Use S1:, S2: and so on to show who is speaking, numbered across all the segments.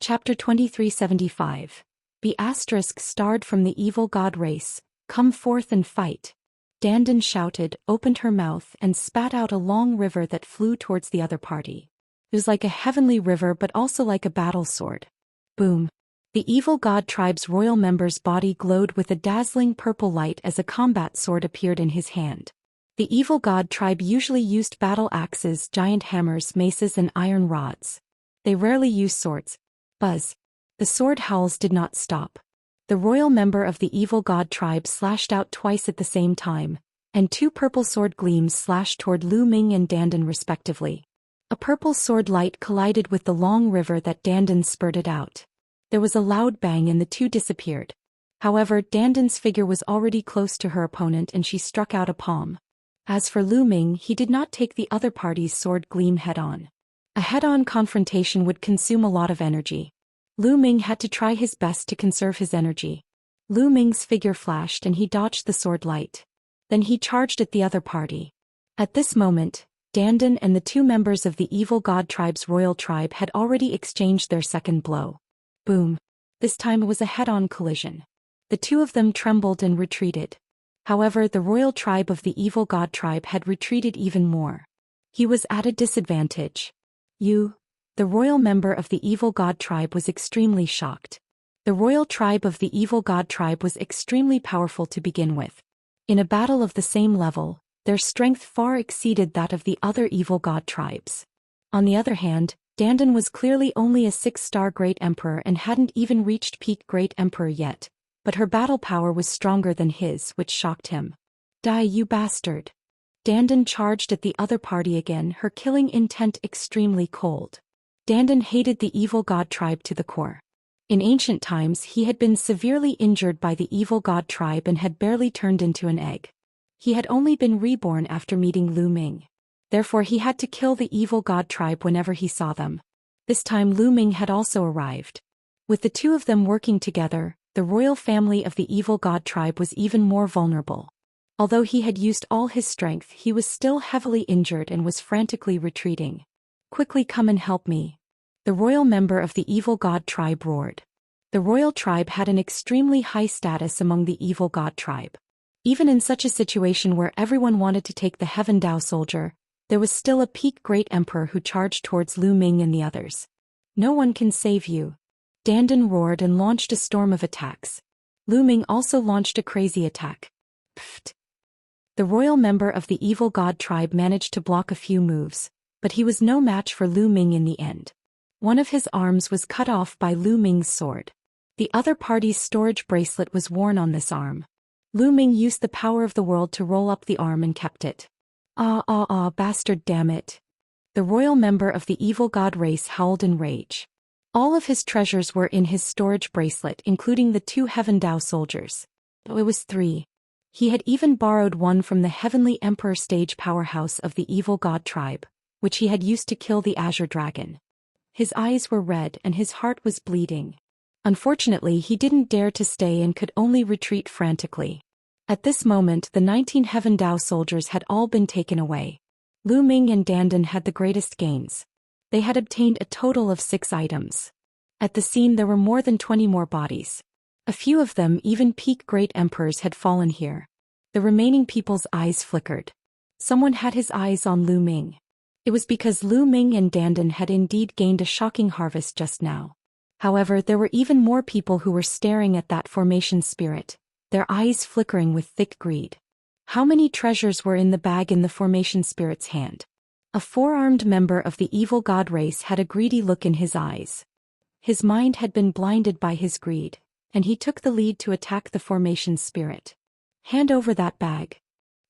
S1: Chapter 2375. Be asterisk starred from the evil god race, come forth and fight. Dandan shouted, opened her mouth and spat out a long river that flew towards the other party. It was like a heavenly river but also like a battle sword. Boom. The evil god tribe's royal member's body glowed with a dazzling purple light as a combat sword appeared in his hand. The evil god tribe usually used battle axes, giant hammers, maces and iron rods. They rarely used swords. Buzz. The sword howls did not stop. The royal member of the evil god tribe slashed out twice at the same time, and two purple sword gleams slashed toward Lu Ming and Dandan respectively. A purple sword light collided with the long river that Dandan spurted out. There was a loud bang and the two disappeared. However, Dandan's figure was already close to her opponent and she struck out a palm. As for Lu Ming, he did not take the other party's sword gleam head-on. A head-on confrontation would consume a lot of energy. Lu Ming had to try his best to conserve his energy. Lu Ming's figure flashed and he dodged the sword light. Then he charged at the other party. At this moment, Dandan and the two members of the evil god tribe's royal tribe had already exchanged their second blow. Boom. This time it was a head-on collision. The two of them trembled and retreated. However, the royal tribe of the evil god tribe had retreated even more. He was at a disadvantage. The royal member of the evil god tribe was extremely shocked. The royal tribe of the evil god tribe was extremely powerful to begin with. In a battle of the same level, their strength far exceeded that of the other evil god tribes. On the other hand, Dandan was clearly only a 6-star Great Emperor and hadn't even reached peak Great Emperor yet, but her battle power was stronger than his, which shocked him. Die, you bastard! Dandan charged at the other party again, her killing intent extremely cold. Dandan hated the evil god tribe to the core. In ancient times he had been severely injured by the evil god tribe and had barely turned into an egg. He had only been reborn after meeting Lu Ming. Therefore he had to kill the evil god tribe whenever he saw them. This time Lu Ming had also arrived. With the two of them working together, the royal family of the evil god tribe was even more vulnerable. Although he had used all his strength, he was still heavily injured and was frantically retreating. Quickly come and help me. The royal member of the evil god tribe roared. The royal tribe had an extremely high status among the evil god tribe. Even in such a situation where everyone wanted to take the Heaven Dao soldier, there was still a peak great emperor who charged towards Lu Ming and the others. No one can save you. Dandan roared and launched a storm of attacks. Lu Ming also launched a crazy attack. Pfft. The royal member of the evil god tribe managed to block a few moves, but he was no match for Lu Ming in the end. One of his arms was cut off by Lu Ming's sword. The other party's storage bracelet was worn on this arm. Lu Ming used the power of the world to roll up the arm and kept it. Bastard, damn it. The royal member of the evil god race howled in rage. All of his treasures were in his storage bracelet, including the 2 Heaven Dao soldiers. Oh, it was 3. He had even borrowed one from the Heavenly Emperor stage powerhouse of the evil god tribe, which he had used to kill the Azure Dragon. His eyes were red and his heart was bleeding. Unfortunately, he didn't dare to stay and could only retreat frantically. At this moment, the 19 Heaven Dao soldiers had all been taken away. Lu Ming and Dandan had the greatest gains. They had obtained a total of 6 items. At the scene there were more than 20 more bodies. A few of them, even peak great emperors, had fallen here. The remaining people's eyes flickered. Someone had his eyes on Lu Ming. It was because Lu Ming and Dandan had indeed gained a shocking harvest just now. However, there were even more people who were staring at that formation spirit, their eyes flickering with thick greed. How many treasures were in the bag in the formation spirit's hand? A 4-armed member of the evil god race had a greedy look in his eyes. His mind had been blinded by his greed, and he took the lead to attack the formation spirit. Hand over that bag.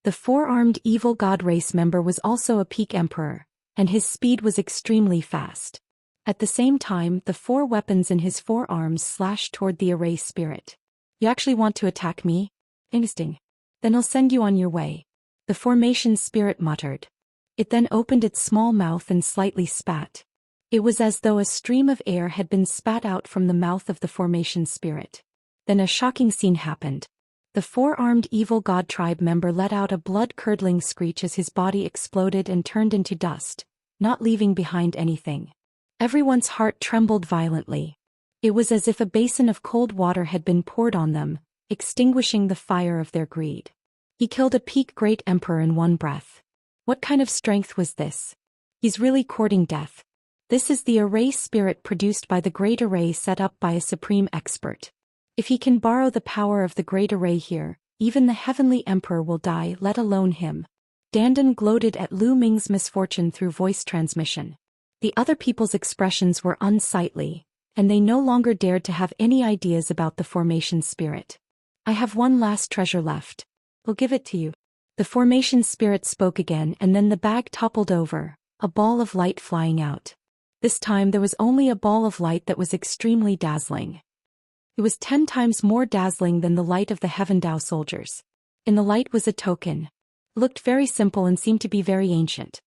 S1: The 4-armed evil god race member was also a peak emperor, and his speed was extremely fast. At the same time, the 4 weapons in his forearms slashed toward the array spirit. You actually want to attack me? Interesting. Then I'll send you on your way. The formation spirit muttered. It then opened its small mouth and slightly spat. It was as though a stream of air had been spat out from the mouth of the formation spirit. Then a shocking scene happened. The 4-armed evil god tribe member let out a blood-curdling screech as his body exploded and turned into dust, not leaving behind anything. Everyone's heart trembled violently. It was as if a basin of cold water had been poured on them, extinguishing the fire of their greed. He killed a peak great emperor in one breath. What kind of strength was this? He's really courting death. This is the array spirit produced by the great array set up by a supreme expert. If he can borrow the power of the great array here, even the heavenly emperor will die, let alone him. Dandan gloated at Lu Ming's misfortune through voice transmission. The other people's expressions were unsightly, and they no longer dared to have any ideas about the formation spirit. I have one last treasure left. I'll give it to you. The formation spirit spoke again, and then the bag toppled over, a ball of light flying out. This time there was only a ball of light that was extremely dazzling. It was 10 times more dazzling than the light of the Heaven Dao soldiers. In the light was a token. It looked very simple and seemed to be very ancient.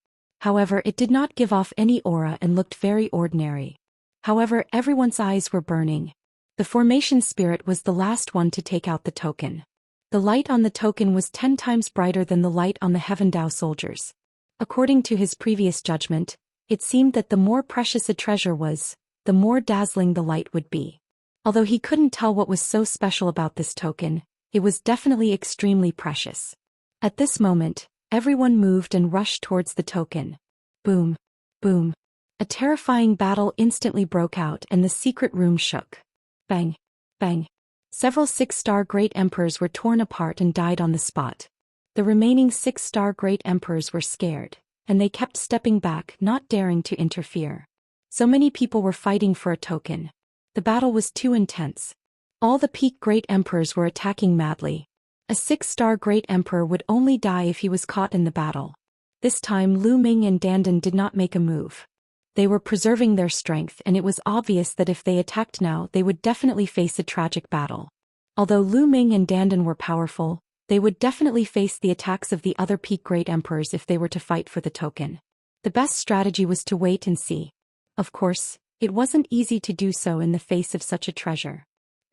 S1: However, it did not give off any aura and looked very ordinary. However, everyone's eyes were burning. The formation spirit was the last one to take out the token. The light on the token was 10 times brighter than the light on the Heaven Dao soldiers. According to his previous judgment, it seemed that the more precious a treasure was, the more dazzling the light would be. Although he couldn't tell what was so special about this token, it was definitely extremely precious. At this moment, everyone moved and rushed towards the token. Boom. Boom. A terrifying battle instantly broke out and the secret room shook. Bang. Bang. Several 6-star great emperors were torn apart and died on the spot. The remaining 6-star great emperors were scared, and they kept stepping back, not daring to interfere. So many people were fighting for a token. The battle was too intense. All the peak great emperors were attacking madly. A 6-star great emperor would only die if he was caught in the battle. This time Lu Ming and Dandan did not make a move. They were preserving their strength, and it was obvious that if they attacked now they would definitely face a tragic battle. Although Lu Ming and Dandan were powerful, they would definitely face the attacks of the other peak great emperors if they were to fight for the token. The best strategy was to wait and see. Of course, it wasn't easy to do so in the face of such a treasure.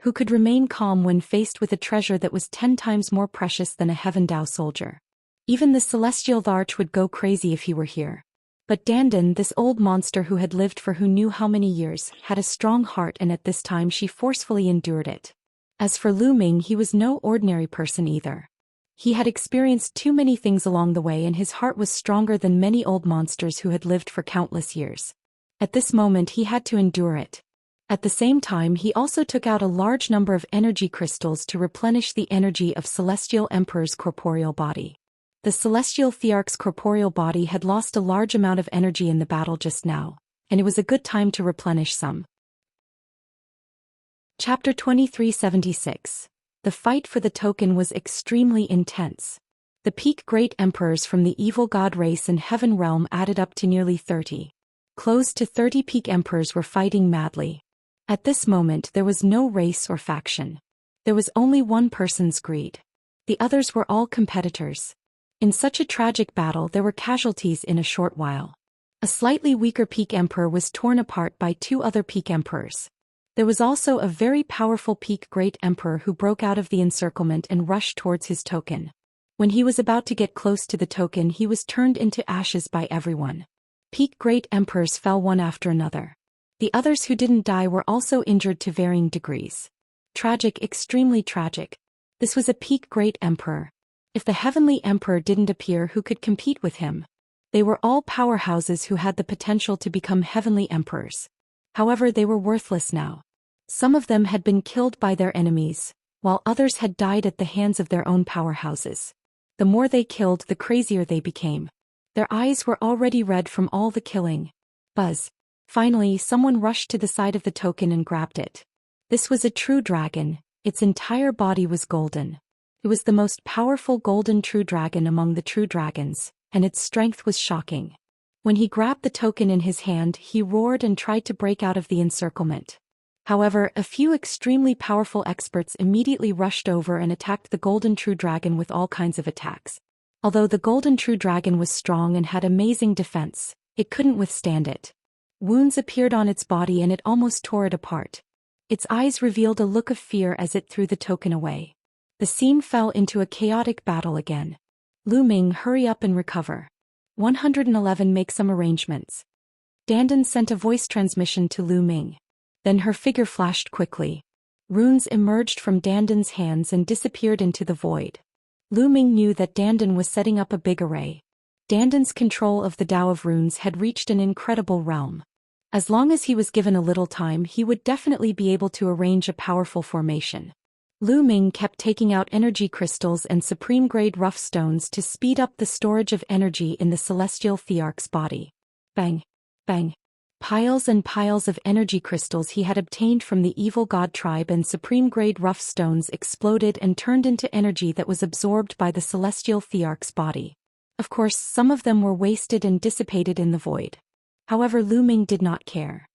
S1: Who could remain calm when faced with a treasure that was 10 times more precious than a Heaven Dao soldier? Even the Celestial Larch would go crazy if he were here. But Dandan, this old monster who had lived for who knew how many years, had a strong heart, and at this time she forcefully endured it. As for Lu Ming, he was no ordinary person either. He had experienced too many things along the way, and his heart was stronger than many old monsters who had lived for countless years. At this moment he had to endure it. At the same time he also took out a large number of energy crystals to replenish the energy of Celestial Emperor's corporeal body. The Celestial Thearch's corporeal body had lost a large amount of energy in the battle just now, and it was a good time to replenish some. Chapter 2376. The fight for the token was extremely intense. The peak great emperors from the evil god race and heaven realm added up to nearly 30. Close to 30 peak emperors were fighting madly. At this moment there was no race or faction. There was only one person's greed. The others were all competitors. In such a tragic battle there were casualties in a short while. A slightly weaker peak emperor was torn apart by 2 other peak emperors. There was also a very powerful peak great emperor who broke out of the encirclement and rushed towards his token. When he was about to get close to the token he was turned into ashes by everyone. Peak great emperors fell one after another. The others who didn't die were also injured to varying degrees. Tragic, extremely tragic. This was a peak great emperor. If the heavenly emperor didn't appear, who could compete with him? They were all powerhouses who had the potential to become heavenly emperors. However, they were worthless now. Some of them had been killed by their enemies, while others had died at the hands of their own powerhouses. The more they killed, the crazier they became. Their eyes were already red from all the killing. Buzz. Finally, someone rushed to the side of the token and grabbed it. This was a true dragon. Its entire body was golden. It was the most powerful golden true dragon among the true dragons, and its strength was shocking. When he grabbed the token in his hand, he roared and tried to break out of the encirclement. However, a few extremely powerful experts immediately rushed over and attacked the golden true dragon with all kinds of attacks. Although the golden true dragon was strong and had amazing defense, it couldn't withstand it. Wounds appeared on its body and it almost tore it apart. Its eyes revealed a look of fear as it threw the token away. The scene fell into a chaotic battle again. Lu Ming, hurry up and recover. 111 Make some arrangements. Dandan sent a voice transmission to Lu Ming. Then her figure flashed quickly. Runes emerged from Dandan's hands and disappeared into the void. Lu Ming knew that Dandan was setting up a big array. Dandan's control of the Tao of Runes had reached an incredible realm. As long as he was given a little time, he would definitely be able to arrange a powerful formation. Lu Ming kept taking out energy crystals and supreme-grade rough stones to speed up the storage of energy in the celestial thearch's body. Bang! Bang! Piles and piles of energy crystals he had obtained from the evil god tribe and supreme-grade rough stones exploded and turned into energy that was absorbed by the celestial thearch's body. Of course, some of them were wasted and dissipated in the void. However, Lu Ming did not care.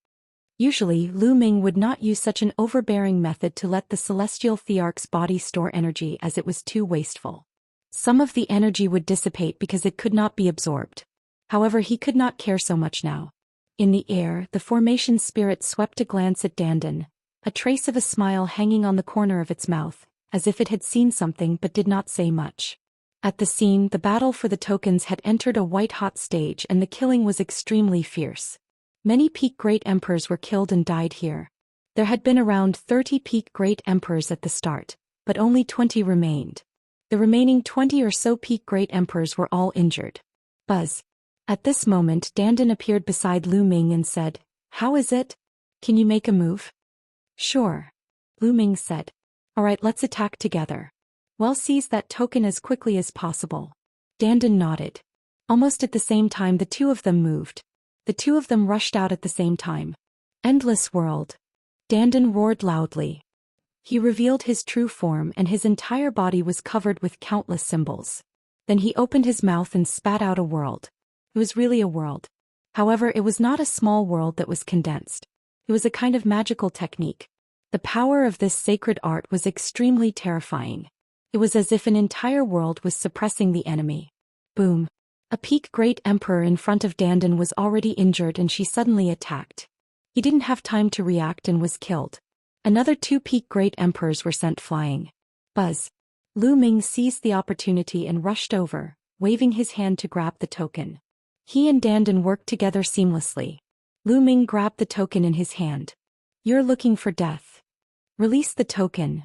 S1: Usually, Lu Ming would not use such an overbearing method to let the celestial thearch's body store energy, as it was too wasteful. Some of the energy would dissipate because it could not be absorbed. However, he could not care so much now. In the air, the formation spirit swept a glance at Dandan, a trace of a smile hanging on the corner of its mouth, as if it had seen something but did not say much. At the scene, the battle for the tokens had entered a white-hot stage and the killing was extremely fierce. Many peak great emperors were killed and died here. There had been around 30 peak great emperors at the start, but only 20 remained. The remaining 20 or so peak great emperors were all injured. Buzz. At this moment, Dandan appeared beside Lu Ming and said, "How is it? Can you make a move?" "Sure," Lu Ming said. "Alright, let's attack together. Well, seize that token as quickly as possible." Dandan nodded. Almost at the same time the two of them moved. The two of them rushed out at the same time. "Endless world!" Dandan roared loudly. He revealed his true form and his entire body was covered with countless symbols. Then he opened his mouth and spat out a world. It was really a world. However, it was not a small world that was condensed. It was a kind of magical technique. The power of this sacred art was extremely terrifying. It was as if an entire world was suppressing the enemy. Boom. A peak great emperor in front of Dandan was already injured and she suddenly attacked. He didn't have time to react and was killed. Another 2 peak great emperors were sent flying. Buzz. Lu Ming seized the opportunity and rushed over, waving his hand to grab the token. He and Dandan worked together seamlessly. Lu Ming grabbed the token in his hand. "You're looking for death. Release the token.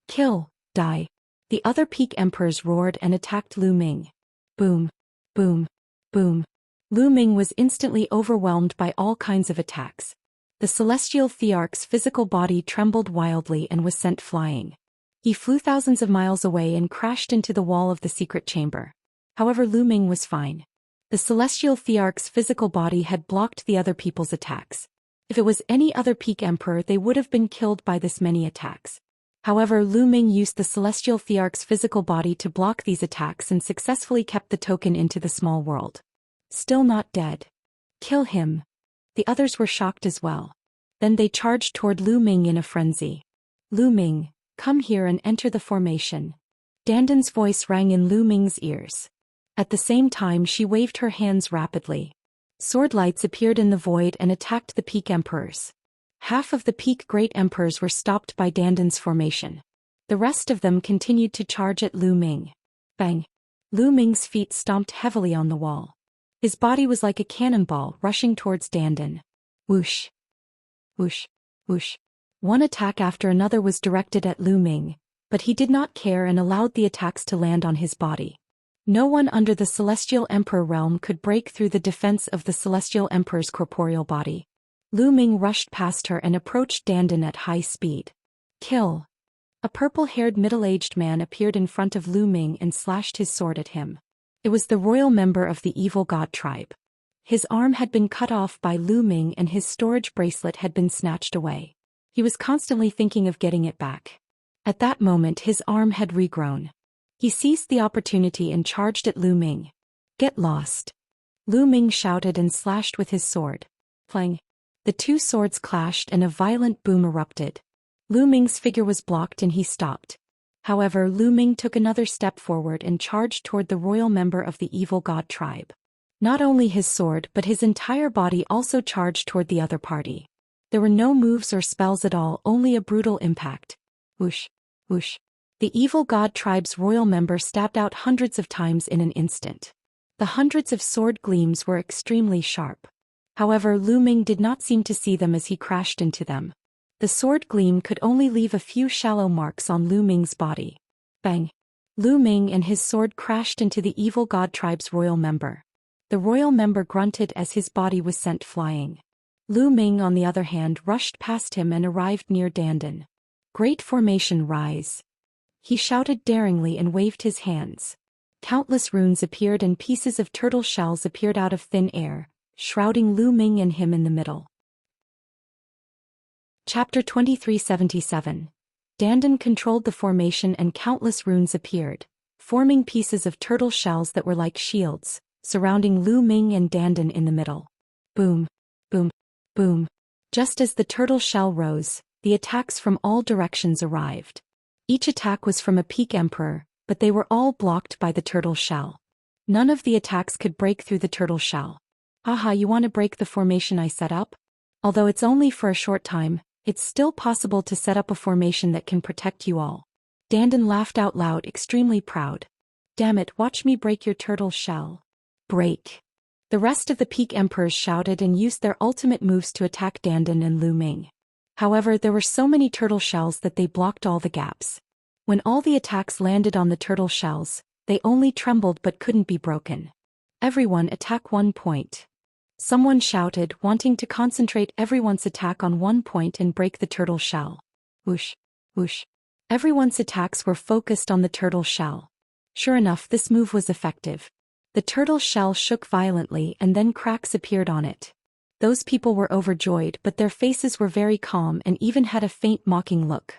S1: Kill, die." The other peak emperors roared and attacked Lu Ming. Boom. Boom. Boom. Lu Ming was instantly overwhelmed by all kinds of attacks. The celestial thearch's physical body trembled wildly and was sent flying. He flew thousands of miles away and crashed into the wall of the secret chamber. However, Lu Ming was fine. The celestial thearch's physical body had blocked the other people's attacks. If it was any other peak emperor, they would have been killed by this many attacks. However, Lu Ming used the celestial thearch's physical body to block these attacks and successfully kept the token into the small world. Still not dead. Kill him. The others were shocked as well. Then they charged toward Lu Ming in a frenzy. "Lu Ming, come here and enter the formation." Dandan's voice rang in Lu Ming's ears. At the same time she waved her hands rapidly. Sword lights appeared in the void and attacked the peak emperors. Half of the peak great emperors were stopped by Dandan's formation. The rest of them continued to charge at Lu Ming. Bang! Lu Ming's feet stomped heavily on the wall. His body was like a cannonball rushing towards Dandan. Whoosh! Whoosh! Whoosh! One attack after another was directed at Lu Ming, but he did not care and allowed the attacks to land on his body. No one under the Celestial Emperor realm could break through the defense of the Celestial Emperor's corporeal body. Lu Ming rushed past her and approached Dandan at high speed. Kill! A purple-haired middle-aged man appeared in front of Lu Ming and slashed his sword at him. It was the royal member of the evil god tribe. His arm had been cut off by Lu Ming and his storage bracelet had been snatched away. He was constantly thinking of getting it back. At that moment his arm had regrown. He seized the opportunity and charged at Lu Ming. Get lost! Lu Ming shouted and slashed with his sword. Clang! The two swords clashed and a violent boom erupted. Lu Ming's figure was blocked and he stopped. However, Lu Ming took another step forward and charged toward the royal member of the evil god tribe. Not only his sword but his entire body also charged toward the other party. There were no moves or spells at all, only a brutal impact. Whoosh! Whoosh! The evil god tribe's royal member stabbed out hundreds of times in an instant. The hundreds of sword gleams were extremely sharp. However, Lu Ming did not seem to see them as he crashed into them. The sword gleam could only leave a few shallow marks on Lu Ming's body. Bang! Lu Ming and his sword crashed into the evil god tribe's royal member. The royal member grunted as his body was sent flying. Lu Ming, on the other hand, rushed past him and arrived near Dandan. Great formation, rise! He shouted daringly and waved his hands. Countless runes appeared and pieces of turtle shells appeared out of thin air, shrouding Lu Ming and him in the middle. Chapter 2377. Dandan controlled the formation and countless runes appeared, forming pieces of turtle shells that were like shields, surrounding Lu Ming and Dandan in the middle. Boom! Boom! Boom! Just as the turtle shell rose, the attacks from all directions arrived. Each attack was from a peak emperor, but they were all blocked by the turtle shell. None of the attacks could break through the turtle shell. Haha, you want to break the formation I set up? Although it's only for a short time, it's still possible to set up a formation that can protect you all. Dandan laughed out loud, extremely proud. Damn it, watch me break your turtle shell. Break! The rest of the peak emperors shouted and used their ultimate moves to attack Dandan and Lu Ming. However, there were so many turtle shells that they blocked all the gaps. When all the attacks landed on the turtle shells, they only trembled but couldn't be broken. Everyone attack 1 point. Someone shouted, wanting to concentrate everyone's attack on 1 point and break the turtle shell. Whoosh! Whoosh! Everyone's attacks were focused on the turtle shell. Sure enough, this move was effective. The turtle shell shook violently and then cracks appeared on it. Those people were overjoyed, but their faces were very calm and even had a faint mocking look.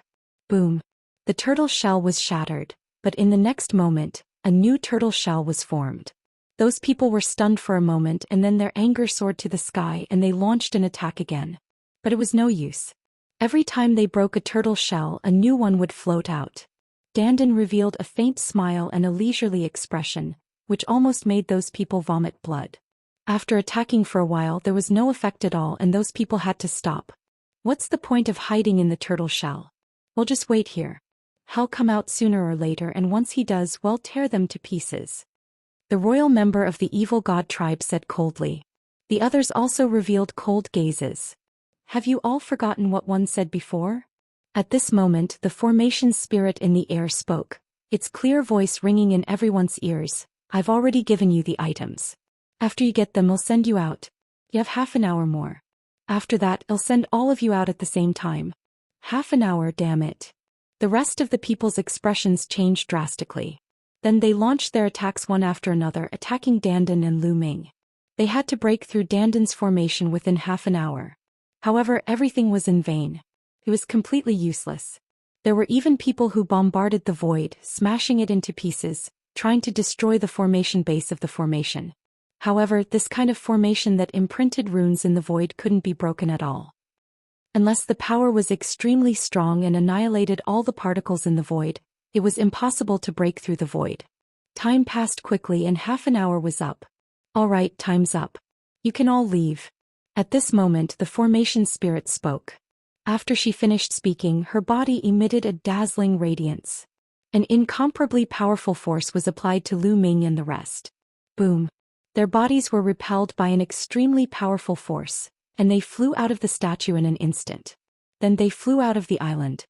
S1: Boom! The turtle shell was shattered, but in the next moment, a new turtle shell was formed. Those people were stunned for a moment and then their anger soared to the sky and they launched an attack again. But it was no use. Every time they broke a turtle shell, a new one would float out. Dandan revealed a faint smile and a leisurely expression, which almost made those people vomit blood. After attacking for a while, there was no effect at all and those people had to stop. What's the point of hiding in the turtle shell? Well, just wait here. He'll come out sooner or later, and once he does, we'll tear them to pieces. The royal member of the evil god tribe said coldly. The others also revealed cold gazes. Have you all forgotten what one said before? At this moment, the formation spirit in the air spoke, its clear voice ringing in everyone's ears. I've already given you the items. After you get them, I'll send you out. You have half an hour more. After that, I'll send all of you out at the same time. Half an hour, damn it. The rest of the people's expressions changed drastically. Then they launched their attacks one after another, attacking Dandan and Lu Ming. They had to break through Dandan's formation within half an hour. However, everything was in vain. It was completely useless. There were even people who bombarded the void, smashing it into pieces, trying to destroy the formation base of the formation. However, this kind of formation that imprinted runes in the void couldn't be broken at all. Unless the power was extremely strong and annihilated all the particles in the void, it was impossible to break through the void. Time passed quickly and half an hour was up. All right, time's up. You can all leave. At this moment, the formation spirit spoke. After she finished speaking, her body emitted a dazzling radiance. An incomparably powerful force was applied to Lu Ming and the rest. Boom! Their bodies were repelled by an extremely powerful force, and they flew out of the statue in an instant. Then they flew out of the island.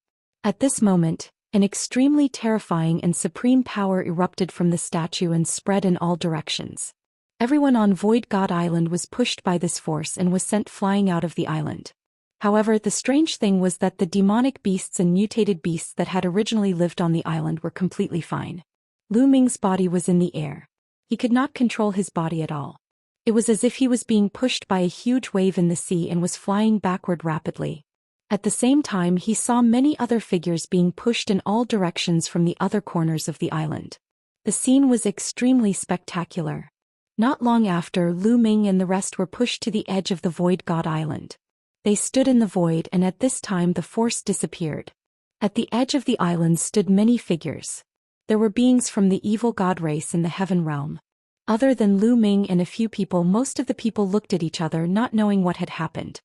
S1: At this moment, an extremely terrifying and supreme power erupted from the statue and spread in all directions. Everyone on Void God Island was pushed by this force and was sent flying out of the island. However, the strange thing was that the demonic beasts and mutated beasts that had originally lived on the island were completely fine. Lu Ming's body was in the air. He could not control his body at all. It was as if he was being pushed by a huge wave in the sea and was flying backward rapidly. At the same time, he saw many other figures being pushed in all directions from the other corners of the island. The scene was extremely spectacular. Not long after, Lu Ming and the rest were pushed to the edge of the Void God Island. They stood in the void, and at this time the force disappeared. At the edge of the island stood many figures. There were beings from the evil god race in the heaven realm. Other than Lu Ming and a few people, most of the people looked at each other, not knowing what had happened.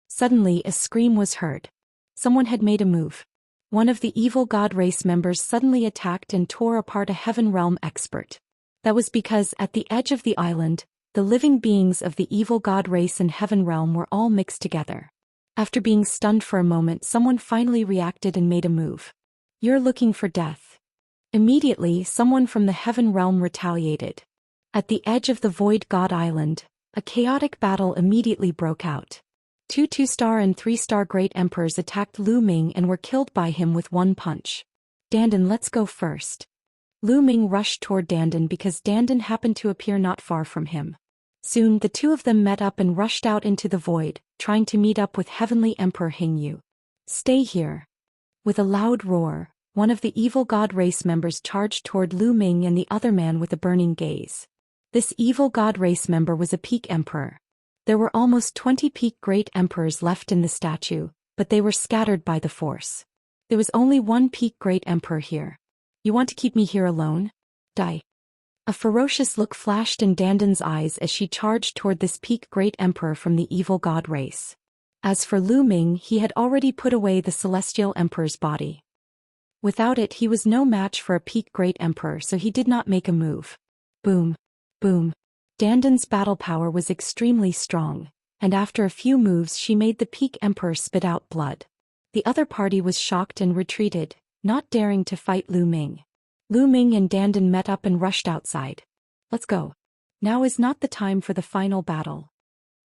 S1: Suddenly, a scream was heard. Someone had made a move. One of the evil god race members suddenly attacked and tore apart a heaven realm expert. That was because, at the edge of the island, the living beings of the evil god race and heaven realm were all mixed together. After being stunned for a moment, someone finally reacted and made a move. You're looking for death. Immediately, someone from the heaven realm retaliated. At the edge of the Void God Island, a chaotic battle immediately broke out. Two 2-star and 3-star Great Emperors attacked Lu Ming and were killed by him with one punch. Dandan, let's go first. Lu Ming rushed toward Dandan because Dandan happened to appear not far from him. Soon the two of them met up and rushed out into the void, trying to meet up with Heavenly Emperor Hingyu. Stay here. With a loud roar, one of the evil god race members charged toward Lu Ming and the other man with a burning gaze. This evil god race member was a peak emperor. There were almost 20 peak great emperors left in the statue, but they were scattered by the force. There was only one peak great emperor here. You want to keep me here alone? Die. A ferocious look flashed in Dandan's eyes as she charged toward this peak great emperor from the evil god race. As for Lu Ming, he had already put away the celestial emperor's body. Without it, he was no match for a peak great emperor, so he did not make a move. Boom. Boom. Dandan's battle power was extremely strong, and after a few moves she made the peak emperor spit out blood. The other party was shocked and retreated, not daring to fight Lu Ming. Lu Ming and Dandan met up and rushed outside. Let's go. Now is not the time for the final battle.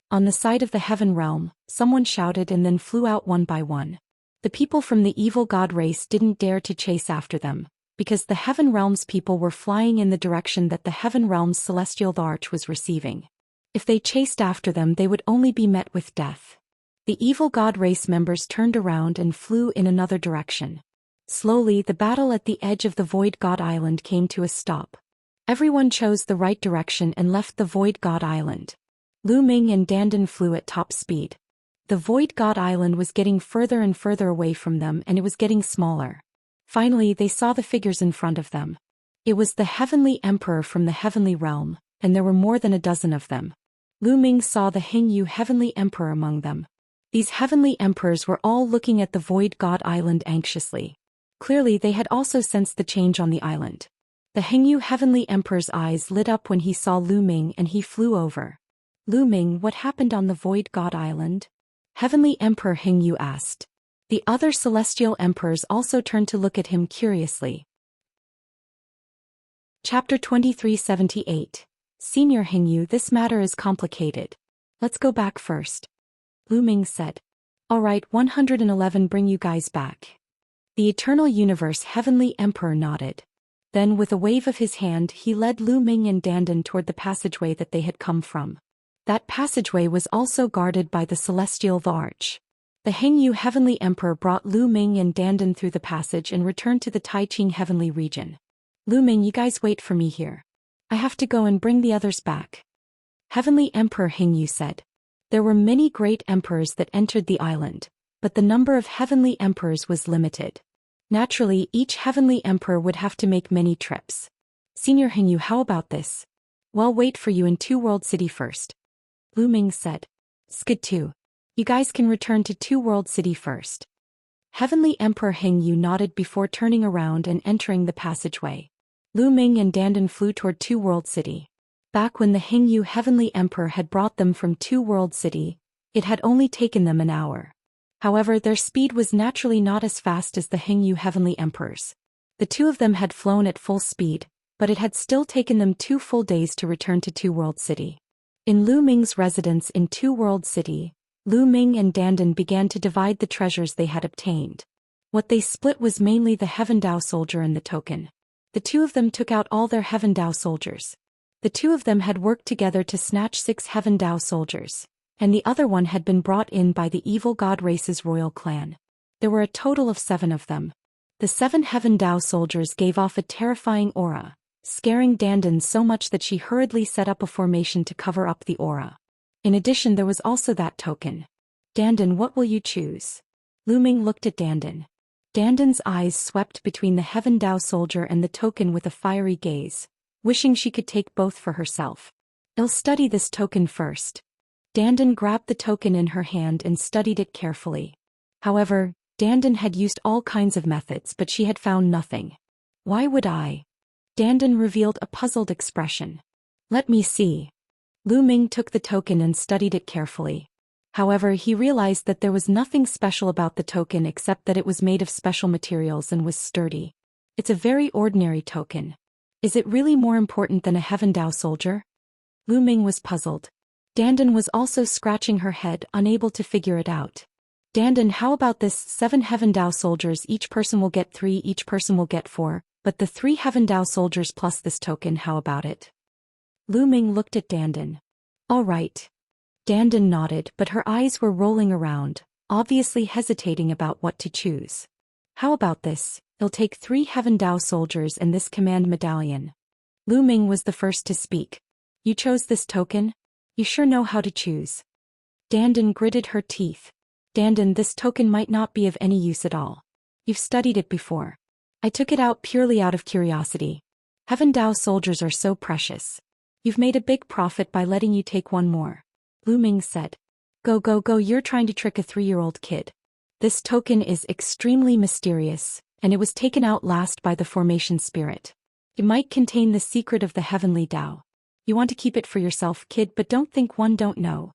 S1: On the side of the heaven realm, someone shouted and then flew out one by one. The people from the evil god race didn't dare to chase after them, because the heaven realm's people were flying in the direction that the heaven realm's celestial arch was receiving. If they chased after them, they would only be met with death. The evil god race members turned around and flew in another direction. Slowly, the battle at the edge of the Void God Island came to a stop. Everyone chose the right direction and left the Void God Island. Lu Ming and Dandan flew at top speed. The Void God Island was getting further and further away from them, and it was getting smaller. Finally, they saw the figures in front of them. It was the Heavenly Emperor from the Heavenly Realm, and there were more than a dozen of them. Lu Ming saw the Hingyu Heavenly Emperor among them. These Heavenly Emperors were all looking at the Void God Island anxiously. Clearly, they had also sensed the change on the island. The Hingyu Heavenly Emperor's eyes lit up when he saw Lu Ming and he flew over. Lu Ming, what happened on the Void God Island? Heavenly Emperor Hingyu asked. The other celestial emperors also turned to look at him curiously. Chapter 2378. Senior Hingyu, this matter is complicated. Let's go back first. Lu Ming said. Alright, 111, bring you guys back. The Eternal Universe Heavenly Emperor nodded. Then with a wave of his hand he led Lu Ming and Dandan toward the passageway that they had come from. That passageway was also guarded by the Celestial Arch. The Hingyu Heavenly Emperor brought Lu Ming and Dandan through the passage and returned to the Taiching Heavenly region. Lu Ming, you guys wait for me here. I have to go and bring the others back. Heavenly Emperor Hingyu said. There were many great emperors that entered the island, but the number of heavenly emperors was limited. Naturally, each heavenly emperor would have to make many trips. Senior Hingyu, how about this? Well, wait for you in Two World City first. Lu Ming said. Skid 2. You guys can return to Two World City first. Heavenly Emperor Hingyu nodded before turning around and entering the passageway. Lu Ming and Dandan flew toward Two World City. Back when the Hingyu Heavenly Emperor had brought them from Two World City, it had only taken them an hour. However, their speed was naturally not as fast as the Hingyu Heavenly Emperors. The two of them had flown at full speed, but it had still taken them 2 full days to return to Two World City. In Lu Ming's residence in Two World City, Lu Ming and Dandan began to divide the treasures they had obtained. What they split was mainly the Heaven Dao soldier and the token. The two of them took out all their Heaven Dao soldiers. The two of them had worked together to snatch 6 Heaven Dao soldiers, and the other one had been brought in by the evil god race's royal clan. There were a total of 7 of them. The 7 Heaven Dao soldiers gave off a terrifying aura, scaring Dandan so much that she hurriedly set up a formation to cover up the aura. In addition, there was also that token. Dandan, what will you choose? Lu Ming looked at Dandan. Dandan's eyes swept between the Heaven Dao soldier and the token with a fiery gaze, wishing she could take both for herself. I'll study this token first. Dandan grabbed the token in her hand and studied it carefully. However, Dandan had used all kinds of methods, but she had found nothing. Why would I? Dandan revealed a puzzled expression. Let me see. Lu Ming took the token and studied it carefully. However, he realized that there was nothing special about the token except that it was made of special materials and was sturdy. It's a very ordinary token. Is it really more important than a Heaven Dao soldier? Lu Ming was puzzled. Dandan was also scratching her head, unable to figure it out. Dandan, how about this 7 Heaven Dao soldiers? Each person will get 3, each person will get 4, but the 3 Heaven Dao soldiers plus this token, how about it? Lu Ming looked at Dandan. All right. Dandan nodded, but her eyes were rolling around, obviously hesitating about what to choose. How about this? It'll take 3 Heaven Dao soldiers and this command medallion. Lu Ming was the first to speak. You chose this token? You sure know how to choose. Dandan gritted her teeth. Dandan, this token might not be of any use at all. You've studied it before. I took it out purely out of curiosity. Heaven Dao soldiers are so precious. You've made a big profit by letting you take one more. Lu Ming said. Go, you're trying to trick a 3-year-old kid. This token is extremely mysterious, and it was taken out last by the formation spirit. It might contain the secret of the heavenly Dao. You want to keep it for yourself, kid, but don't think one don't know.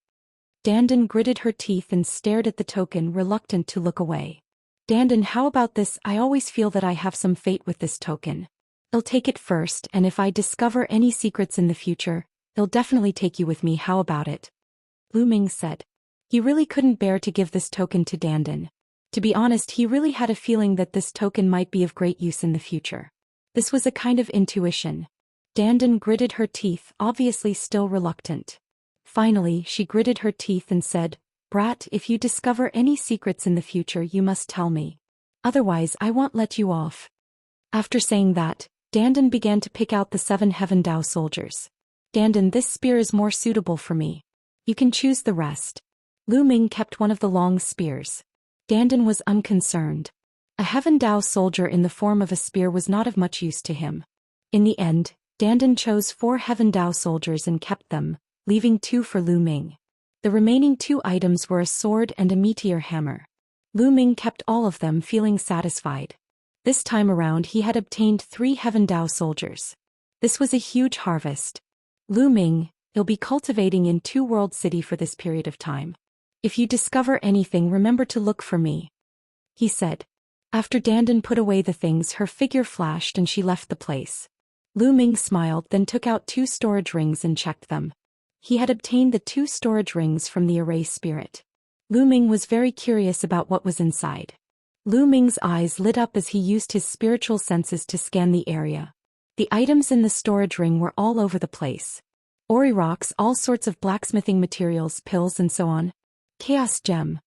S1: Dandan gritted her teeth and stared at the token, reluctant to look away. Dandan, how about this? I always feel that I have some fate with this token. I'll take it first, and if I discover any secrets in the future, I'll definitely take you with me. How about it? Lu Ming said. He really couldn't bear to give this token to Dandan. To be honest, he really had a feeling that this token might be of great use in the future. This was a kind of intuition. Dandan gritted her teeth, obviously still reluctant. Finally, she gritted her teeth and said, Brat, if you discover any secrets in the future, you must tell me. Otherwise, I won't let you off. After saying that, Dandan began to pick out the 7 Heaven Dao soldiers. Dandan, this spear is more suitable for me. You can choose the rest. Lu Ming kept one of the long spears. Dandan was unconcerned. A Heaven Dao soldier in the form of a spear was not of much use to him. In the end, Dandan chose 4 Heaven Dao soldiers and kept them, leaving 2 for Lu Ming. The remaining 2 items were a sword and a meteor hammer. Lu Ming kept all of them, feeling satisfied. This time around he had obtained 3 Heaven Dao soldiers. This was a huge harvest. Lu Ming, you'll be cultivating in 2 World City for this period of time. If you discover anything, remember to look for me, he said. After Dandan put away the things, her figure flashed and she left the place. Lu Ming smiled, then took out 2 storage rings and checked them. He had obtained the 2 storage rings from the array spirit. Lu Ming was very curious about what was inside. Lu Ming's eyes lit up as he used his spiritual senses to scan the area. The items in the storage ring were all over the place. Ori rocks, all sorts of blacksmithing materials, pills and so on. Chaos gem.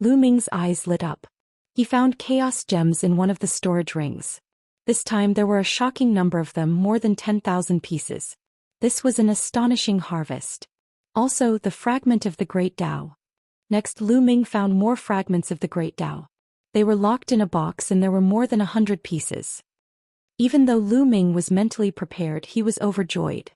S1: Lu Ming's eyes lit up. He found chaos gems in one of the storage rings. This time there were a shocking number of them, more than 10,000 pieces. This was an astonishing harvest. Also, the fragment of the Great Dao. Next, Lu Ming found more fragments of the Great Dao. They were locked in a box and there were more than 100 pieces. Even though Lu Ming was mentally prepared, he was overjoyed.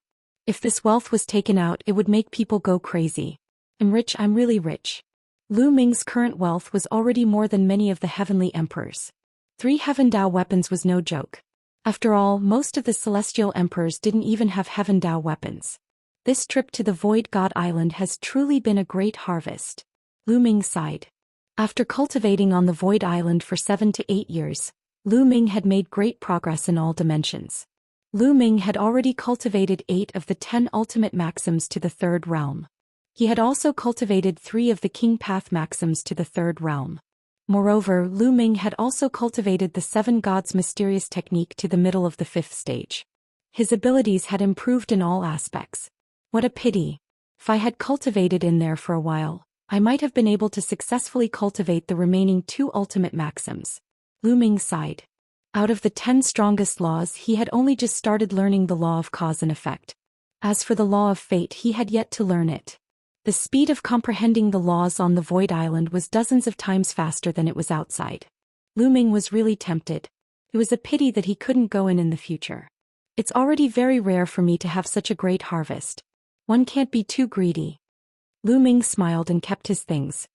S1: If this wealth was taken out, it would make people go crazy. I'm rich, I'm really rich. Lu Ming's current wealth was already more than many of the heavenly emperors. 3 Heaven Dao weapons was no joke. After all, most of the celestial emperors didn't even have Heaven Dao weapons. This trip to the Void God Island has truly been a great harvest. Lu Ming sighed. After cultivating on the Void Island for 7 to 8 years, Lu Ming had made great progress in all dimensions. Lu Ming had already cultivated 8 of the 10 ultimate maxims to the 3rd realm. He had also cultivated 3 of the King Path maxims to the 3rd realm. Moreover, Lu Ming had also cultivated the 7 gods mysterious technique to the middle of the 5th stage. His abilities had improved in all aspects. What a pity. If I had cultivated in there for a while, I might have been able to successfully cultivate the remaining 2 ultimate maxims. Lu Ming sighed. Out of the 10 strongest laws, he had only just started learning the law of cause and effect. As for the law of fate, he had yet to learn it. The speed of comprehending the laws on the Void Island was dozens of times faster than it was outside. Lu Ming was really tempted. It was a pity that he couldn't go in the future. It's already very rare for me to have such a great harvest. One can't be too greedy. Lu Ming smiled and kept his things.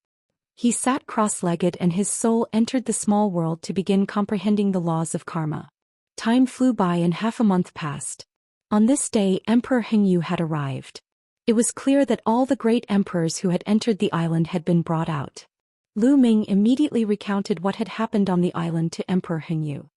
S1: He sat cross-legged and his soul entered the small world to begin comprehending the laws of karma. Time flew by and half a month passed. On this day, Emperor Hengyu had arrived. It was clear that all the great emperors who had entered the island had been brought out. Lu Ming immediately recounted what had happened on the island to Emperor Hengyu.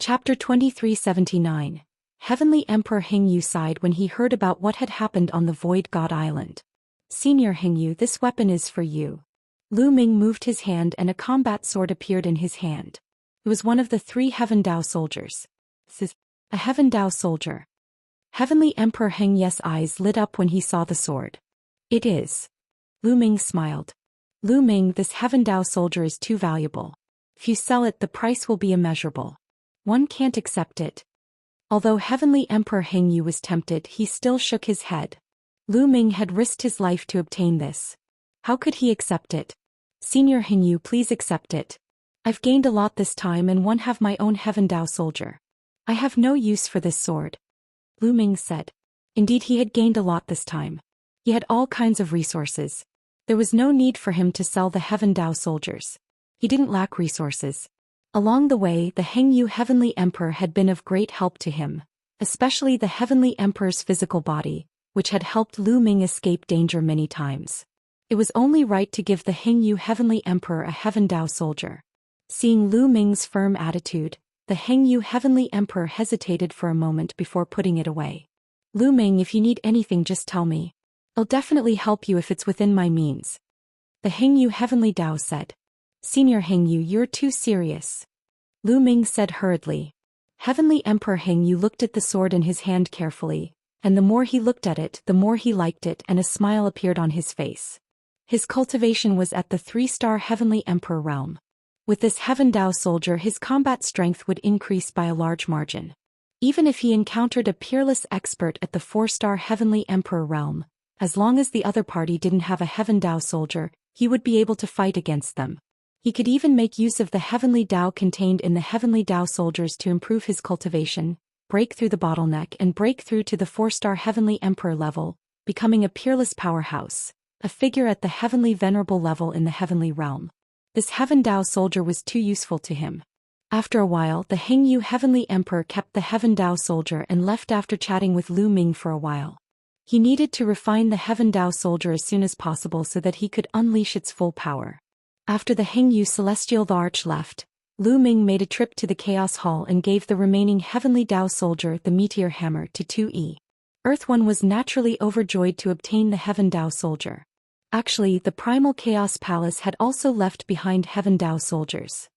S1: Chapter 2379. Heavenly Emperor Hengyu sighed when he heard about what had happened on the Void God Island. Senior Hengyu, this weapon is for you. Lu Ming moved his hand and a combat sword appeared in his hand. It was one of the 3 Heaven Dao soldiers. This is a Heaven Dao soldier. Heavenly Emperor Hengyu's eyes lit up when he saw the sword. It is. Lu Ming smiled. Lu Ming, this Heaven Dao soldier is too valuable. If you sell it, the price will be immeasurable. One can't accept it. Although Heavenly Emperor Hengyu was tempted, he still shook his head. Lu Ming had risked his life to obtain this. How could he accept it? Senior Hengyu, please accept it. I've gained a lot this time and one have my own Heaven Dao soldier. I have no use for this sword. Lu Ming said. Indeed, he had gained a lot this time. He had all kinds of resources. There was no need for him to sell the Heaven Dao soldiers. He didn't lack resources. Along the way, the Hengyu Heavenly Emperor had been of great help to him, especially the Heavenly Emperor's physical body, which had helped Lu Ming escape danger many times. It was only right to give the Hengyu Heavenly Emperor a Heaven Dao soldier. Seeing Lu Ming's firm attitude, the Hengyu Heavenly Emperor hesitated for a moment before putting it away. Lu Ming, if you need anything, just tell me. I'll definitely help you if it's within my means. The Hengyu Heavenly Dao said. Senior Hengyu, you're too serious. Lu Ming said hurriedly. Heavenly Emperor Hengyu looked at the sword in his hand carefully, and the more he looked at it, the more he liked it, and a smile appeared on his face. His cultivation was at the 3-star Heavenly Emperor realm. With this Heaven Dao soldier, his combat strength would increase by a large margin. Even if he encountered a peerless expert at the 4-star Heavenly Emperor realm, as long as the other party didn't have a Heaven Dao soldier, he would be able to fight against them. He could even make use of the Heavenly Dao contained in the Heavenly Dao soldiers to improve his cultivation, break through the bottleneck and break through to the 4-star Heavenly Emperor level, becoming a peerless powerhouse, a figure at the Heavenly Venerable level in the Heavenly Realm. This Heaven Dao soldier was too useful to him. After a while, the Hengyu Heavenly Emperor kept the Heaven Dao soldier and left after chatting with Lu Ming for a while. He needed to refine the Heaven Dao soldier as soon as possible so that he could unleash its full power. After the Hengyu Celestial Arch left, Lu Ming made a trip to the Chaos Hall and gave the remaining Heavenly Dao soldier the Meteor Hammer to 2E. Earth One was naturally overjoyed to obtain the Heaven Dao soldier. Actually, the Primal Chaos Palace had also left behind Heaven Dao soldiers.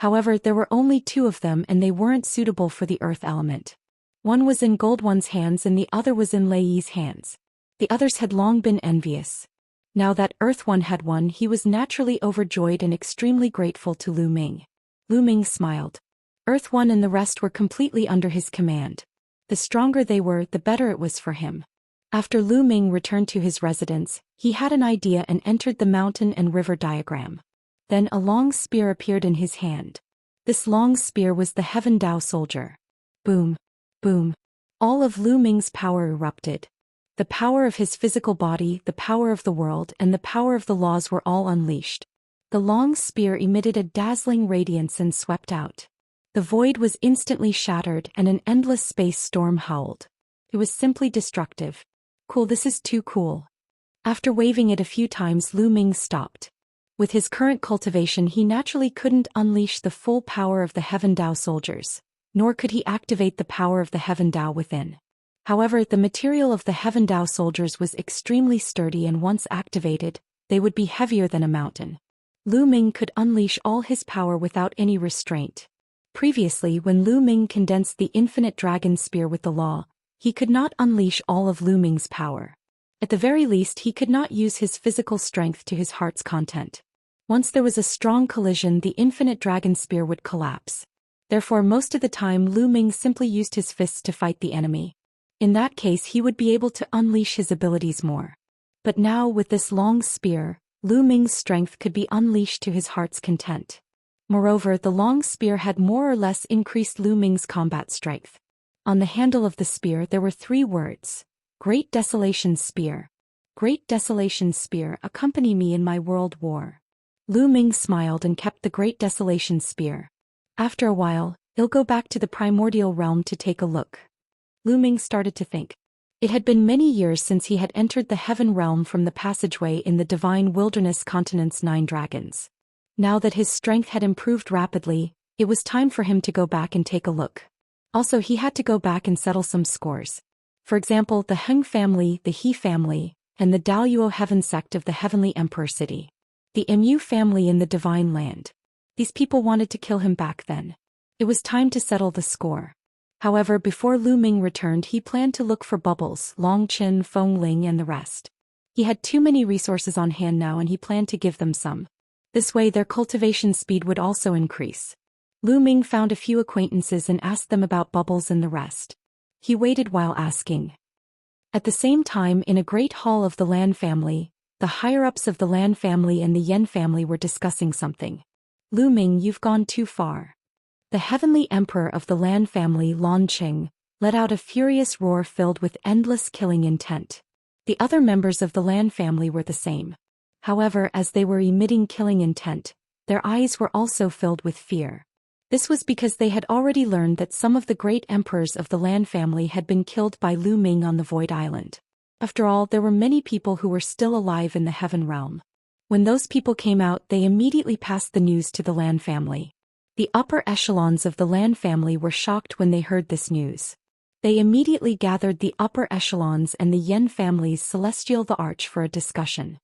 S1: However, there were only 2 of them and they weren't suitable for the earth element. One was in Gold One's hands and the other was in Lei Yi's hands. The others had long been envious. Now that Earth One had one, he was naturally overjoyed and extremely grateful to Lu Ming. Lu Ming smiled. Earth One and the rest were completely under his command. The stronger they were, the better it was for him. After Lu Ming returned to his residence, he had an idea and entered the mountain and river diagram. Then a long spear appeared in his hand. This long spear was the Heaven Dao soldier. Boom. Boom. All of Lu Ming's power erupted. The power of his physical body, the power of the world, and the power of the laws were all unleashed. The long spear emitted a dazzling radiance and swept out. The void was instantly shattered and an endless space storm howled. It was simply destructive. Cool, this is too cool. After waving it a few times, Lu Ming stopped. With his current cultivation, he naturally couldn't unleash the full power of the Heaven Dao soldiers, nor could he activate the power of the Heaven Dao within. However, the material of the Heaven Dao soldiers was extremely sturdy and once activated, they would be heavier than a mountain. Lu Ming could unleash all his power without any restraint. Previously, when Lu Ming condensed the infinite dragon spear with the law, he could not unleash all of Lu Ming's power. At the very least, he could not use his physical strength to his heart's content. Once there was a strong collision, the infinite dragon spear would collapse. Therefore, most of the time, Lu Ming simply used his fists to fight the enemy. In that case, he would be able to unleash his abilities more. But now, with this long spear, Lu Ming's strength could be unleashed to his heart's content. Moreover, the long spear had more or less increased Lu Ming's combat strength. On the handle of the spear there were 3 words. Great Desolation Spear. Great Desolation Spear, accompany me in my world war. Lu Ming smiled and kept the Great Desolation Spear. After a while, he'll go back to the primordial realm to take a look. Lu Ming started to think. It had been many years since he had entered the heaven realm from the passageway in the divine wilderness continent's 9 dragons. Now that his strength had improved rapidly, it was time for him to go back and take a look. Also, he had to go back and settle some scores. For example, the Heng family, the He family, and the Daoyuo heaven sect of the Heavenly Emperor City. The Mu family in the Divine Land. These people wanted to kill him back then. It was time to settle the score. However, before Lu Ming returned, he planned to look for Bubbles, Long Qin, Feng Ling and the rest. He had too many resources on hand now and he planned to give them some. This way their cultivation speed would also increase. Lu Ming found a few acquaintances and asked them about Bubbles and the rest. He waited while asking. At the same time, in a great hall of the Lan family, the higher-ups of the Lan family and the Yen family were discussing something. Lu Ming, you've gone too far. The heavenly emperor of the Lan family, Lan Qing, let out a furious roar filled with endless killing intent. The other members of the Lan family were the same. However, as they were emitting killing intent, their eyes were also filled with fear. This was because they had already learned that some of the great emperors of the Lan family had been killed by Lu Ming on the Void Island. After all, there were many people who were still alive in the heaven realm. When those people came out, they immediately passed the news to the Lan family. The upper echelons of the Lan family were shocked when they heard this news. They immediately gathered the upper echelons and the Yen family's Celestial the Arch for a discussion.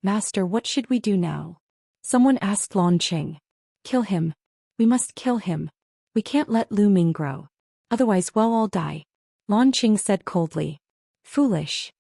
S1: Master, what should we do now? Someone asked Lan Qing. Kill him. We must kill him. We can't let Lu Ming grow. Otherwise we'll all die. Lan Qing said coldly. Foolish.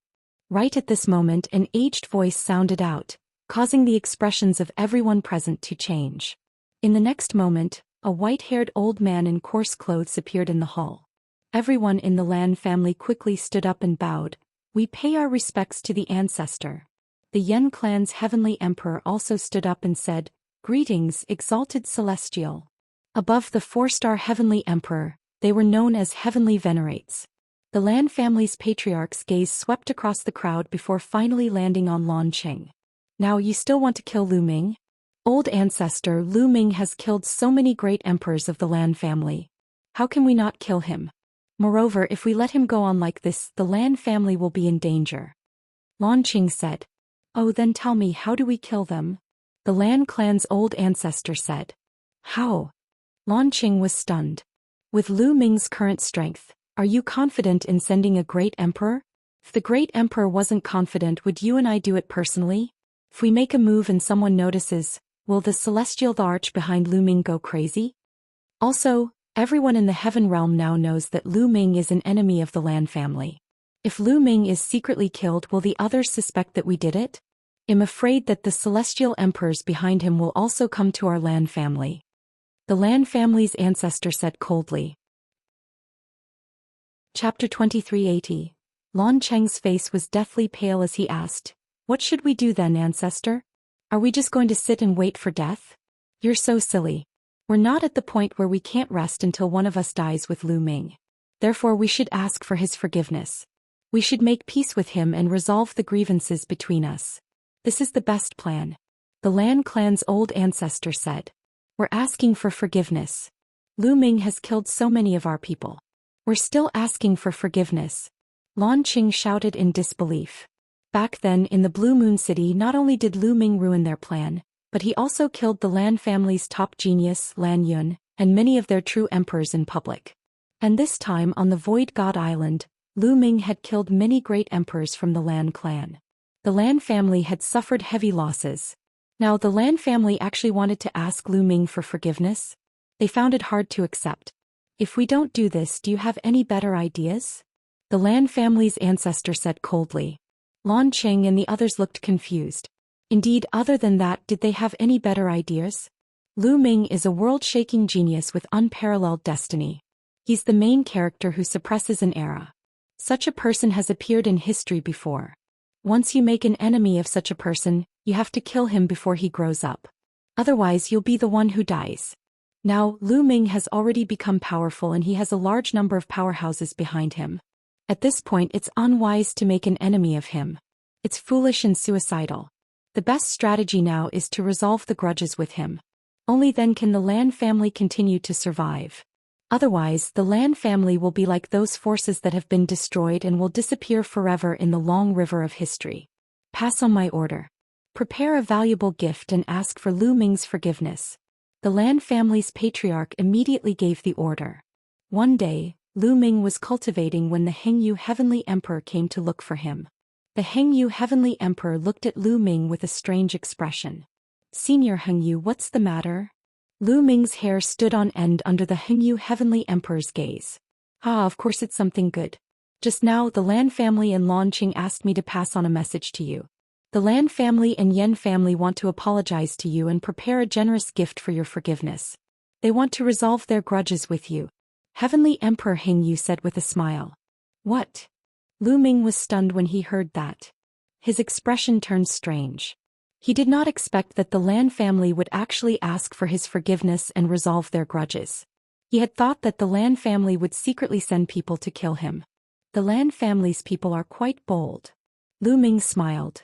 S1: Right at this moment an aged voice sounded out, causing the expressions of everyone present to change. In the next moment, a white-haired old man in coarse clothes appeared in the hall. Everyone in the Lan family quickly stood up and bowed. We pay our respects to the ancestor. The Yen clan's heavenly emperor also stood up and said, Greetings, exalted celestial. Above the 4-star heavenly emperor, they were known as heavenly venerates. The Lan family's patriarch's gaze swept across the crowd before finally landing on Lan Qing. Now you still want to kill Lu Ming? Old ancestor, Lu Ming has killed so many great emperors of the Lan family. How can we not kill him? Moreover, if we let him go on like this, the Lan family will be in danger. Lan Qing said. Oh, then tell me, how do we kill them? The Lan clan's old ancestor said. How? Lan Qing was stunned. With Lu Ming's current strength, are you confident in sending a great emperor? If the great emperor wasn't confident, would you and I do it personally? If we make a move and someone notices, will the Celestial the Arch behind Lu Ming go crazy? Also, everyone in the heaven realm now knows that Lu Ming is an enemy of the Lan family. If Lu Ming is secretly killed, will the others suspect that we did it? I'm afraid that the celestial emperors behind him will also come to our Lan family. The Lan family's ancestor said coldly. Chapter 2380. Lan Cheng's face was deathly pale as he asked, What should we do then, ancestor? Are we just going to sit and wait for death? You're so silly. We're not at the point where we can't rest until one of us dies with Lu Ming. Therefore we should ask for his forgiveness. We should make peace with him and resolve the grievances between us. This is the best plan. The Lan clan's old ancestor said. We're asking for forgiveness. Lu Ming has killed so many of our people. We're still asking for forgiveness. Lan Qing shouted in disbelief. Back then in the Blue Moon City, not only did Lu Ming ruin their plan, but he also killed the Lan family's top genius, Lan Yun, and many of their true emperors in public. And this time on the Void God Island, Lu Ming had killed many great emperors from the Lan clan. The Lan family had suffered heavy losses. Now the Lan family actually wanted to ask Lu Ming for forgiveness. They found it hard to accept. If we don't do this, do you have any better ideas? The Lan family's ancestor said coldly. Lan Qing and the others looked confused. Indeed, other than that, did they have any better ideas? Lu Ming is a world-shaking genius with unparalleled destiny. He's the main character who suppresses an era. Such a person has appeared in history before. Once you make an enemy of such a person, you have to kill him before he grows up. Otherwise you'll be the one who dies. Now, Lu Ming has already become powerful and he has a large number of powerhouses behind him. At this point it's unwise to make an enemy of him. It's foolish and suicidal. The best strategy now is to resolve the grudges with him. Only then can the Lan family continue to survive. Otherwise, the Lan family will be like those forces that have been destroyed and will disappear forever in the long river of history. Pass on my order. Prepare a valuable gift and ask for Lu Ming's forgiveness. The Lan family's patriarch immediately gave the order. One day, Lu Ming was cultivating when the Hengyu Heavenly Emperor came to look for him. The Hengyu Heavenly Emperor looked at Lu Ming with a strange expression. Senior Hengyu, what's the matter? Lu Ming's hair stood on end under the Hengyu Heavenly Emperor's gaze. Of course it's something good. Just now the Lan family and Lanqing asked me to pass on a message to you. The Lan family and Yen family want to apologize to you and prepare a generous gift for your forgiveness. They want to resolve their grudges with you. Heavenly Emperor Hengyu said with a smile. What? Lu Ming was stunned when he heard that. His expression turned strange. He did not expect that the Lan family would actually ask for his forgiveness and resolve their grudges. He had thought that the Lan family would secretly send people to kill him. The Lan family's people are quite bold. Lu Ming smiled.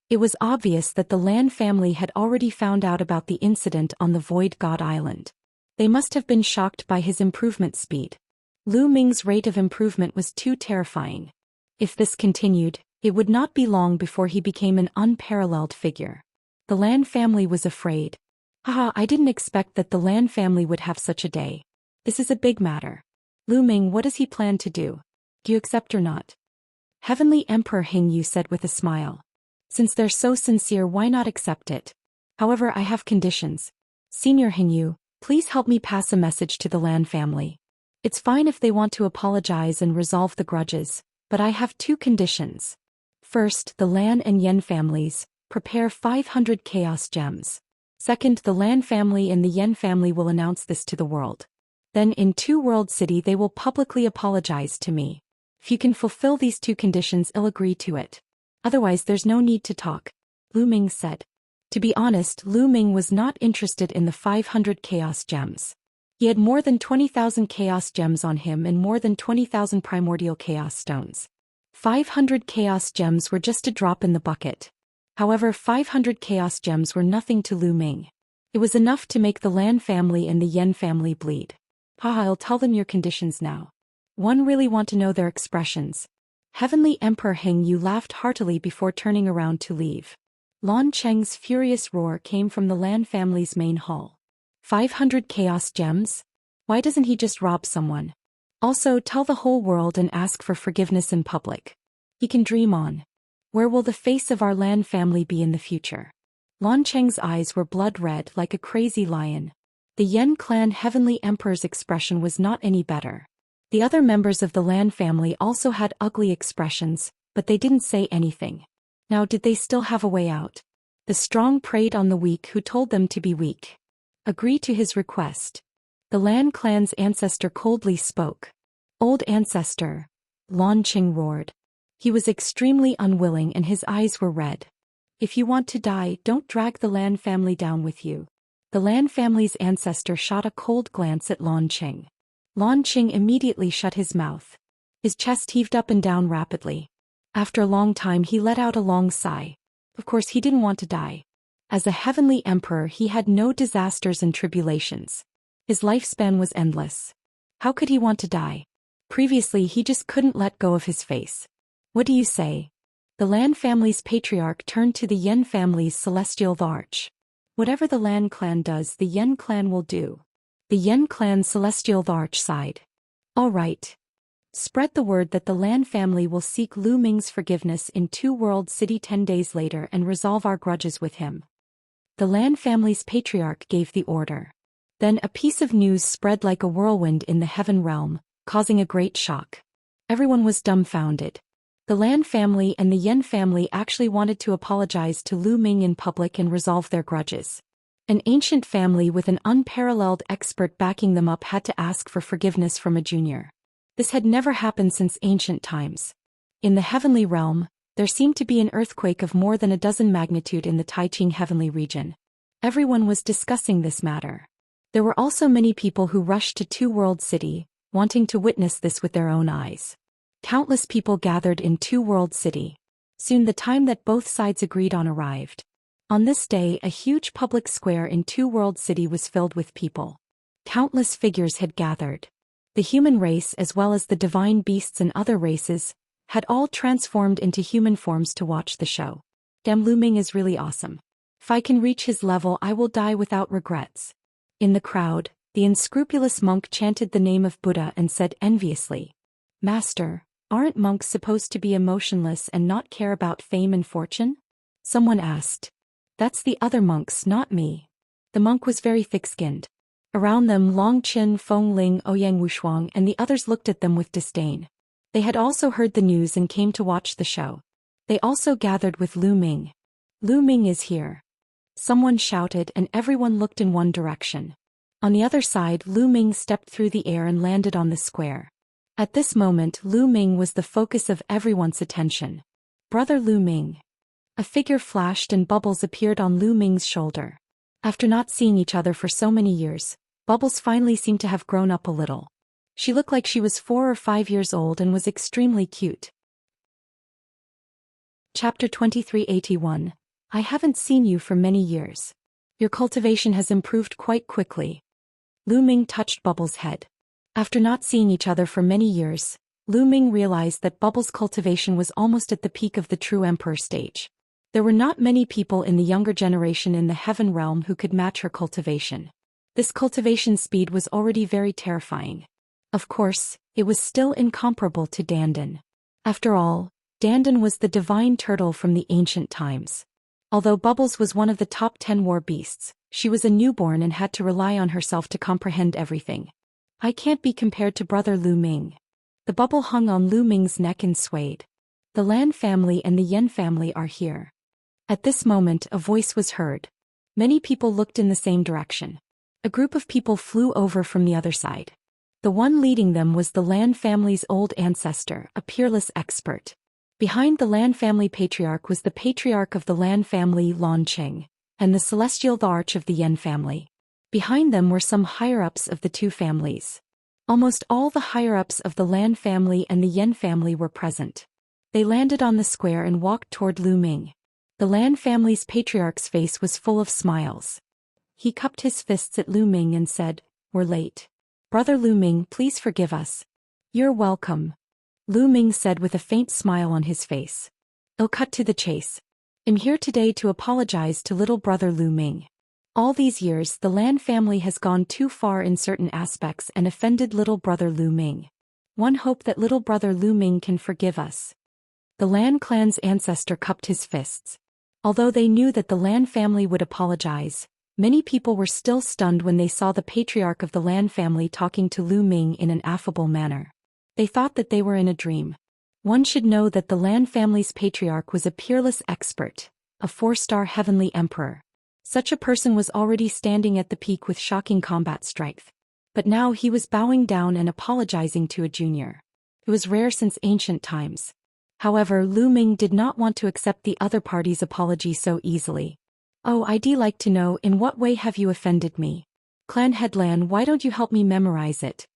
S1: It was obvious that the Lan family had already found out about the incident on the Void God Island. They must have been shocked by his improvement speed. Lu Ming's rate of improvement was too terrifying. If this continued, it would not be long before he became an unparalleled figure. The Lan family was afraid. I didn't expect that the Lan family would have such a day. This is a big matter. Lu Ming, what does he plan to do? Do you accept or not? Heavenly Emperor Hengyu said with a smile. Since they're so sincere, why not accept it? However, I have conditions. Senior Hengyu, please help me pass a message to the Lan family. It's fine if they want to apologize and resolve the grudges, but I have two conditions. First, the Lan and Yen families, prepare 500 chaos gems. Second, the Lan family and the Yen family will announce this to the world. Then in Two World City they will publicly apologize to me. If you can fulfill these two conditions, I'll agree to it. Otherwise there's no need to talk, Lu Ming said. To be honest, Lu Ming was not interested in the 500 chaos gems. He had more than 20,000 chaos gems on him and more than 20,000 primordial chaos stones. 500 chaos gems were just a drop in the bucket. However, 500 chaos gems were nothing to Lu Ming. It was enough to make the Lan family and the Yen family bleed. I'll tell them your conditions now. One really want to know their expressions. Heavenly Emperor Hengyu laughed heartily before turning around to leave. Lan Cheng's furious roar came from the Lan family's main hall. 500 chaos gems? Why doesn't he just rob someone? Also, tell the whole world and ask for forgiveness in public. He can dream on. Where will the face of our Lan family be in the future? Lan Cheng's eyes were blood red like a crazy lion. The Yen clan Heavenly Emperor's expression was not any better. The other members of the Lan family also had ugly expressions, but they didn't say anything. Now did they still have a way out? The strong preyed on the weak who told them to be weak. Agree to his request. The Lan clan's ancestor coldly spoke. Old ancestor, Lan Qing roared. He was extremely unwilling and his eyes were red. If you want to die, don't drag the Lan family down with you. The Lan family's ancestor shot a cold glance at Lan Qing. Lan Qing immediately shut his mouth. His chest heaved up and down rapidly. After a long time he let out a long sigh. Of course he didn't want to die. As a heavenly emperor he had no disasters and tribulations. His lifespan was endless. How could he want to die? Previously he just couldn't let go of his face. What do you say? The Lan family's patriarch turned to the Yen family's celestial arch. Whatever the Lan clan does, the Yen clan will do. The Yen clan's celestial arch sighed. All right. Spread the word that the Lan family will seek Lu Ming's forgiveness in Two World City 10 days later and resolve our grudges with him. The Lan family's patriarch gave the order. Then a piece of news spread like a whirlwind in the heaven realm, causing a great shock. Everyone was dumbfounded. The Lan family and the Yen family actually wanted to apologize to Lu Ming in public and resolve their grudges. An ancient family with an unparalleled expert backing them up had to ask for forgiveness from a junior. This had never happened since ancient times. In the heavenly realm, there seemed to be an earthquake of more than a dozen magnitude in the Taiqing heavenly region. Everyone was discussing this matter. There were also many people who rushed to Two World City, wanting to witness this with their own eyes. Countless people gathered in Two World City. Soon the time that both sides agreed on arrived. On this day, a huge public square in Two World City was filled with people. Countless figures had gathered. The human race as well as the divine beasts and other races had all transformed into human forms to watch the show. Damn, Lu Ming is really awesome. If I can reach his level, I will die without regrets. In the crowd, the unscrupulous monk chanted the name of Buddha and said enviously, "Master, aren't monks supposed to be emotionless and not care about fame and fortune?" Someone asked. That's the other monks, not me. The monk was very thick-skinned. Around them Long Qin, Feng Ling, Ouyang Wushuang and the others looked at them with disdain. They had also heard the news and came to watch the show. They also gathered with Lu Ming. Lu Ming is here. Someone shouted and everyone looked in one direction. On the other side, Lu Ming stepped through the air and landed on the square. At this moment, Lu Ming was the focus of everyone's attention. Brother Lu Ming. A figure flashed and Bubbles appeared on Lu Ming's shoulder. After not seeing each other for so many years, Bubbles finally seemed to have grown up a little. She looked like she was 4 or 5 years old and was extremely cute. Chapter 2381. I haven't seen you for many years. Your cultivation has improved quite quickly. Lu Ming touched Bubbles' head. After not seeing each other for many years, Lu Ming realized that Bubbles' cultivation was almost at the peak of the true emperor stage. There were not many people in the younger generation in the heaven realm who could match her cultivation. This cultivation speed was already very terrifying. Of course, it was still incomparable to Dandan. After all, Dandan was the divine turtle from the ancient times. Although Bubbles was one of the top 10 war beasts, she was a newborn and had to rely on herself to comprehend everything. I can't be compared to brother Lu Ming. The bubble hung on Lu Ming's neck and swayed. The Lan family and the Yen family are here. At this moment, a voice was heard. Many people looked in the same direction. A group of people flew over from the other side. The one leading them was the Lan family's old ancestor, a peerless expert. Behind the Lan family patriarch was the patriarch of the Lan family, Lan Cheng, and the celestial the arch of the Yen family. Behind them were some higher-ups of the two families. Almost all the higher-ups of the Lan family and the Yen family were present. They landed on the square and walked toward Lu Ming. The Lan family's patriarch's face was full of smiles. He cupped his fists at Lu Ming and said, "We're late. Brother Lu Ming, please forgive us." "You're welcome," Lu Ming said with a faint smile on his face. "I'll cut to the chase. I'm here today to apologize to little brother Lu Ming. All these years the Lan family has gone too far in certain aspects and offended little brother Lu Ming. One hope that little brother Lu Ming can forgive us." The Lan clan's ancestor cupped his fists. Although they knew that the Lan family would apologize, many people were still stunned when they saw the patriarch of the Lan family talking to Lu Ming in an affable manner. They thought that they were in a dream. One should know that the Lan family's patriarch was a peerless expert, a 4-star heavenly emperor. Such a person was already standing at the peak with shocking combat strength. But now he was bowing down and apologizing to a junior. It was rare since ancient times. However, Lu Ming did not want to accept the other party's apology so easily. "Oh, I'd like to know, in what way have you offended me? Clan head Lan, why don't you help me memorize it?"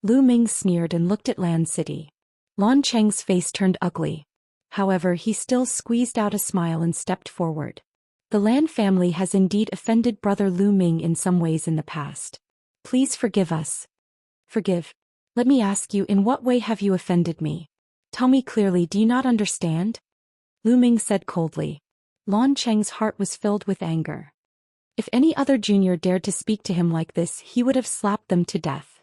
S1: Lu Ming sneered and looked at Lan City. Lan Cheng's face turned ugly. However, he still squeezed out a smile and stepped forward. The Lan family has indeed offended brother Lu Ming in some ways in the past. Please forgive us. Forgive? Let me ask you, in what way have you offended me? Tell me clearly, do you not understand? Lu Ming said coldly. Lan Cheng's heart was filled with anger. If any other junior dared to speak to him like this, he would have slapped them to death.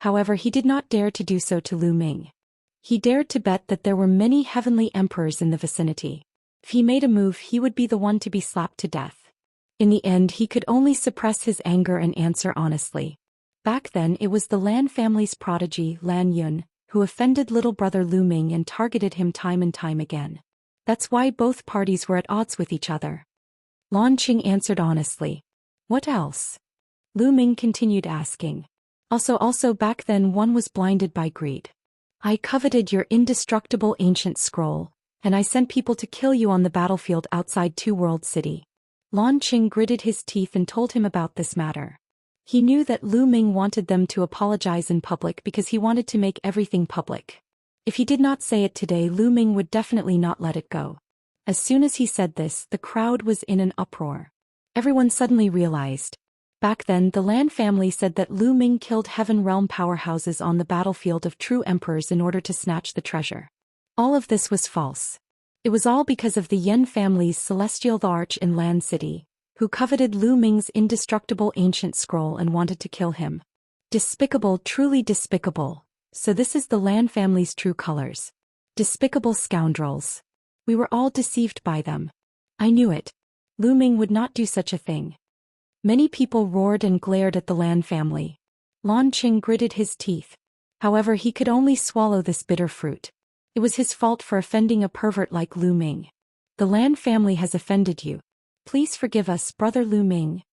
S1: However, he did not dare to do so to Lu Ming. He dared to bet that there were many heavenly emperors in the vicinity. If he made a move, he would be the one to be slapped to death. In the end, he could only suppress his anger and answer honestly. Back then, it was the Lan family's prodigy, Lan Yun, who offended little brother Lu Ming and targeted him time and time again. That's why both parties were at odds with each other. Lan Qing answered honestly. What else? Lu Ming continued asking. Also back then one was blinded by greed. I coveted your indestructible ancient scroll, and I sent people to kill you on the battlefield outside Two World City. Lan Qing gritted his teeth and told him about this matter. He knew that Lu Ming wanted them to apologize in public because he wanted to make everything public. If he did not say it today, Lu Ming would definitely not let it go. As soon as he said this, the crowd was in an uproar. Everyone suddenly realized. Back then, the Lan family said that Lu Ming killed Heaven Realm powerhouses on the battlefield of true emperors in order to snatch the treasure. All of this was false. It was all because of the Yen family's celestial arch in Lan City, who coveted Lu Ming's indestructible ancient scroll and wanted to kill him. Despicable, truly despicable. So this is the Lan family's true colors. Despicable scoundrels. We were all deceived by them. I knew it. Lu Ming would not do such a thing. Many people roared and glared at the Lan family. Lan Qing gritted his teeth. However, he could only swallow this bitter fruit. It was his fault for offending a pervert like Lu Ming. The Lan family has offended you. Please forgive us, brother Lu Ming.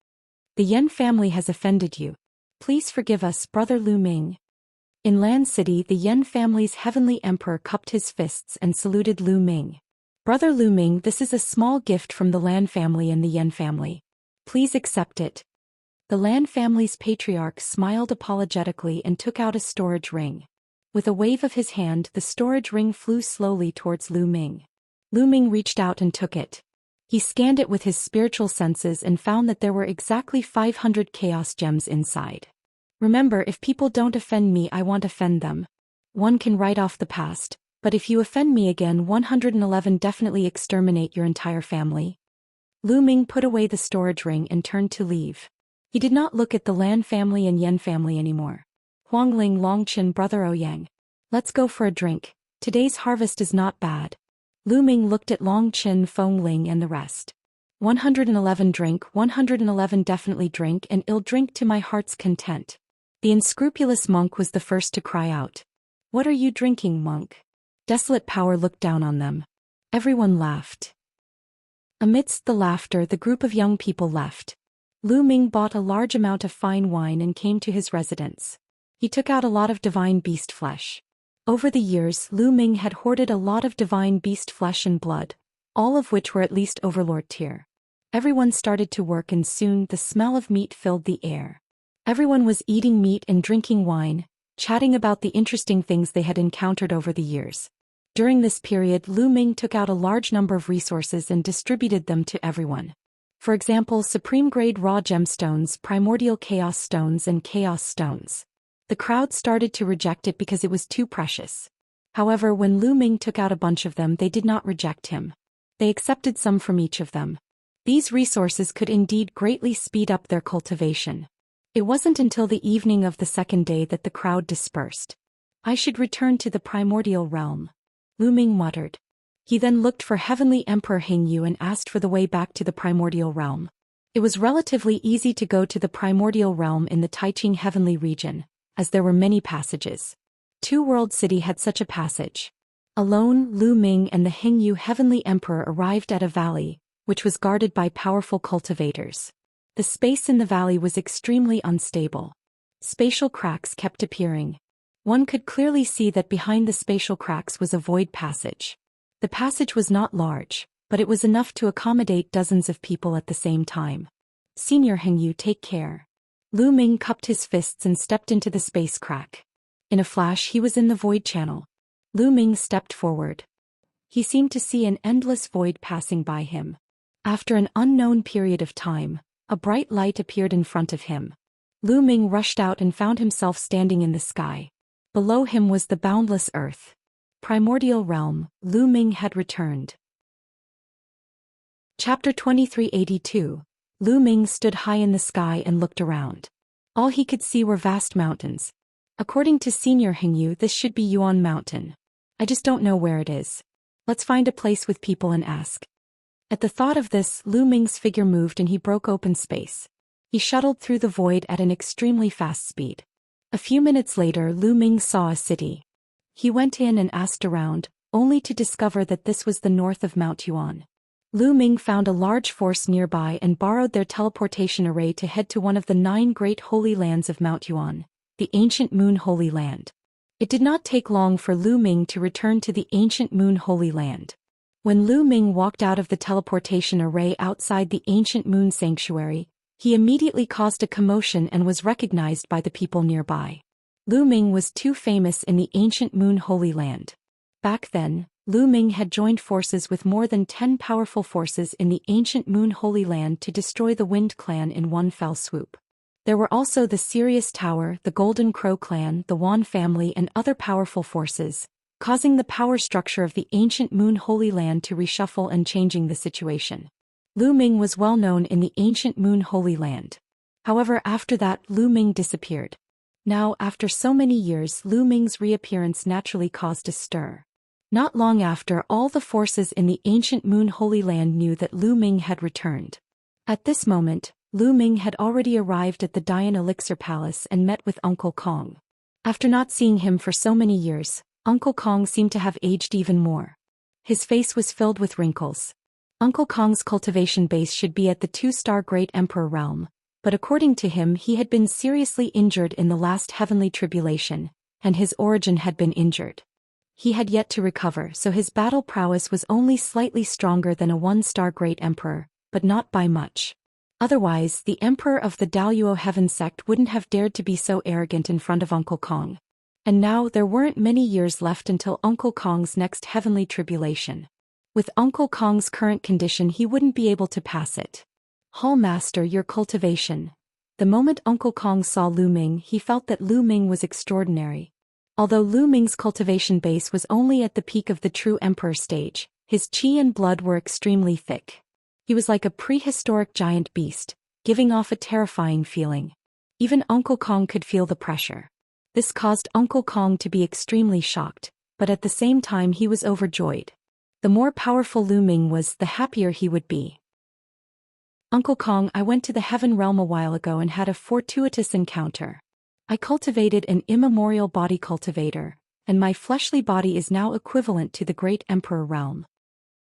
S1: The Yen family has offended you. Please forgive us, brother Lu Ming. In Lan City, the Yen family's heavenly emperor cupped his fists and saluted Lu Ming. Brother Lu Ming, this is a small gift from the Lan family and the Yen family. Please accept it. The Lan family's patriarch smiled apologetically and took out a storage ring. With a wave of his hand, the storage ring flew slowly towards Lu Ming. Lu Ming reached out and took it. He scanned it with his spiritual senses and found that there were exactly 500 chaos gems inside. Remember, if people don't offend me, I won't offend them. One can write off the past, but if you offend me again, 111 definitely exterminate your entire family. Lu Ming put away the storage ring and turned to leave. He did not look at the Lan family and Yen family anymore. Huangling, Longqin, brother Ouyang. Let's go for a drink. Today's harvest is not bad. Lu Ming looked at Longqin, Fengling and the rest. 111 drink, 111 definitely drink, and I'll drink to my heart's content. The unscrupulous monk was the first to cry out. What are you drinking, monk? Desolate Power looked down on them. Everyone laughed. Amidst the laughter, the group of young people left. Lu Ming bought a large amount of fine wine and came to his residence. He took out a lot of divine beast flesh. Over the years, Lu Ming had hoarded a lot of divine beast flesh and blood, all of which were at least overlord tier. Everyone started to work and soon the smell of meat filled the air. Everyone was eating meat and drinking wine, chatting about the interesting things they had encountered over the years. During this period, Lu Ming took out a large number of resources and distributed them to everyone. For example, supreme-grade raw gemstones, primordial chaos stones and chaos stones. The crowd started to reject it because it was too precious. However, when Lu Ming took out a bunch of them, they did not reject him. They accepted some from each of them. These resources could indeed greatly speed up their cultivation. It wasn't until the evening of the second day that the crowd dispersed. I should return to the primordial realm. Lu Ming muttered. He then looked for Heavenly Emperor Hingyu and asked for the way back to the primordial realm. It was relatively easy to go to the primordial realm in the Taiqing heavenly region, as there were many passages. Two World City had such a passage. Alone, Lu Ming and the Hingyu heavenly emperor arrived at a valley, which was guarded by powerful cultivators. The space in the valley was extremely unstable. Spatial cracks kept appearing. One could clearly see that behind the spatial cracks was a void passage. The passage was not large, but it was enough to accommodate dozens of people at the same time. Senior Hingyu, take care. Lu Ming cupped his fists and stepped into the space crack. In a flash, he was in the void channel. Lu Ming stepped forward. He seemed to see an endless void passing by him. After an unknown period of time, a bright light appeared in front of him. Lu Ming rushed out and found himself standing in the sky. Below him was the boundless earth. Primordial realm, Lu Ming had returned. Chapter 2382. Lu Ming stood high in the sky and looked around. All he could see were vast mountains. According to Senior Hingyu, this should be Yuan Mountain. I just don't know where it is. Let's find a place with people and ask. At the thought of this, Lu Ming's figure moved and he broke open space. He shuttled through the void at an extremely fast speed. A few minutes later, Lu Ming saw a city. He went in and asked around, only to discover that this was the north of Mount Yuan. Lu Ming found a large force nearby and borrowed their teleportation array to head to one of the 9 great holy lands of Mount Yuan, the ancient Moon Holy Land. It did not take long for Lu Ming to return to the ancient Moon Holy Land. When Lu Ming walked out of the teleportation array outside the ancient Moon Sanctuary, he immediately caused a commotion and was recognized by the people nearby. Lu Ming was too famous in the ancient Moon Holy Land. Back then, Lu Ming had joined forces with more than 10 powerful forces in the ancient Moon Holy Land to destroy the Wind Clan in one fell swoop. There were also the Sirius Tower, the Golden Crow clan, the Wan family and other powerful forces, causing the power structure of the ancient Moon Holy Land to reshuffle and changing the situation. Lu Ming was well known in the ancient Moon Holy Land. However, after that, Lu Ming disappeared. Now, after so many years, Lu Ming's reappearance naturally caused a stir. Not long after, all the forces in the ancient Moon Holy Land knew that Lu Ming had returned. At this moment, Lu Ming had already arrived at the Dian Elixir Palace and met with Uncle Kong. After not seeing him for so many years, Uncle Kong seemed to have aged even more. His face was filled with wrinkles. Uncle Kong's cultivation base should be at the 2-star Great Emperor realm, but according to him he had been seriously injured in the last heavenly tribulation, and his origin had been injured. He had yet to recover, so his battle prowess was only slightly stronger than a 1-star Great Emperor, but not by much. Otherwise, the Emperor of the Daluo Heaven sect wouldn't have dared to be so arrogant in front of Uncle Kong. And now there weren't many years left until Uncle Kong's next heavenly tribulation. With Uncle Kong's current condition he wouldn't be able to pass it. Hall Master, your cultivation. The moment Uncle Kong saw Lu Ming, he felt that Lu Ming was extraordinary. Although Lu Ming's cultivation base was only at the peak of the true emperor stage, his qi and blood were extremely thick. He was like a prehistoric giant beast, giving off a terrifying feeling. Even Uncle Kong could feel the pressure. This caused Uncle Kong to be extremely shocked, but at the same time he was overjoyed. The more powerful Lu Ming was, the happier he would be. Uncle Kong, I went to the heaven realm a while ago and had a fortuitous encounter. I cultivated an immemorial body cultivator, and my fleshly body is now equivalent to the Great Emperor realm.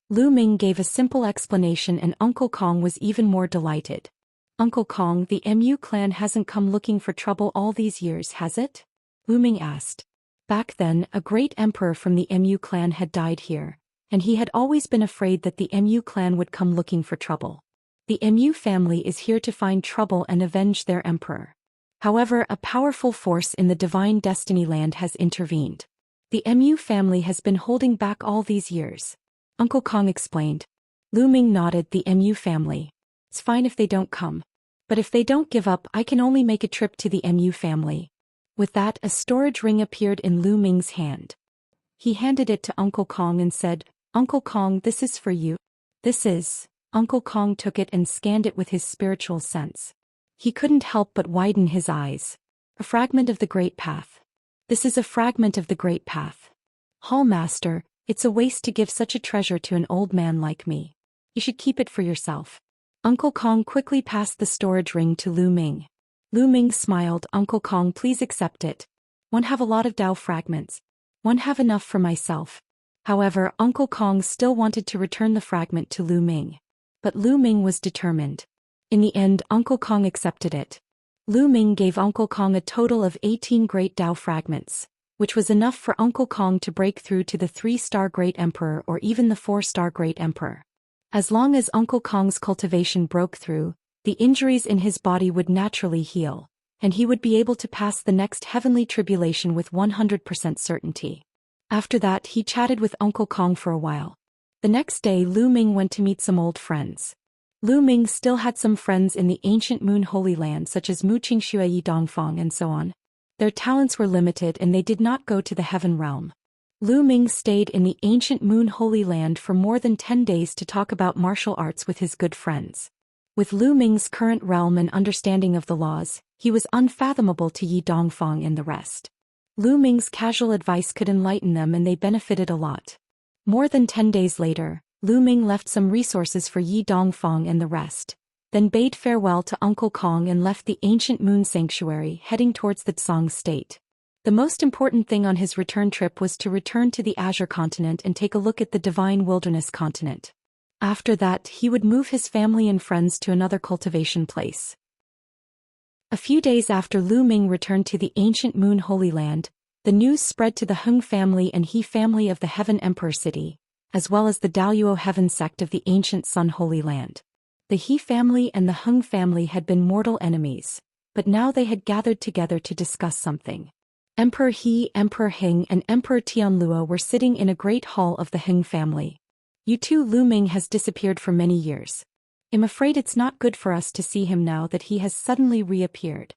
S1: Lu Ming gave a simple explanation and Uncle Kong was even more delighted. Uncle Kong, the Mu clan hasn't come looking for trouble all these years, has it? Lu Ming asked. Back then, a great emperor from the Mu clan had died here, and he had always been afraid that the Mu clan would come looking for trouble. The Mu family is here to find trouble and avenge their emperor. However, a powerful force in the Divine Destiny Land has intervened. The Mu family has been holding back all these years. Uncle Kong explained. Lu Ming nodded. The Mu family. It's fine if they don't come. But if they don't give up, I can only make a trip to the Mu family. With that, a storage ring appeared in Lu Ming's hand. He handed it to Uncle Kong and said, Uncle Kong, this is for you. This is. Uncle Kong took it and scanned it with his spiritual sense. He couldn't help but widen his eyes. A fragment of the Great Path. This is a fragment of the Great Path. Hall Master, it's a waste to give such a treasure to an old man like me. You should keep it for yourself. Uncle Kong quickly passed the storage ring to Lu Ming. Lu Ming smiled. Uncle Kong, please accept it. One have a lot of Dao fragments. One have enough for myself. However, Uncle Kong still wanted to return the fragment to Lu Ming. But Lu Ming was determined. In the end, Uncle Kong accepted it. Lu Ming gave Uncle Kong a total of 18 great Dao fragments, which was enough for Uncle Kong to break through to the 3-star Great Emperor or even the 4-star Great Emperor. As long as Uncle Kong's cultivation broke through, the injuries in his body would naturally heal, and he would be able to pass the next heavenly tribulation with 100% certainty. After that, he chatted with Uncle Kong for a while. The next day, Lu Ming went to meet some old friends. Lu Ming still had some friends in the ancient Moon Holy Land such as Mu Qingxue Yi Dongfang and so on. Their talents were limited and they did not go to the heaven realm. Lu Ming stayed in the ancient Moon Holy Land for more than 10 days to talk about martial arts with his good friends. With Lu Ming's current realm and understanding of the laws, he was unfathomable to Yi Dongfang and the rest. Lu Ming's casual advice could enlighten them and they benefited a lot. More than 10 days later, Lu Ming left some resources for Yi Dongfang and the rest, then bade farewell to Uncle Kong and left the ancient Moon Sanctuary heading towards the Tsang state. The most important thing on his return trip was to return to the Azure continent and take a look at the Divine Wilderness continent. After that, he would move his family and friends to another cultivation place. A few days after Lu Ming returned to the ancient Moon Holy Land, the news spread to the Hung family and He family of the Heaven Emperor City, as well as the Daluo Heaven sect of the ancient Sun Holy Land. The He family and the Hung family had been mortal enemies, but now they had gathered together to discuss something. Emperor He, Emperor Hing and Emperor Tianluo were sitting in a great hall of the Hing family. You too, Lu Ming has disappeared for many years. I'm afraid it's not good for us to see him now that he has suddenly reappeared,"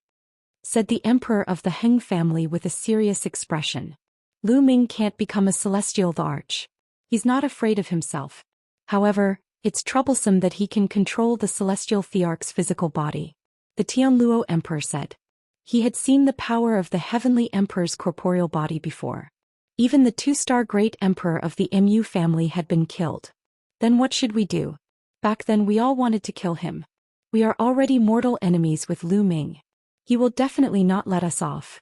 S1: said the emperor of the Heng family with a serious expression. "Lu Ming can't become a celestial arch. He's not afraid of himself. However, it's troublesome that he can control the celestial thearch's physical body," the Tianluo emperor said. He had seen the power of the heavenly emperor's corporeal body before. Even the two-star great emperor of the Mu family had been killed. Then what should we do? Back then we all wanted to kill him. We are already mortal enemies with Lu Ming. He will definitely not let us off,"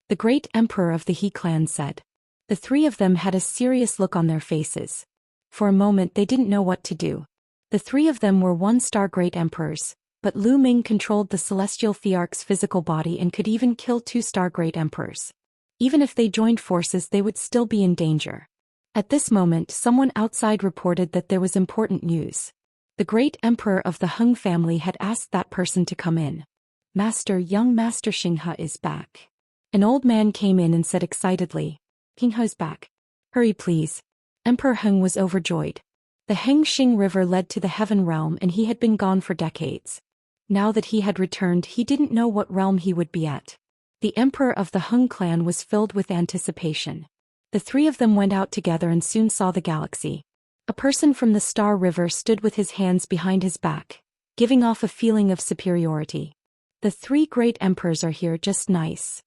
S1: the great emperor of the He clan said. The three of them had a serious look on their faces. For a moment they didn't know what to do. The three of them were one-star great emperors, but Lu Ming controlled the celestial thearch's physical body and could even kill two-star great emperors. Even if they joined forces they would still be in danger. At this moment someone outside reported that there was important news. The great emperor of the Heng family had asked that person to come in. Young Master Xianxia is back." An old man came in and said excitedly, "Xianxia's back. Hurry please." Emperor Heng was overjoyed. The Hengxing River led to the heaven realm and he had been gone for decades. Now that he had returned he didn't know what realm he would be at. The emperor of the Heng clan was filled with anticipation. The three of them went out together and soon saw the galaxy. A person from the Star River stood with his hands behind his back, giving off a feeling of superiority. "The three great emperors are here, just nice."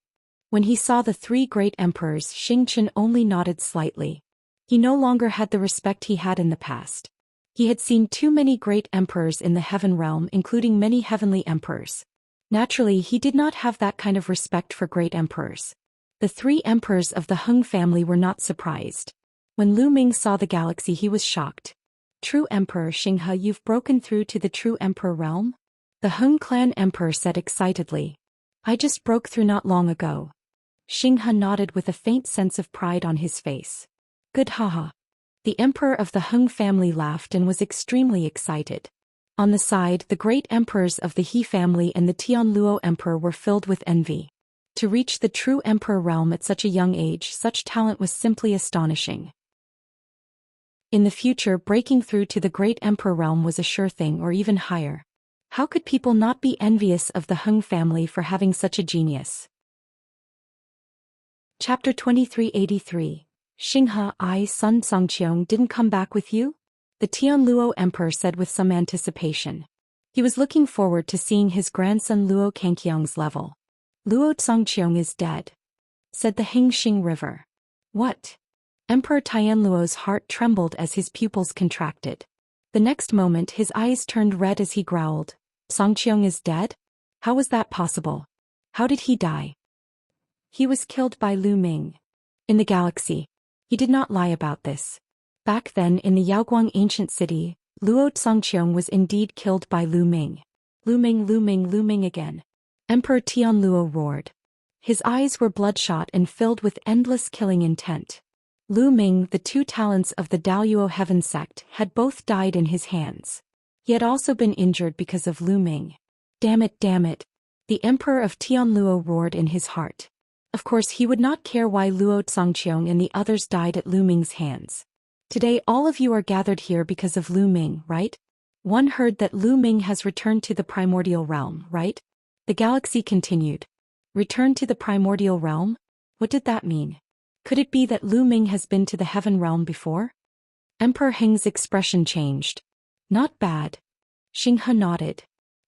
S1: When he saw the three great emperors, Xingchen only nodded slightly. He no longer had the respect he had in the past. He had seen too many great emperors in the heaven realm, including many heavenly emperors. Naturally, he did not have that kind of respect for great emperors. The three emperors of the Heng family were not surprised. When Lu Ming saw the galaxy he was shocked. "True Emperor Xianxia, you've broken through to the true emperor realm?" The Heng clan emperor said excitedly. "I just broke through not long ago." Xianxia nodded with a faint sense of pride on his face. "Good, haha." The emperor of the Heng family laughed and was extremely excited. On the side, the great emperors of the He family and the Tianluo emperor were filled with envy. To reach the true emperor realm at such a young age, such talent was simply astonishing. In the future, breaking through to the great emperor realm was a sure thing, or even higher. How could people not be envious of the Heng family for having such a genius? Chapter 2383. Xianxia, son Songqiong didn't come back with you? The Tianluo emperor said with some anticipation. He was looking forward to seeing his grandson Luo Kangqiong's level. "Luo Songqiong is dead," said the Hengxing River. "What?" Emperor Tianluo's heart trembled as his pupils contracted. The next moment his eyes turned red as he growled, "Songqiong is dead? How was that possible? How did he die?" "He was killed by Lu Ming. In the galaxy." He did not lie about this. Back then in the Yaoguang ancient city, Luo Songqiong was indeed killed by Lu Ming. "Lu Ming, Lu Ming, Lu Ming again." Emperor Tianluo roared. His eyes were bloodshot and filled with endless killing intent. Lu Ming, the two talents of the Daoyuo heaven sect, had both died in his hands. He had also been injured because of Lu Ming. Damn it, the emperor of Tianluo roared in his heart. Of course he would not care why Luo Songqiong and the others died at Lu Ming's hands. Today all of you are gathered here because of Lu Ming, right? One heard that Lu Ming has returned to the primordial realm, right? The galaxy continued. Return to the primordial realm? What did that mean? Could it be that Lu Ming has been to the heaven realm before? Emperor Heng's expression changed. Not bad. Xianxia nodded.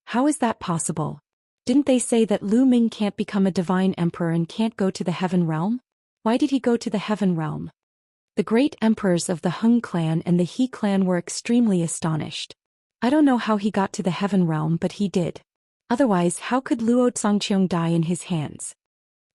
S1: How is that possible? Didn't they say that Lu Ming can't become a divine emperor and can't go to the heaven realm? Why did he go to the heaven realm? The great emperors of the Heng clan and the He clan were extremely astonished. I don't know how he got to the heaven realm, but he did. Otherwise, how could Luo Songqiong die in his hands?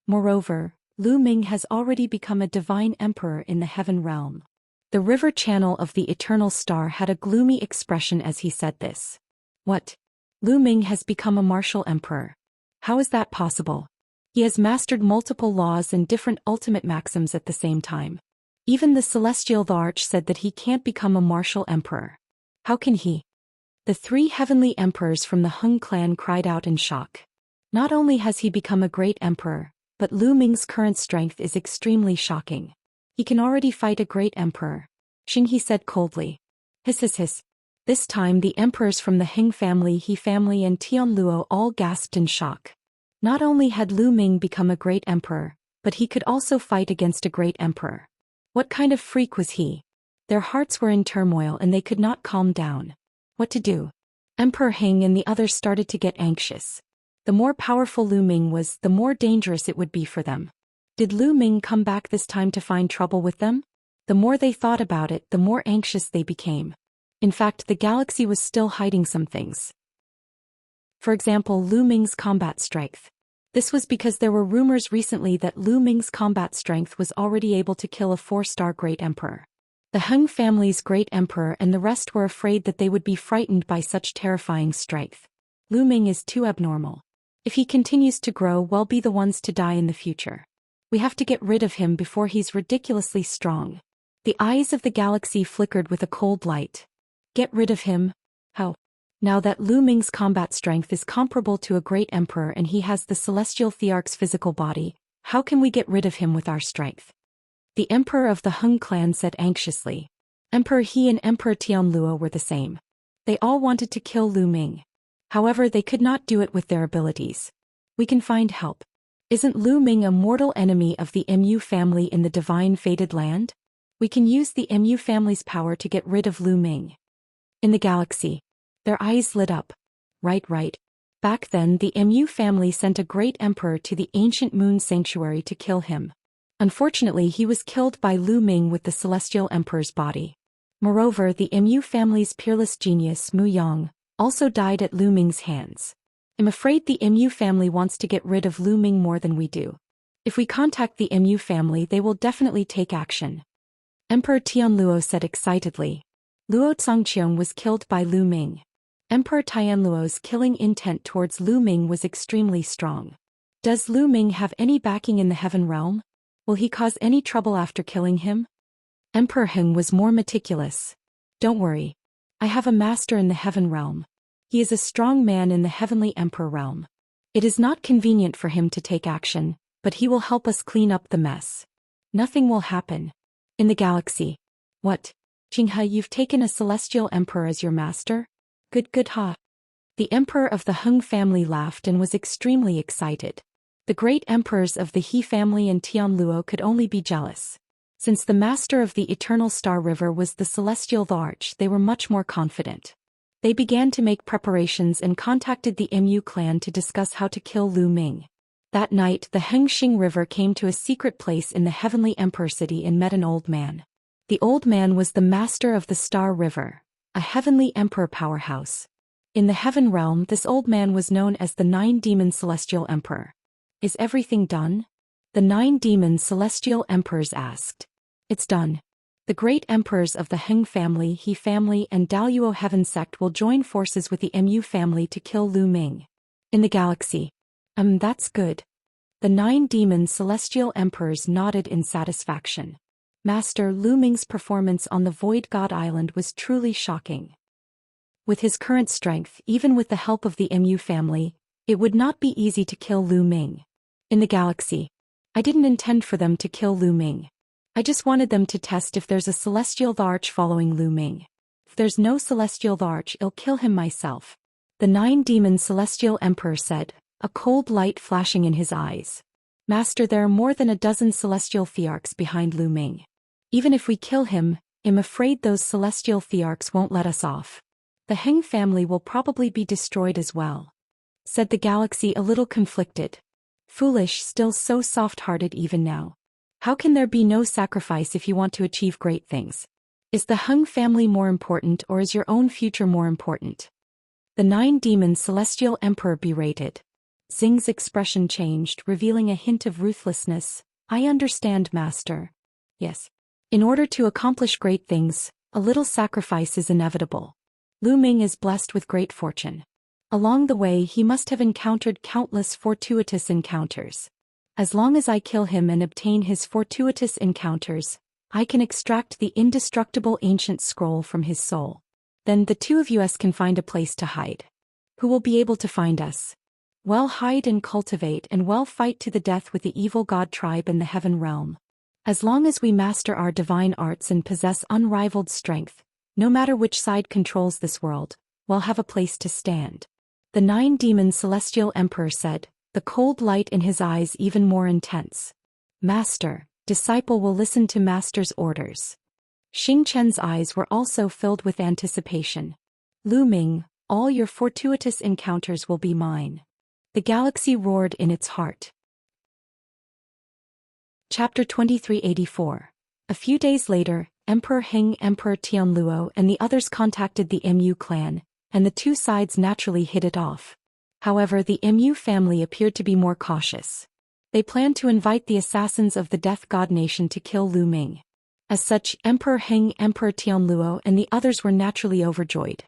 S1: Moreover, Lu Ming has already become a divine emperor in the heaven realm. The river channel of the eternal star had a gloomy expression as he said this. What? Lu Ming has become a martial emperor. How is that possible? He has mastered multiple laws and different ultimate maxims at the same time. Even the celestial arch said that he can't become a martial emperor. How can he? The three heavenly emperors from the Heng clan cried out in shock. Not only has he become a great emperor, but Lu Ming's current strength is extremely shocking. He can already fight a great emperor. Xinghe said coldly. Hiss hiss hiss. This time the emperors from the Heng family, He family and Tianluo all gasped in shock. Not only had Lu Ming become a great emperor, but he could also fight against a great emperor. What kind of freak was he? Their hearts were in turmoil and they could not calm down. What to do? Emperor Heng and the others started to get anxious. The more powerful Lu Ming was, the more dangerous it would be for them. Did Lu Ming come back this time to find trouble with them? The more they thought about it, the more anxious they became. In fact, the galaxy was still hiding some things. For example, Lu Ming's combat strength. This was because there were rumors recently that Lu Ming's combat strength was already able to kill a 4-star great emperor. The Heng family's great emperor and the rest were afraid that they would be frightened by such terrifying strength. Lu Ming is too abnormal. If he continues to grow, we'll be the ones to die in the future. We have to get rid of him before he's ridiculously strong. The eyes of the galaxy flickered with a cold light. Get rid of him? How? Now that Lu Ming's combat strength is comparable to a great emperor and he has the celestial thearch's physical body, how can we get rid of him with our strength? The emperor of the Heng clan said anxiously. Emperor He and Emperor Tianluo were the same. They all wanted to kill Lu Ming. However, they could not do it with their abilities. We can find help. Isn't Lu Ming a mortal enemy of the Mu family in the divine fated land? We can use the Mu family's power to get rid of Lu Ming. In the galaxy. Their eyes lit up. Right. Back then the Mu family sent a great emperor to the ancient moon sanctuary to kill him. Unfortunately, he was killed by Lu Ming with the celestial emperor's body. Moreover, the Mu family's peerless genius Mu Yang also died at Lu Ming's hands. I'm afraid the Mu family wants to get rid of Lu Ming more than we do. If we contact the Mu family, they will definitely take action. Emperor Tianluo said excitedly. Luo Zhangqiang was killed by Lu Ming. Emperor Tianluo's killing intent towards Lu Ming was extremely strong. Does Lu Ming have any backing in the heaven realm? Will he cause any trouble after killing him? Emperor Heng was more meticulous. Don't worry. I have a master in the heaven realm. He is a strong man in the heavenly emperor realm. It is not convenient for him to take action, but he will help us clean up the mess. Nothing will happen. In the galaxy. What? Jinghe, you've taken a celestial emperor as your master? Good ha. The emperor of the Heng family laughed and was extremely excited. The great emperors of the He family and Tianluo could only be jealous. Since the master of the Eternal Star River was the celestial Thearch, they were much more confident. They began to make preparations and contacted the Mu clan to discuss how to kill Lu Ming. That night, the Hengxing River came to a secret place in the heavenly emperor city and met an old man. The old man was the master of the Star River, a heavenly emperor powerhouse. In the heaven realm, this old man was known as the 9-demon celestial emperor. Is everything done? The 9-demon celestial emperors asked. It's done. The great emperors of the Heng family, He family and Daoyuo heaven sect will join forces with the Mu family to kill Lu Ming. In the galaxy. That's good. The 9-demon celestial emperors nodded in satisfaction. Master Lu Ming's performance on the Void God Island was truly shocking. With his current strength, even with the help of the Mu family, it would not be easy to kill Lu Ming. In the galaxy. I didn't intend for them to kill Lu Ming. I just wanted them to test if there's a celestial Thearch following Lu Ming. If there's no celestial Thearch, I'll kill him myself. The 9-demon celestial emperor said, a cold light flashing in his eyes. Master, there are more than a dozen celestial Thearchs behind Lu Ming. Even if we kill him, I'm afraid those celestial Thearchs won't let us off. The Heng family will probably be destroyed as well. Said the galaxy, a little conflicted. Foolish, still so soft-hearted even now. How can there be no sacrifice if you want to achieve great things? Is the Heng family more important or is your own future more important? The 9-demon celestial emperor berated. Xing's expression changed, revealing a hint of ruthlessness. I understand, master. Yes. In order to accomplish great things, a little sacrifice is inevitable. Lu Ming is blessed with great fortune. Along the way he must have encountered countless fortuitous encounters. As long as I kill him and obtain his fortuitous encounters, I can extract the indestructible ancient scroll from his soul. Then the two of us can find a place to hide. Who will be able to find us? Well, hide and cultivate and well fight to the death with the evil god tribe in the heaven realm. As long as we master our divine arts and possess unrivaled strength, No matter which side controls this world, we'll have a place to stand. The 9-demon celestial emperor said, the cold light in his eyes even more intense. Master, disciple will listen to master's orders. Xingqian's eyes were also filled with anticipation. Lu Ming, all your fortuitous encounters will be mine. The galaxy roared in its heart. Chapter 2384. A few days later, Emperor Hing, Emperor Tianluo and the others contacted the Mu clan, and the two sides naturally hit it off. However, the Mu family appeared to be more cautious. They planned to invite the assassins of the Death God Nation to kill Lu Ming. As such, Emperor Hing, Emperor Tianluo and the others were naturally overjoyed.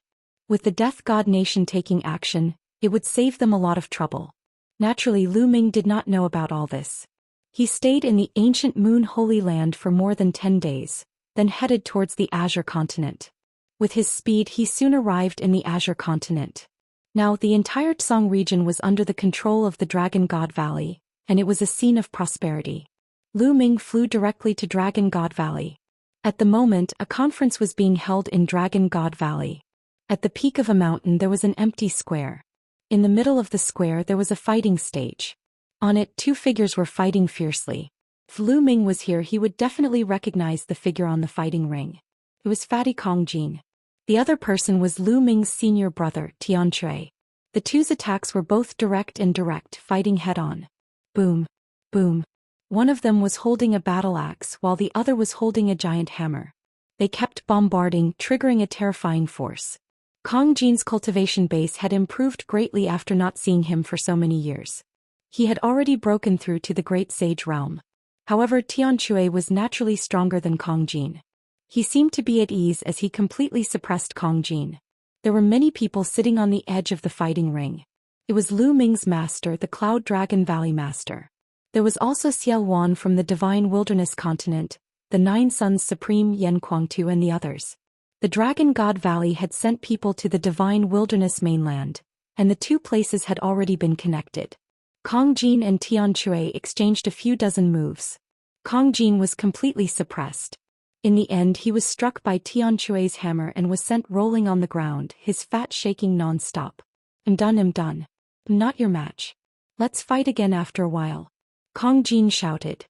S1: With the Death God Nation taking action, it would save them a lot of trouble. Naturally, Lu Ming did not know about all this. He stayed in the ancient Moon Holy Land for more than 10 days, then headed towards the Azure Continent. With his speed he soon arrived in the Azure Continent. Now the entire Tsang region was under the control of the Dragon God Valley, and it was a scene of prosperity. Lu Ming flew directly to Dragon God Valley. At the moment, a conference was being held in Dragon God Valley. At the peak of a mountain there was an empty square. In the middle of the square there was a fighting stage. On it 2 figures were fighting fiercely. If Lu Ming was here he would definitely recognize the figure on the fighting ring. It was Fatty Kongjin. The other person was Lu Ming's senior brother, Xianxia. The two's attacks were both direct and indirect, fighting head-on. Boom. Boom. One of them was holding a battle axe while the other was holding a giant hammer. They kept bombarding, triggering a terrifying force. Kongjin's cultivation base had improved greatly after not seeing him for so many years. He had already broken through to the Great Sage realm. However, Xianxia was naturally stronger than Kongjin. He seemed to be at ease as he completely suppressed Kongjin. There were many people sitting on the edge of the fighting ring. It was Lu Ming's master, the Cloud Dragon Valley Master. There was also Xiaowan from the Divine Wilderness Continent, the 9 Sons Supreme Yen Kuangtu and the others. The Dragon God Valley had sent people to the Divine Wilderness mainland, and the 2 places had already been connected. Kongjin and Xianxia exchanged a few dozen moves. Kongjin was completely suppressed. In the end he was struck by Xianxia's hammer and was sent rolling on the ground, his fat shaking non-stop. I'm done. I'm not your match. Let's fight again after a while. Kongjin shouted.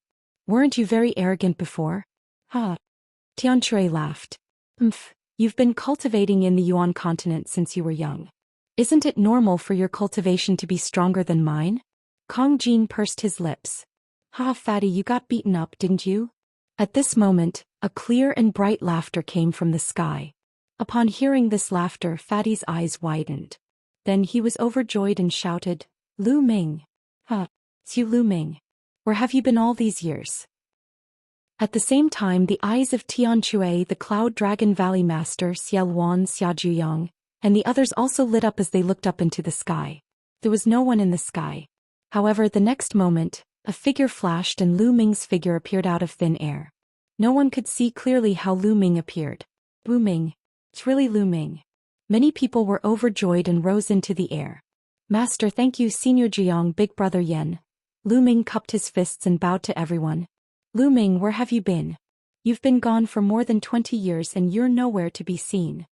S1: Weren't you very arrogant before? Ha. Xianxia laughed. You've been cultivating in the Yuan continent since you were young. Isn't it normal for your cultivation to be stronger than mine? Kongjin pursed his lips. Ha, fatty, you got beaten up, didn't you? At this moment, a clear and bright laughter came from the sky. Upon hearing this laughter, Fatty's eyes widened. Then he was overjoyed and shouted, Lu Ming. Ha, it's you, Lu Ming. Where have you been all these years? At the same time, the eyes of Xianxia, the Cloud Dragon Valley Master, Xiaowan, Xiaojuyang, and the others also lit up as they looked up into the sky. There was no one in the sky. However, the next moment, a figure flashed and Lu Ming's figure appeared out of thin air. No one could see clearly how Lu Ming appeared. Lu Ming. It's really Lu Ming. Many people were overjoyed and rose into the air. Master, thank you, Senior Jiang, Big Brother Yen. Lu Ming cupped his fists and bowed to everyone. Lu Ming, where have you been? You've been gone for more than 20 years and you're nowhere to be seen.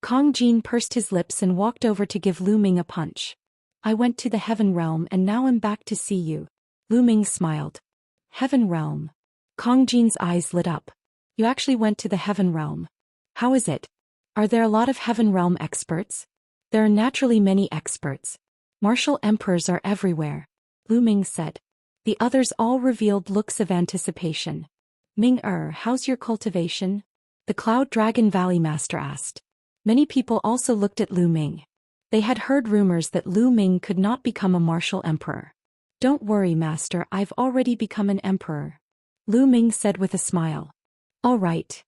S1: Kongjin pursed his lips and walked over to give Lu Ming a punch. I went to the Heaven Realm and now I'm back to see you. Lu Ming smiled. Heaven Realm. Kongjin's eyes lit up. You actually went to the Heaven Realm. How is it? Are there a lot of Heaven Realm experts? There are naturally many experts. Martial emperors are everywhere. Lu Ming said. The others all revealed looks of anticipation. Ming-er, how's your cultivation? The Cloud Dragon Valley Master asked. Many people also looked at Lu Ming. They had heard rumors that Lu Ming could not become a martial emperor. Don't worry, Master, I've already become an emperor. Lu Ming said with a smile. All right.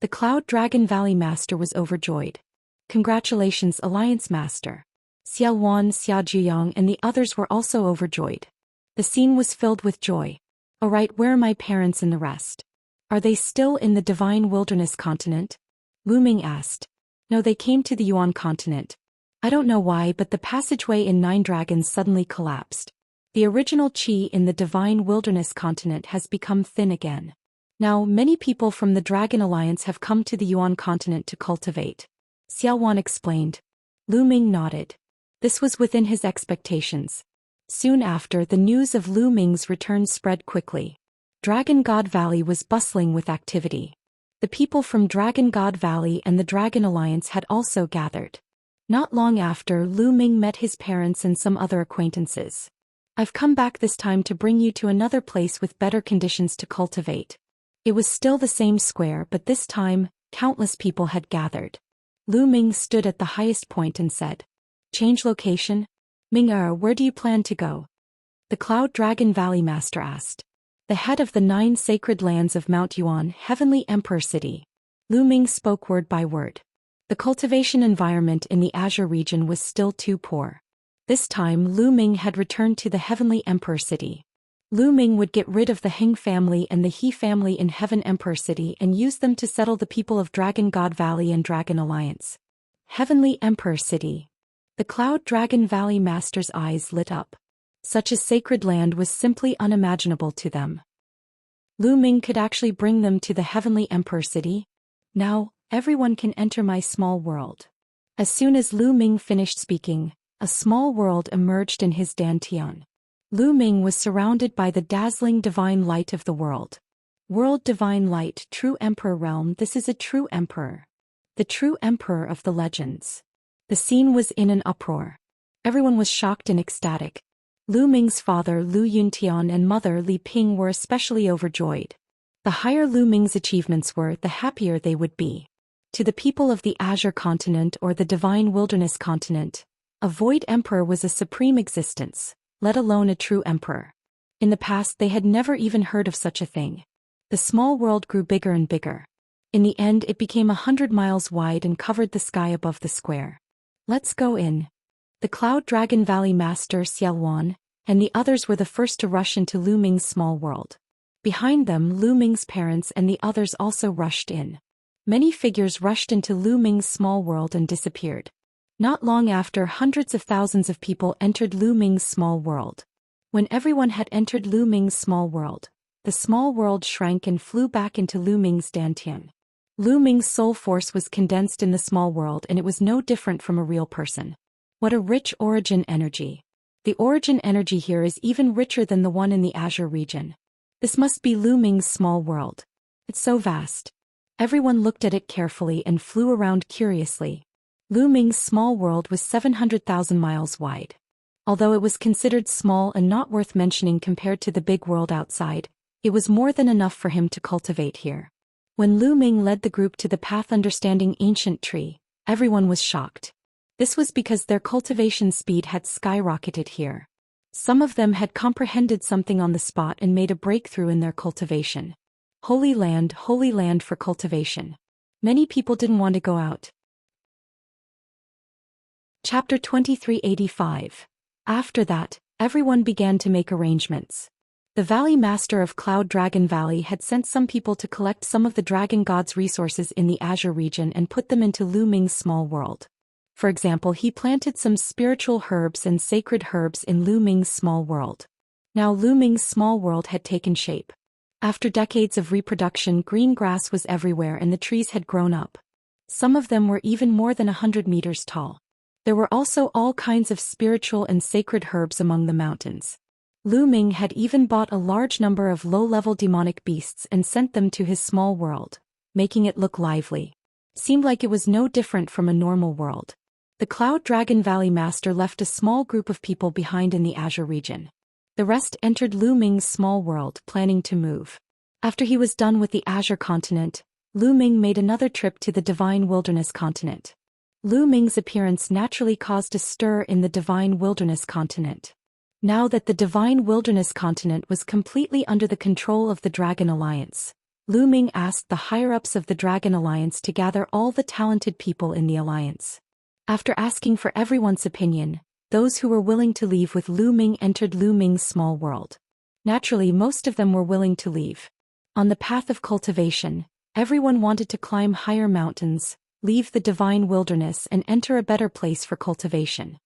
S1: The Cloud Dragon Valley Master was overjoyed. Congratulations, Alliance Master. Xiaowan, Xiaojuyang and the others were also overjoyed. The scene was filled with joy. All right, where are my parents and the rest? Are they still in the Divine Wilderness Continent? Lu Ming asked. No, they came to the Yuan continent. I don't know why, but the passageway in 9 Dragons suddenly collapsed. The original qi in the Divine Wilderness Continent has become thin again. Now, many people from the Dragon Alliance have come to the Yuan continent to cultivate. Xiaowan explained. Lu Ming nodded. This was within his expectations. Soon after, the news of Lu Ming's return spread quickly. Dragon God Valley was bustling with activity. The people from Dragon God Valley and the Dragon Alliance had also gathered. Not long after, Lu Ming met his parents and some other acquaintances. I've come back this time to bring you to another place with better conditions to cultivate. It was still the same square, but this time, countless people had gathered. Lu Ming stood at the highest point and said, "Change location? Ming-er, where do you plan to go?" The Cloud Dragon Valley Master asked. The head of the 9 sacred lands of Mount Yuan, Heavenly Emperor City. Lu Ming spoke word by word. The cultivation environment in the Azure region was still too poor. This time, Lu Ming had returned to the Heavenly Emperor City. Lu Ming would get rid of the Heng family and the He family in Heaven Emperor City and use them to settle the people of Dragon God Valley and Dragon Alliance. Heavenly Emperor City. The Cloud Dragon Valley Master's eyes lit up. Such a sacred land was simply unimaginable to them. Lu Ming could actually bring them to the Heavenly Emperor City? Now, everyone can enter my small world. As soon as Lu Ming finished speaking, a small world emerged in his dantian. Lu Ming was surrounded by the dazzling divine light of the world. World divine light, true emperor realm. This is a true emperor. The true emperor of the legends. The scene was in an uproar. Everyone was shocked and ecstatic. Lu Ming's father Lu Yuntian and mother Li Ping were especially overjoyed. The higher Lu Ming's achievements were, the happier they would be. To the people of the Azure continent or the divine wilderness continent, a void emperor was a supreme existence, let alone a true emperor. In the past they had never even heard of such a thing. The small world grew bigger and bigger. In the end it became 100 miles wide and covered the sky above the square. Let's go in. The Cloud Dragon Valley Master Xiaowan and the others were the first to rush into Lu Ming's small world. Behind them, Lu Ming's parents and the others also rushed in. Many figures rushed into Lu Ming's small world and disappeared. Not long after, hundreds of thousands of people entered Lu Ming's small world. When everyone had entered Lu Ming's small world, the small world shrank and flew back into Lu Ming's dantian. Lu Ming's soul force was condensed in the small world and it was no different from a real person. What a rich origin energy. The origin energy here is even richer than the one in the Azure region. This must be Lu Ming's small world. It's so vast. Everyone looked at it carefully and flew around curiously. Lu Ming's small world was 700,000 miles wide. Although it was considered small and not worth mentioning compared to the big world outside, it was more than enough for him to cultivate here. When Lu Ming led the group to the path understanding ancient tree, everyone was shocked. This was because their cultivation speed had skyrocketed here. Some of them had comprehended something on the spot and made a breakthrough in their cultivation. Holy land for cultivation. Many people didn't want to go out. Chapter 2385. After that, everyone began to make arrangements. The Valley Master of Cloud Dragon Valley had sent some people to collect some of the Dragon God's resources in the Azure region and put them into Lu Ming's small world. For example, he planted some spiritual herbs and sacred herbs in Lu Ming's small world. Now Lu Ming's small world had taken shape. After decades of reproduction, green grass was everywhere and the trees had grown up. Some of them were even more than 100 meters tall. There were also all kinds of spiritual and sacred herbs among the mountains. Lu Ming had even bought a large number of low-level demonic beasts and sent them to his small world, making it look lively. Seemed like it was no different from a normal world. The Cloud Dragon Valley Master left a small group of people behind in the Azure region. The rest entered Lu Ming's small world, planning to move. After he was done with the Azure continent, Lu Ming made another trip to the Divine Wilderness continent. Lu Ming's appearance naturally caused a stir in the Divine Wilderness continent. Now that the Divine Wilderness continent was completely under the control of the Dragon Alliance, Lu Ming asked the higher-ups of the Dragon Alliance to gather all the talented people in the alliance. After asking for everyone's opinion, those who were willing to leave with Lu Ming entered Lu Ming's small world. Naturally, most of them were willing to leave. On the path of cultivation, everyone wanted to climb higher mountains, leave the divine wilderness and enter a better place for cultivation.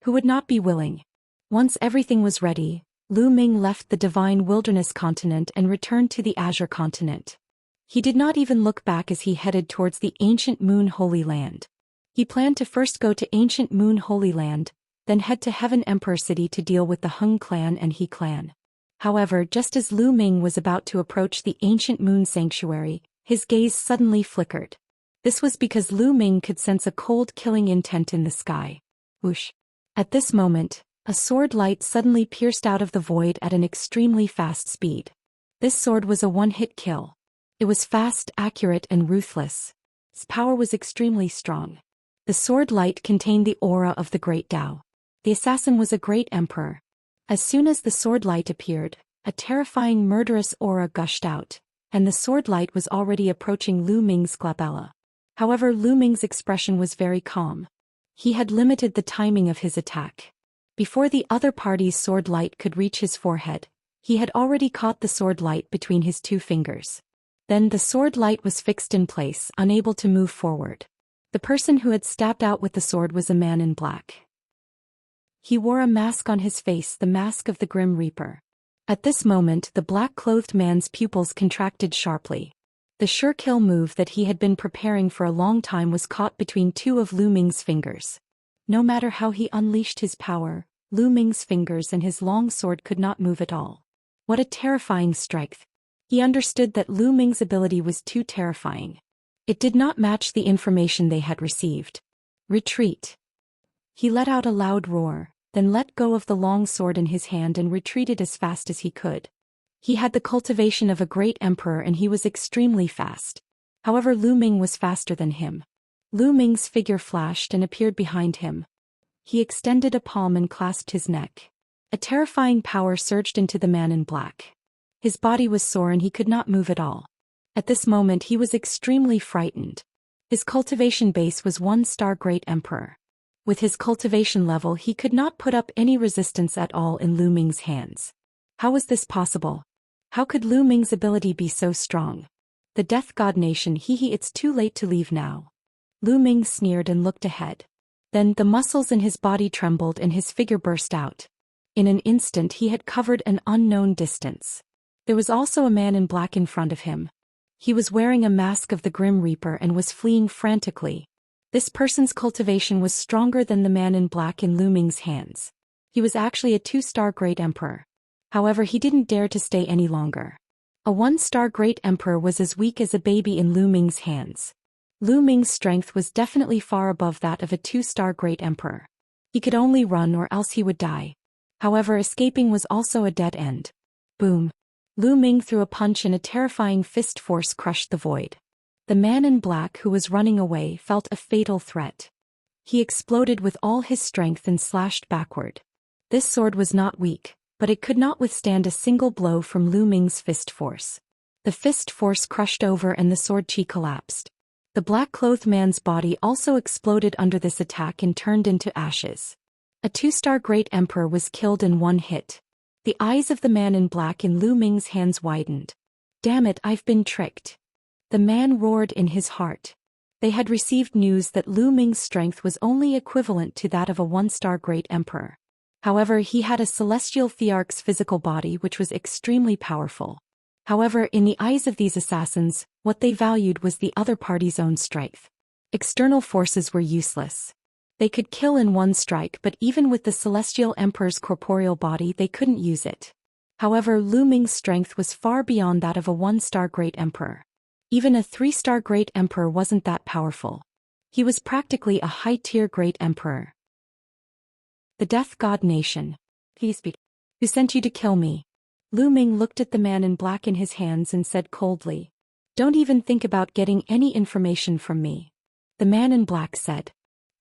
S1: Who would not be willing? Once everything was ready, Lu Ming left the divine wilderness continent and returned to the Azure continent. He did not even look back as he headed towards the ancient Moon Holy Land. He planned to first go to ancient Moon Holy Land, then head to Heaven Emperor City to deal with the Hung clan and He clan. However, just as Lu Ming was about to approach the ancient Moon Sanctuary, his gaze suddenly flickered. This was because Lu Ming could sense a cold killing intent in the sky. Whoosh! At this moment, a sword light suddenly pierced out of the void at an extremely fast speed. This sword was a one-hit kill. It was fast, accurate, and ruthless. Its power was extremely strong. The sword light contained the aura of the Great Tao. The assassin was a great emperor. As soon as the sword light appeared, a terrifying murderous aura gushed out, and the sword light was already approaching Lu Ming's glabella. However, Lu Ming's expression was very calm. He had limited the timing of his attack. Before the other party's sword light could reach his forehead, he had already caught the sword light between his 2 fingers. Then the sword light was fixed in place, unable to move forward. The person who had stabbed out with the sword was a man in black. He wore a mask on his face, the mask of the Grim Reaper. At this moment, the black-clothed man's pupils contracted sharply. The sure kill move that he had been preparing for a long time was caught between 2 of Lu Ming's fingers. No matter how he unleashed his power, Lu Ming's fingers and his long sword could not move at all. What a terrifying strike! He understood that Lu Ming's ability was too terrifying. It did not match the information they had received. Retreat! He let out a loud roar, then let go of the long sword in his hand and retreated as fast as he could. He had the cultivation of a great emperor and he was extremely fast. However, Lu Ming was faster than him. Lu Ming's figure flashed and appeared behind him. He extended a palm and clasped his neck. A terrifying power surged into the man in black. His body was sore and he could not move at all. At this moment he was extremely frightened. His cultivation base was 1-star Great Emperor. With his cultivation level he could not put up any resistance at all in Lu Ming's hands. How was this possible? How could Lu Ming's ability be so strong? The Death God Nation, it's too late to leave now. Lu Ming sneered and looked ahead. Then the muscles in his body trembled and his figure burst out. In an instant he had covered an unknown distance. There was also a man in black in front of him. He was wearing a mask of the Grim Reaper and was fleeing frantically. This person's cultivation was stronger than the man in black in Lu Ming's hands. He was actually a 2-star Great Emperor. However, he didn't dare to stay any longer. A 1-star Great Emperor was as weak as a baby in Lu Ming's hands. Lu Ming's strength was definitely far above that of a 2-star Great Emperor. He could only run or else he would die. However, escaping was also a dead end. Boom! Lu Ming threw a punch and a terrifying fist force crushed the void. The man in black who was running away felt a fatal threat. He exploded with all his strength and slashed backward. This sword was not weak, but it could not withstand a single blow from Lu Ming's fist force. The fist force crushed over and the sword chi collapsed. The black-clothed man's body also exploded under this attack and turned into ashes. A 2-star Great Emperor was killed in one hit. The eyes of the man in black in Lu Ming's hands widened. Damn it, I've been tricked. The man roared in his heart. They had received news that Lu Ming's strength was only equivalent to that of a 1-star Great Emperor. However, he had a celestial thearch's physical body which was extremely powerful. However, in the eyes of these assassins, what they valued was the other party's own strength. External forces were useless. They could kill in one strike, but even with the celestial emperor's corporeal body they couldn't use it. However, Lu Ming's strength was far beyond that of a 1-star Great Emperor. Even a 3-star Great Emperor wasn't that powerful. He was practically a high-tier Great Emperor. The Death God Nation. Peace be. Who sent you to kill me? Lu Ming looked at the man in black in his hands and said coldly. Don't even think about getting any information from me. The man in black said.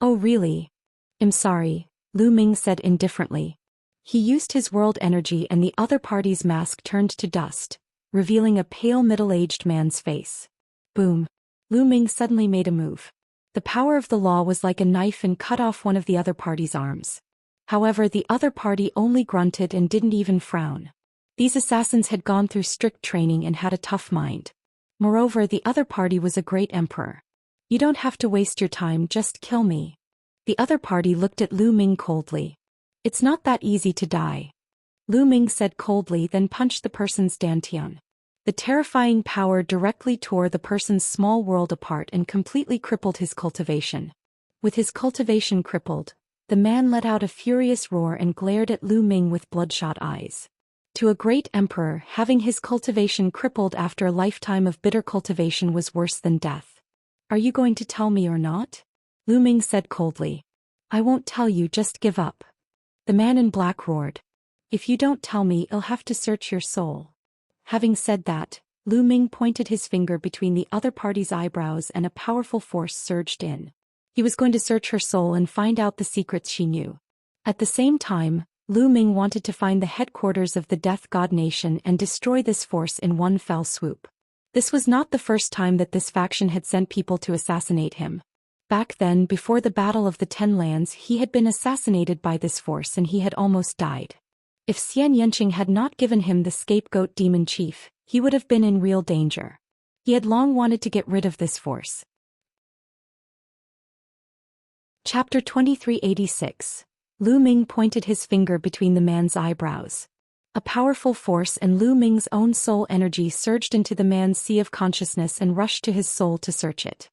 S1: Oh really? I'm sorry, Lu Ming said indifferently. He used his world energy and the other party's mask turned to dust, revealing a pale middle-aged man's face. Boom. Lu Ming suddenly made a move. The power of the law was like a knife and cut off one of the other party's arms. However, the other party only grunted and didn't even frown. These assassins had gone through strict training and had a tough mind. Moreover, the other party was a great emperor. You don't have to waste your time, just kill me. The other party looked at Lu Ming coldly. It's not that easy to die. Lu Ming said coldly, then punched the person's dantian. The terrifying power directly tore the person's small world apart and completely crippled his cultivation. With his cultivation crippled, the man let out a furious roar and glared at Lu Ming with bloodshot eyes. To a great emperor, having his cultivation crippled after a lifetime of bitter cultivation was worse than death. "Are you going to tell me or not?" Lu Ming said coldly. "I won't tell you, just give up." The man in black roared. "If you don't tell me, I'll have to search your soul." Having said that, Lu Ming pointed his finger between the other party's eyebrows and a powerful force surged in. He was going to search her soul and find out the secrets she knew. At the same time, Lu Ming wanted to find the headquarters of the Death God Nation and destroy this force in one fell swoop. This was not the first time that this faction had sent people to assassinate him. Back then, before the Battle of the Ten Lands, he had been assassinated by this force and he had almost died. If Xianxia had not given him the scapegoat demon chief, he would have been in real danger. He had long wanted to get rid of this force. Chapter 2386. Lu Ming pointed his finger between the man's eyebrows. A powerful force and Lu Ming's own soul energy surged into the man's sea of consciousness and rushed to his soul to search it.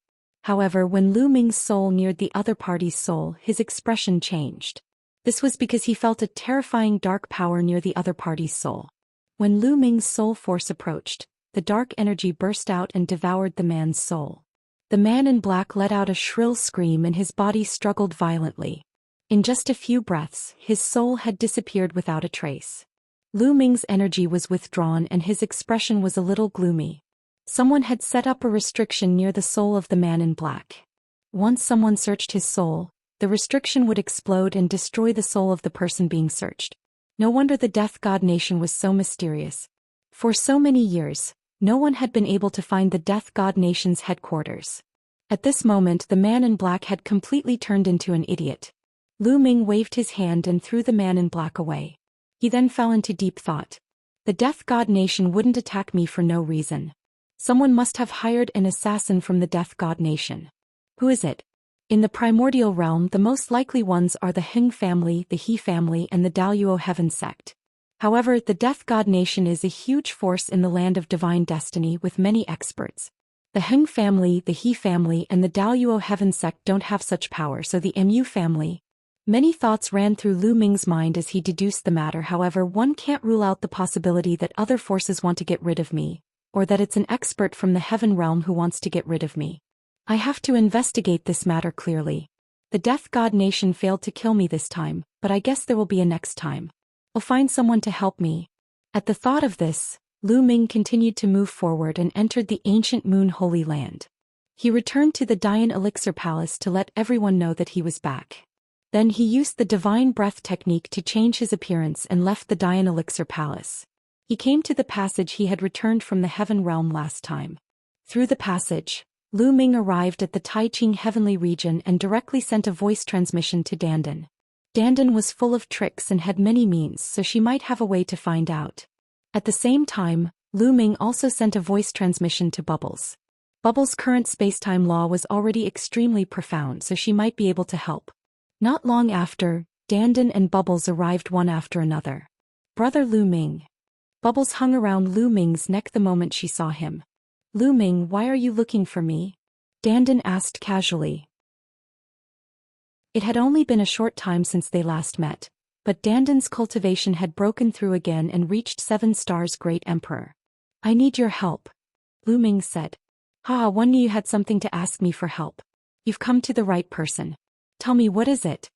S1: However, when Lu Ming's soul neared the other party's soul, his expression changed. This was because he felt a terrifying dark power near the other party's soul. When Lu Ming's soul force approached, the dark energy burst out and devoured the man's soul. The man in black let out a shrill scream and his body struggled violently. In just a few breaths, his soul had disappeared without a trace. Lu Ming's energy was withdrawn and his expression was a little gloomy. Someone had set up a restriction near the soul of the man in black. Once someone searched his soul, the restriction would explode and destroy the soul of the person being searched. No wonder the Death God Nation was so mysterious. For so many years, no one had been able to find the Death God Nation's headquarters. At this moment, the man in black had completely turned into an idiot. Lu Ming waved his hand and threw the man in black away. He then fell into deep thought. The Death God Nation wouldn't attack me for no reason. Someone must have hired an assassin from the Death God Nation. Who is it? In the primordial realm, the most likely ones are the Heng family, the He family, and the Daluo Heaven sect. However, the Death God Nation is a huge force in the land of divine destiny with many experts. The Heng family, the He family, and the Daluo Heaven sect don't have such power, so the Mu family. Many thoughts ran through Lu Ming's mind as he deduced the matter. However, one can't rule out the possibility that other forces want to get rid of me, or that it's an expert from the Heaven realm who wants to get rid of me. I have to investigate this matter clearly. The Death God Nation failed to kill me this time, but I guess there will be a next time. I'll find someone to help me. At the thought of this, Lu Ming continued to move forward and entered the ancient Moon Holy Land. He returned to the Dian Elixir Palace to let everyone know that he was back. Then he used the Divine Breath technique to change his appearance and left the Dian Elixir Palace. He came to the passage he had returned from the Heaven realm last time. Through the passage, Lu Ming arrived at the Taiqing Heavenly region and directly sent a voice transmission to Dandan. Dandan was full of tricks and had many means, so she might have a way to find out. At the same time, Lu Ming also sent a voice transmission to Bubbles. Bubbles' current spacetime law was already extremely profound, so she might be able to help. Not long after, Dandan and Bubbles arrived one after another. "Brother Lu Ming." Bubbles hung around Lu Ming's neck the moment she saw him. "Lu Ming, why are you looking for me?" Dandan asked casually. It had only been a short time since they last met, but Dandan's cultivation had broken through again and reached 7 stars Great Emperor. "I need your help," Lu Ming said. One knew you had something to ask me for help. You've come to the right person. Tell me, what is it?"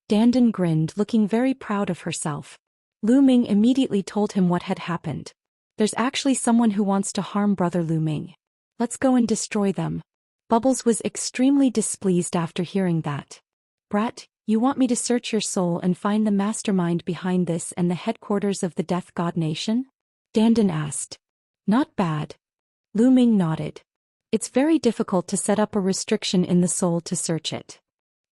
S1: Dandan grinned, looking very proud of herself. Lu Ming immediately told him what had happened. "There's actually someone who wants to harm Brother Lu Ming. Let's go and destroy them." Bubbles was extremely displeased after hearing that. "Brat, you want me to search your soul and find the mastermind behind this and the headquarters of the Death God Nation?" Dandan asked. "Not bad." Lu Ming nodded. "It's very difficult to set up a restriction in the soul to search it."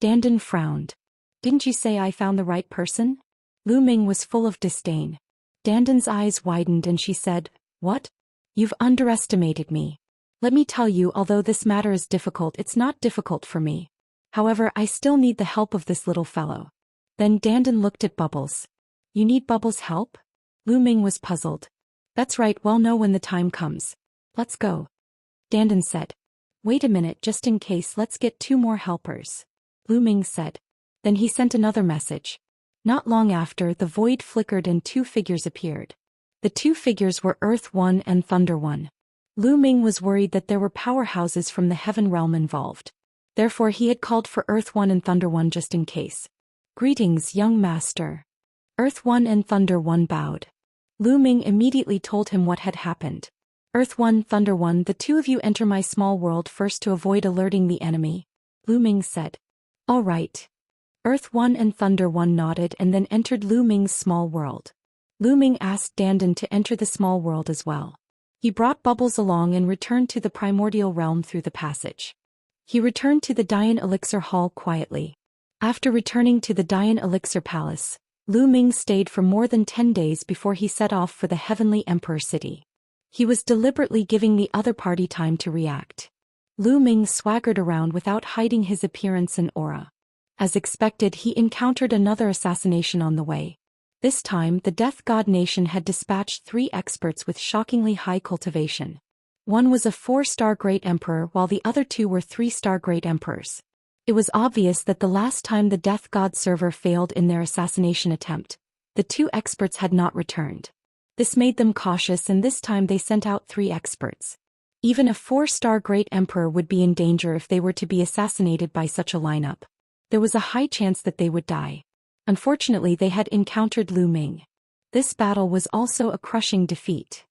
S1: Dandan frowned. "Didn't you say I found the right person?" Lu Ming was full of disdain. Dandan's eyes widened and she said, "What? You've underestimated me. Let me tell you, although this matter is difficult, it's not difficult for me. However, I still need the help of this little fellow." Then Dandan looked at Bubbles. "You need Bubbles' help?" Lu Ming was puzzled. That's right, we'll know when the time comes. Let's go. Dandan said. Wait a minute, just in case, let's get 2 more helpers. Lu Ming said. Then he sent another message. Not long after, the void flickered and 2 figures appeared. The 2 figures were Earth One and Thunder One. Lu Ming was worried that there were powerhouses from the heaven realm involved. Therefore he had called for Earth One and Thunder One just in case. Greetings, young master. Earth One and Thunder One bowed. Lu Ming immediately told him what had happened. Earth One, Thunder One, the 2 of you enter my small world first to avoid alerting the enemy. Lu Ming said. All right. Earth One and Thunder One nodded and then entered Lu Ming's small world. Lu Ming asked Dandan to enter the small world as well. He brought Bubbles along and returned to the primordial realm through the passage. He returned to the Dian Elixir Hall quietly. After returning to the Dian Elixir Palace, Lu Ming stayed for more than 10 days before he set off for the Heavenly Emperor City. He was deliberately giving the other party time to react. Lu Ming swaggered around without hiding his appearance and aura. As expected, he encountered another assassination on the way. This time, the Death God Nation had dispatched 3 experts with shockingly high cultivation. One was a 4-star Great Emperor while the other 2 were 3-star Great Emperors. It was obvious that the last time the Death God server failed in their assassination attempt, the 2 experts had not returned. This made them cautious and this time they sent out 3 experts. Even a 4-star Great Emperor would be in danger if they were to be assassinated by such a lineup. There was a high chance that they would die. Unfortunately, they had encountered Lu Ming. This battle was also a crushing defeat.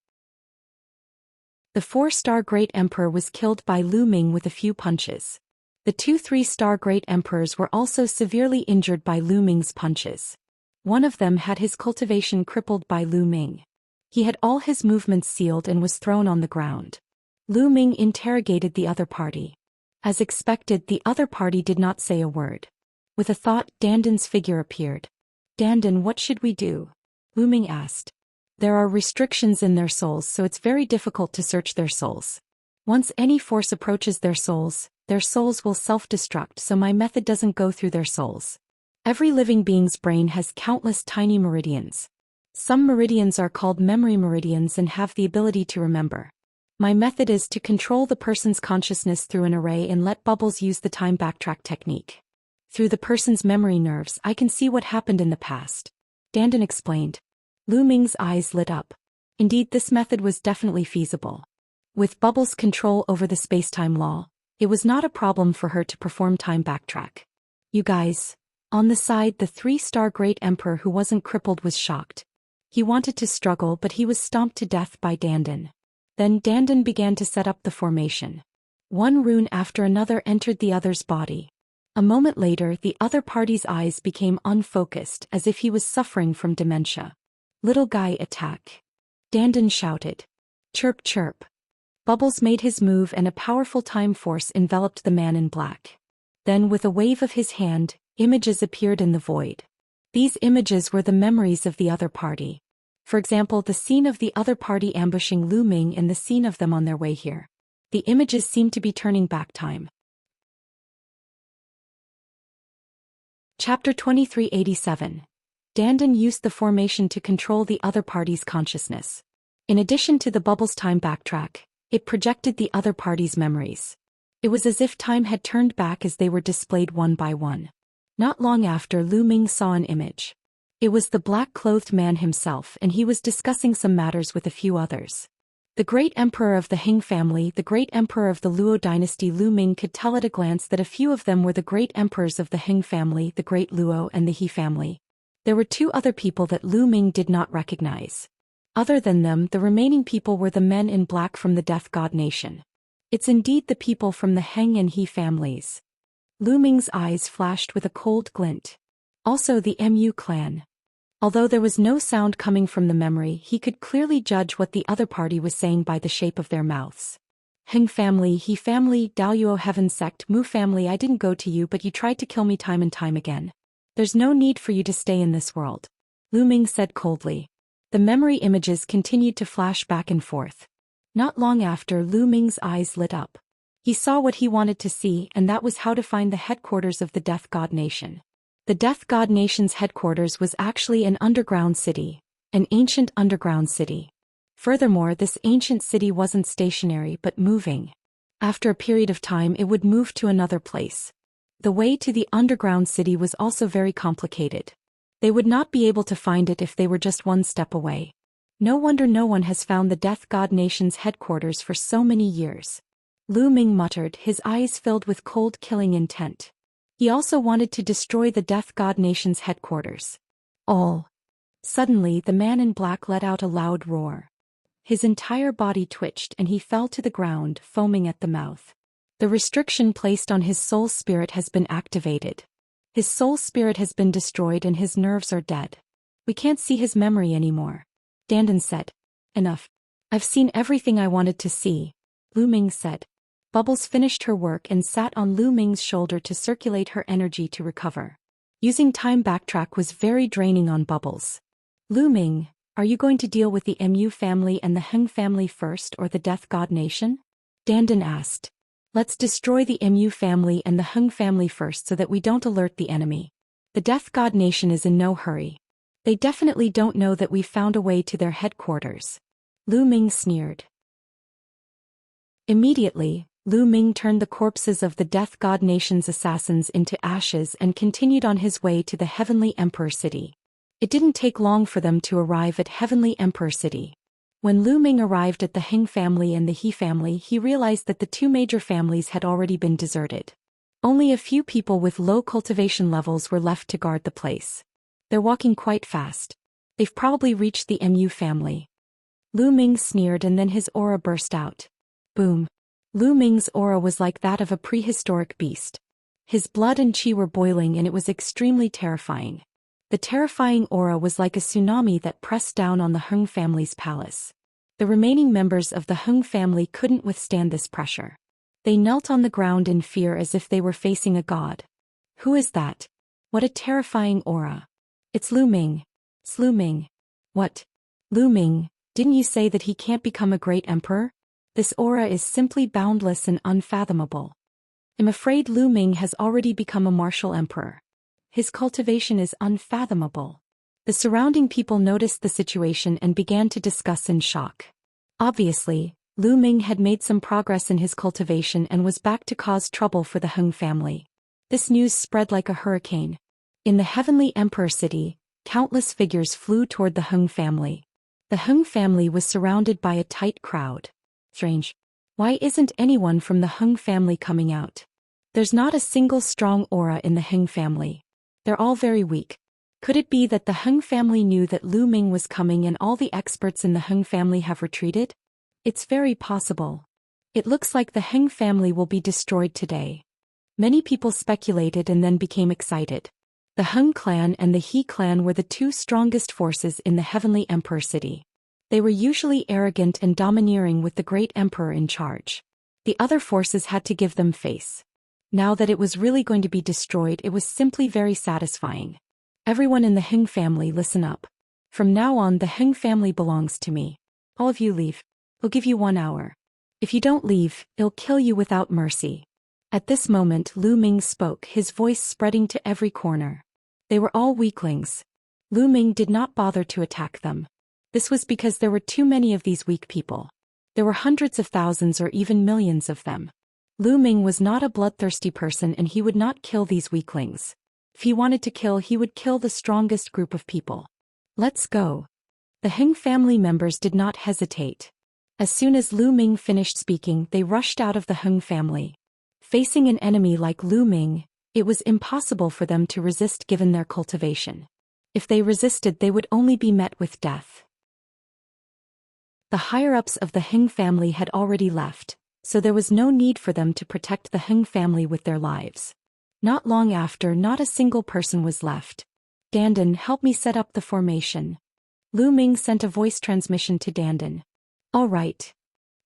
S1: The 4-star Great Emperor was killed by Lu Ming with a few punches. The 2 3-star Great Emperors were also severely injured by Lu Ming's punches. One of them had his cultivation crippled by Lu Ming. He had all his movements sealed and was thrown on the ground. Lu Ming interrogated the other party. As expected, the other party did not say a word. With a thought, Dandan's figure appeared. Dandan, what should we do? Lu Ming asked. There are restrictions in their souls, so it's very difficult to search their souls. Once any force approaches their souls will self-destruct, so my method doesn't go through their souls. Every living being's brain has countless tiny meridians. Some meridians are called memory meridians and have the ability to remember. My method is to control the person's consciousness through an array and let Bubbles use the time backtrack technique. Through the person's memory nerves, I can see what happened in the past. Dandan explained. Lu Ming's eyes lit up. Indeed, this method was definitely feasible. With Bubbles' control over the space-time law, it was not a problem for her to perform time backtrack. You guys. On the side, the 3-star Great Emperor who wasn't crippled was shocked. He wanted to struggle, but he was stomped to death by Dandan. Then Dandan began to set up the formation. One rune after another entered the other's body. A moment later, the other party's eyes became unfocused as if he was suffering from dementia. Little guy, attack. Dandan shouted. Chirp chirp. Bubbles made his move and a powerful time force enveloped the man in black. Then with a wave of his hand, images appeared in the void. These images were the memories of the other party. For example, the scene of the other party ambushing Lu Ming and the scene of them on their way here. The images seemed to be turning back time. Chapter 2387. Dandan used the formation to control the other party's consciousness. In addition to the Bubbles time backtrack, it projected the other party's memories. It was as if time had turned back as they were displayed one by one. Not long after, Lu Ming saw an image. It was the black-clothed man himself, and he was discussing some matters with a few others. The great emperor of the Hing family, the great emperor of the Luo dynasty. Lu Ming could tell at a glance that a few of them were the great emperors of the Hing family, the great Luo and the He family. There were 2 other people that Lu Ming did not recognize. Other than them, the remaining people were the men in black from the Death God Nation. It's indeed the people from the Heng and He families. Lu Ming's eyes flashed with a cold glint. Also the Mu clan. Although there was no sound coming from the memory, he could clearly judge what the other party was saying by the shape of their mouths. Heng family, He family, Daoyuo heaven sect, Mu family, I didn't go to you but you tried to kill me time and time again. There's no need for you to stay in this world. Lu Ming said coldly. The memory images continued to flash back and forth. Not long after, Lu Ming's eyes lit up. He saw what he wanted to see, and that was how to find the headquarters of the Death God Nation. The Death God Nation's headquarters was actually an underground city, an ancient underground city. Furthermore, this ancient city wasn't stationary but moving. After a period of time it would move to another place. The way to the underground city was also very complicated. They would not be able to find it if they were just one step away. No wonder no one has found the Death God Nation's headquarters for so many years. Lu Ming muttered, his eyes filled with cold killing intent. He also wanted to destroy the Death God Nation's headquarters. All. Suddenly the man in black let out a loud roar. His entire body twitched and he fell to the ground, foaming at the mouth. The restriction placed on his soul spirit has been activated. His soul spirit has been destroyed and his nerves are dead. We can't see his memory anymore. Dandan said. Enough. I've seen everything I wanted to see, Lu Ming said. Bubbles finished her work and sat on Lu Ming's shoulder to circulate her energy to recover. Using time backtrack was very draining on Bubbles. Lu Ming, are you going to deal with the Mu family and the Heng family first or the Death God Nation? Dandan asked. Let's destroy the Mu family and the Heng family first so that we don't alert the enemy. The Death God Nation is in no hurry. They definitely don't know that we've found a way to their headquarters. Lu Ming sneered. Immediately, Lu Ming turned the corpses of the Death God Nation's assassins into ashes and continued on his way to the Heavenly Emperor City. It didn't take long for them to arrive at Heavenly Emperor City. When Lu Ming arrived at the Heng family and the He family, he realized that the two major families had already been deserted. Only a few people with low cultivation levels were left to guard the place. They're walking quite fast. They've probably reached the Mu family. Lu Ming sneered and then his aura burst out. Boom. Lu Ming's aura was like that of a prehistoric beast. His blood and qi were boiling and it was extremely terrifying. The terrifying aura was like a tsunami that pressed down on the Heng family's palace. The remaining members of the Heng family couldn't withstand this pressure. They knelt on the ground in fear as if they were facing a god. Who is that? What a terrifying aura. It's Lu Ming. It's Lu Ming. What? Lu Ming, didn't you say that he can't become a great emperor? This aura is simply boundless and unfathomable. I'm afraid Lu Ming has already become a martial emperor. His cultivation is unfathomable. The surrounding people noticed the situation and began to discuss in shock. Obviously, Lu Ming had made some progress in his cultivation and was back to cause trouble for the Heng family. This news spread like a hurricane. In the Heavenly Emperor City, countless figures flew toward the Heng family. The Heng family was surrounded by a tight crowd. Strange. Why isn't anyone from the Heng family coming out? There's not a single strong aura in the Heng family. They're all very weak. Could it be that the Heng family knew that Lu Ming was coming and all the experts in the Heng family have retreated? It's very possible. It looks like the Heng family will be destroyed today. Many people speculated and then became excited. The Heng clan and the He clan were the two strongest forces in the Heavenly Emperor City. They were usually arrogant and domineering with the great emperor in charge. The other forces had to give them face. Now that it was really going to be destroyed, it was simply very satisfying. Everyone in the Heng family, listen up. From now on, the Heng family belongs to me. All of you leave. I'll give you 1 hour. If you don't leave, I'll kill you without mercy. At this moment, Lu Ming spoke, his voice spreading to every corner. They were all weaklings. Lu Ming did not bother to attack them. This was because there were too many of these weak people. There were hundreds of thousands or even millions of them. Lu Ming was not a bloodthirsty person and he would not kill these weaklings. If he wanted to kill, he would kill the strongest group of people. Let's go. The Heng family members did not hesitate. As soon as Lu Ming finished speaking, they rushed out of the Heng family. Facing an enemy like Lu Ming, it was impossible for them to resist given their cultivation. If they resisted, they would only be met with death. The higher-ups of the Heng family had already left, so there was no need for them to protect the Heng family with their lives. Not long after, not a single person was left. Dandan, help me set up the formation. Lu Ming sent a voice transmission to Dandan. All right.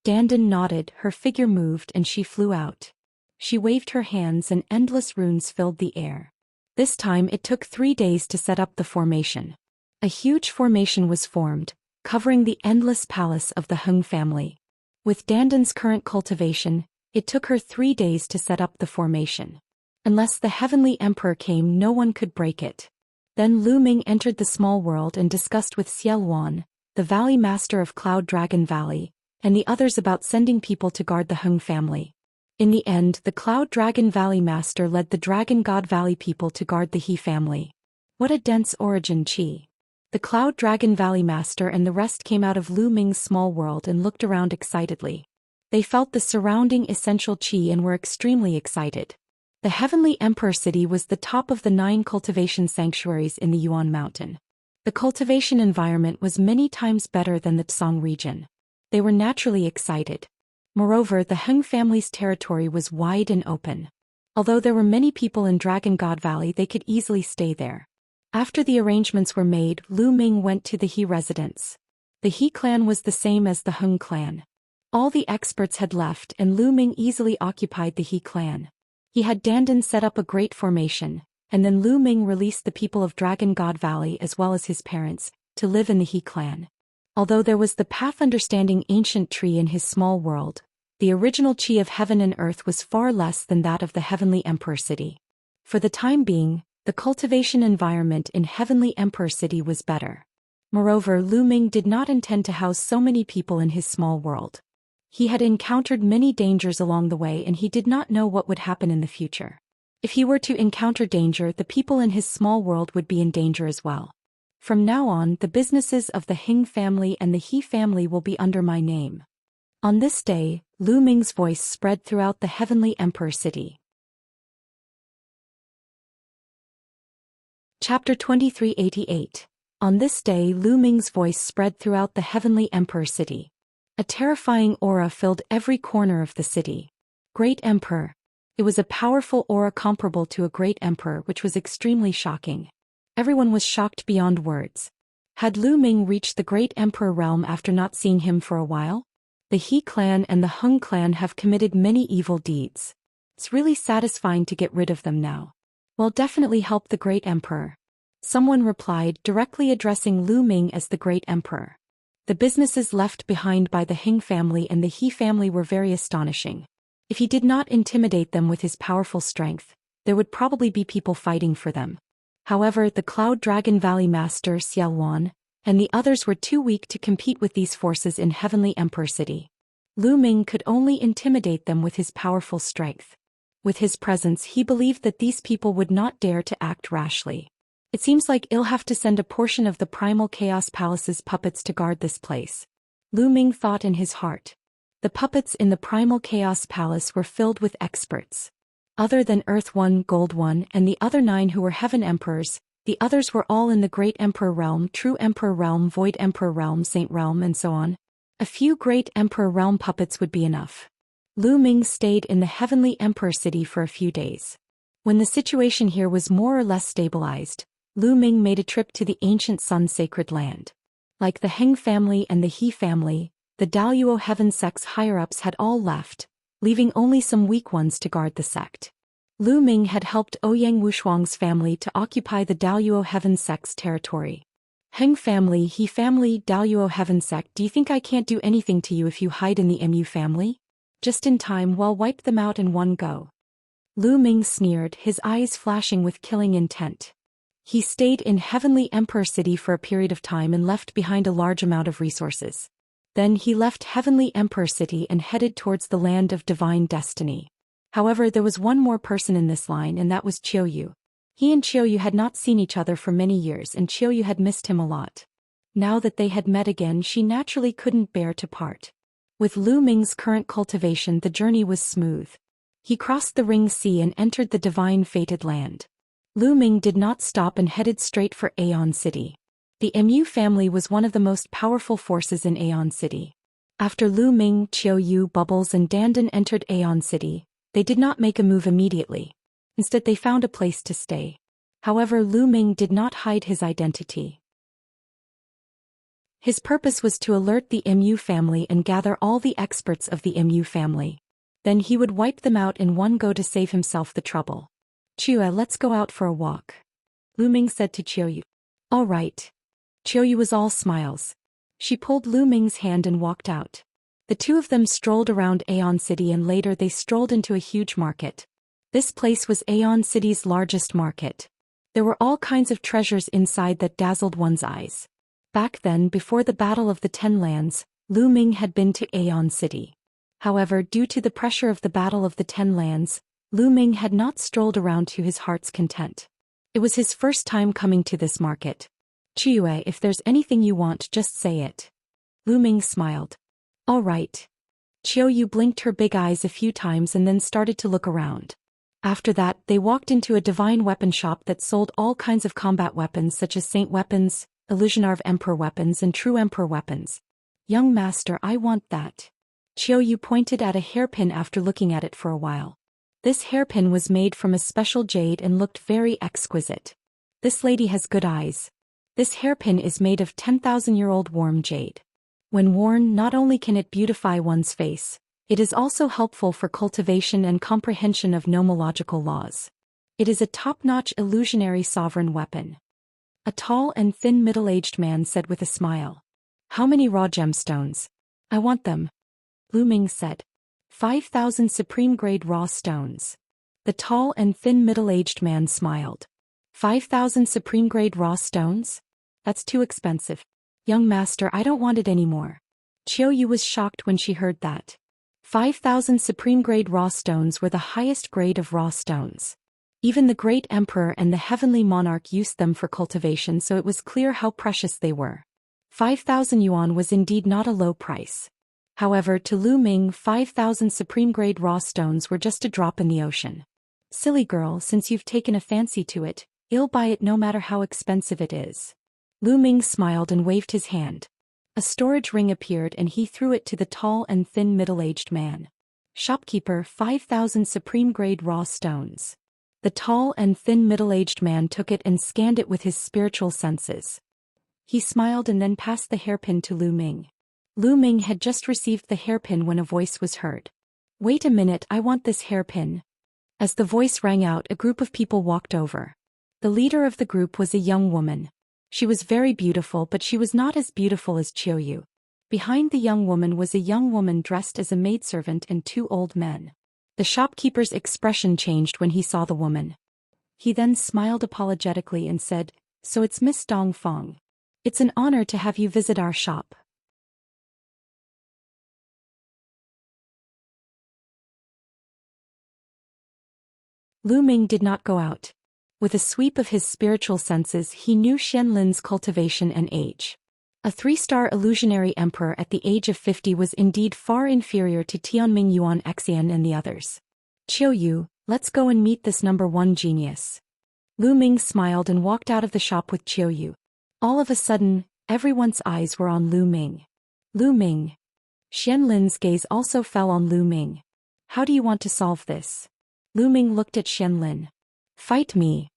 S1: Dandan nodded, her figure moved and she flew out. She waved her hands and endless runes filled the air. This time it took 3 days to set up the formation. A huge formation was formed, covering the endless palace of the Heng family. With Dandan's current cultivation, it took her 3 days to set up the formation. Unless the Heavenly Emperor came, no one could break it. Then Lu Ming entered the small world and discussed with Xiaoluan, the Valley Master of Cloud Dragon Valley, and the others about sending people to guard the Heng family. In the end, the Cloud Dragon Valley Master led the Dragon God Valley people to guard the He family. What a dense origin chi. The Cloud Dragon Valley Master and the rest came out of Lu Ming's small world and looked around excitedly. They felt the surrounding essential chi and were extremely excited. The Heavenly Emperor City was the top of the 9 cultivation sanctuaries in the Yuan Mountain. The cultivation environment was many times better than the Tsang region. They were naturally excited. Moreover, the Heng family's territory was wide and open. Although there were many people in Dragon God Valley, they could easily stay there. After the arrangements were made, Lu Ming went to the He residence. The He clan was the same as the Heng clan. All the experts had left and Lu Ming easily occupied the He clan. He had Dandan set up a great formation, and then Lu Ming released the people of Dragon God Valley as well as his parents, to live in the He clan. Although there was the path understanding ancient tree in his small world, the original chi of heaven and earth was far less than that of the Heavenly Emperor City. For the time being, the cultivation environment in Heavenly Emperor City was better. Moreover, Lu Ming did not intend to house so many people in his small world. He had encountered many dangers along the way and he did not know what would happen in the future. If he were to encounter danger, the people in his small world would be in danger as well. From now on, the businesses of the Heng family and the He family will be under my name. On this day, Lu Ming's voice spread throughout the Heavenly Emperor City. Chapter 2388. On this day, Lu Ming's voice spread throughout the Heavenly Emperor City. A terrifying aura filled every corner of the city. Great Emperor. It was a powerful aura comparable to a great emperor, which was extremely shocking. Everyone was shocked beyond words. Had Lu Ming reached the great emperor realm after not seeing him for a while? The He clan and the Heng clan have committed many evil deeds. It's really satisfying to get rid of them now. Well, definitely help the great emperor. Someone replied, directly addressing Lu Ming as the great emperor. The businesses left behind by the Heng family and the He family were very astonishing. If he did not intimidate them with his powerful strength, there would probably be people fighting for them. However, the Cloud Dragon Valley Master Xiaowan and the others were too weak to compete with these forces in Heavenly Emperor City. Lu Ming could only intimidate them with his powerful strength. With his presence, he believed that these people would not dare to act rashly. It seems like he'll have to send a portion of the Primal Chaos Palace's puppets to guard this place. Lu Ming thought in his heart. The puppets in the Primal Chaos Palace were filled with experts. Other than Earth One, Gold One, and the other 9 who were Heaven Emperors, the others were all in the Great Emperor Realm, True Emperor Realm, Void Emperor Realm, Saint Realm, and so on. A few Great Emperor Realm puppets would be enough. Lu Ming stayed in the Heavenly Emperor City for a few days. When the situation here was more or less stabilized, Lu Ming made a trip to the ancient Sun Sacred Land. Like the Heng family and the He family, the Daluo Heaven sect's higher-ups had all left, leaving only some weak ones to guard the sect. Lu Ming had helped Ouyang Wushuang's family to occupy the Daluo Heaven sect's territory. Heng family, He family, Daluo Heaven sect, do you think I can't do anything to you if you hide in the Mu family? Just in time, well, wipe them out in one go. Lu Ming sneered, his eyes flashing with killing intent. He stayed in Heavenly Emperor City for a period of time and left behind a large amount of resources. Then he left Heavenly Emperor City and headed towards the land of divine destiny. However, there was one more person in this line, and that was Qiuyu. He and Qiuyu had not seen each other for many years and Qiuyu had missed him a lot. Now that they had met again, she naturally couldn't bear to part. With Lu Ming's current cultivation, the journey was smooth. He crossed the Ring Sea and entered the divine fated land. Lu Ming did not stop and headed straight for Aeon City. The Mu family was one of the most powerful forces in Aeon City. After Lu Ming, Qiuyu, Bubbles and Dandan entered Aeon City, they did not make a move immediately. Instead, they found a place to stay. However, Lu Ming did not hide his identity. His purpose was to alert the Mu family and gather all the experts of the Mu family. Then he would wipe them out in one go to save himself the trouble. Qiuyu, let's go out for a walk. Lu Ming said to Qiuyu. All right. Qiuyu was all smiles. She pulled Lu Ming's hand and walked out. The two of them strolled around Aeon City and later they strolled into a huge market. This place was Aeon City's largest market. There were all kinds of treasures inside that dazzled one's eyes. Back then, before the Battle of the Ten Lands, Lu Ming had been to Aeon City. However, due to the pressure of the Battle of the Ten Lands, Lu Ming had not strolled around to his heart's content. It was his first time coming to this market. "Chiyue, if there's anything you want, just say it." Lu Ming smiled. "All right." Qiuyu blinked her big eyes a few times and then started to look around. After that, they walked into a divine weapon shop that sold all kinds of combat weapons such as saint weapons, illusionarve emperor weapons and true emperor weapons. "Young master, I want that." Qiuyu pointed at a hairpin after looking at it for a while. This hairpin was made from a special jade and looked very exquisite. "This lady has good eyes." This hairpin is made of 10,000-year-old warm jade. When worn, not only can it beautify one's face, it is also helpful for cultivation and comprehension of nomological laws. It is a top-notch illusionary sovereign weapon. A tall and thin middle-aged man said with a smile. "How many raw gemstones?" "I want them." Lu Ming said. 5,000 supreme-grade raw stones. The tall and thin middle-aged man smiled. 5,000 supreme-grade raw stones? That's too expensive. "Young master, I don't want it anymore." Qiuyu was shocked when she heard that. 5,000 supreme-grade raw stones were the highest grade of raw stones. Even the great emperor and the heavenly monarch used them for cultivation, so it was clear how precious they were. 5,000 yuan was indeed not a low price. However, to Lu Ming, 5,000 supreme-grade raw stones were just a drop in the ocean. "Silly girl, since you've taken a fancy to it, I'll buy it no matter how expensive it is." Lu Ming smiled and waved his hand. A storage ring appeared and he threw it to the tall and thin middle-aged man. "Shopkeeper, 5,000 supreme-grade raw stones." The tall and thin middle-aged man took it and scanned it with his spiritual senses. He smiled and then passed the hairpin to Lu Ming. Lu Ming had just received the hairpin when a voice was heard. "Wait a minute, I want this hairpin." As the voice rang out, a group of people walked over. The leader of the group was a young woman. She was very beautiful, but she was not as beautiful as Qiuyu. Behind the young woman was a young woman dressed as a maidservant and two old men. The shopkeeper's expression changed when he saw the woman. He then smiled apologetically and said, "So it's Miss Dongfang. It's an honor to have you visit our shop." Lu Ming did not go out. With a sweep of his spiritual senses, he knew Xianlin's cultivation and age. A 3-star illusionary emperor at the age of 50 was indeed far inferior to Tianming Yuan Xian and the others. "Qiuyu, let's go and meet this number 1 genius." Lu Ming smiled and walked out of the shop with Qiuyu. All of a sudden, everyone's eyes were on Lu Ming. "Lu Ming." Xianlin's gaze also fell on Lu Ming. "How do you want to solve this?" Lu Ming looked at Xianlin. "Fight me."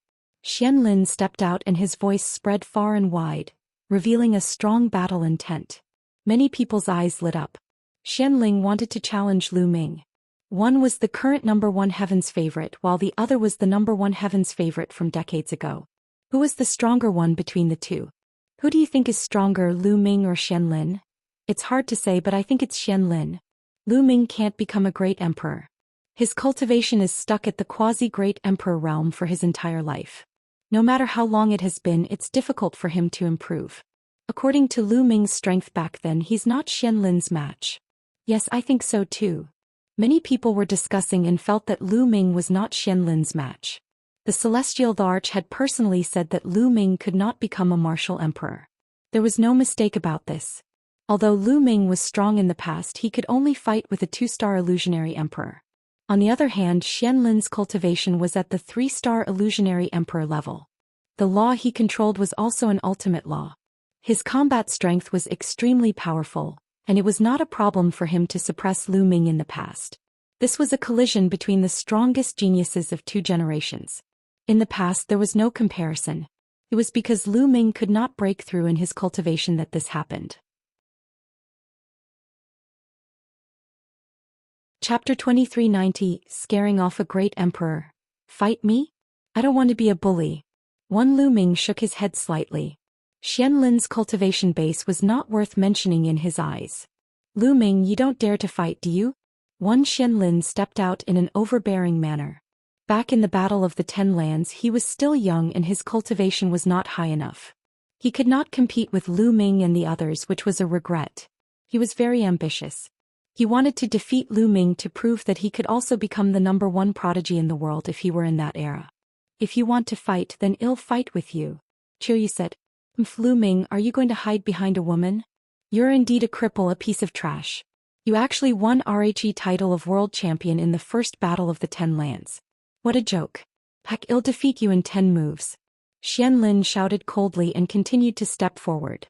S1: Xianlin stepped out and his voice spread far and wide, revealing a strong battle intent. Many people's eyes lit up. Xianling wanted to challenge Lu Ming. One was the current number 1 heaven's favorite, while the other was the number 1 heaven's favorite from decades ago. Who was the stronger one between the two? Who do you think is stronger, Lu Ming or Xianlin? It's hard to say, but I think it's Xianlin. Lu Ming can't become a great emperor. His cultivation is stuck at the quasi-great emperor realm for his entire life. No matter how long it has been, it's difficult for him to improve. According to Lu Ming's strength back then, he's not Xianlin's match. Yes, I think so too. Many people were discussing and felt that Lu Ming was not Xianlin's match. The Celestial Arch had personally said that Lu Ming could not become a martial emperor. There was no mistake about this. Although Lu Ming was strong in the past, he could only fight with a 2-star illusionary emperor. On the other hand, Xianlin's cultivation was at the 3-star illusionary emperor level. The law he controlled was also an ultimate law. His combat strength was extremely powerful, and it was not a problem for him to suppress Lu Ming in the past. This was a collision between the strongest geniuses of 2 generations. In the past there was no comparison. It was because Lu Ming could not break through in his cultivation that this happened. Chapter 2390, Scaring Off a Great Emperor. Fight me? I don't want to be a bully. Lu Ming shook his head slightly. Xianlin's cultivation base was not worth mentioning in his eyes. Lu Ming, you don't dare to fight, do you? Xianlin stepped out in an overbearing manner. Back in the Battle of the Ten Lands, he was still young and his cultivation was not high enough. He could not compete with Lu Ming and the others, which was a regret. He was very ambitious. He wanted to defeat Lu Ming to prove that he could also become the #1 prodigy in the world if he were in that era. If you want to fight, then I'll fight with you, Qiu said. Lu Ming, are you going to hide behind a woman? You're indeed a cripple, a piece of trash. You actually won RHE title of world champion in the first battle of the 10 lands. What a joke. Heck, I'll defeat you in 10 moves. Xianlin shouted coldly and continued to step forward.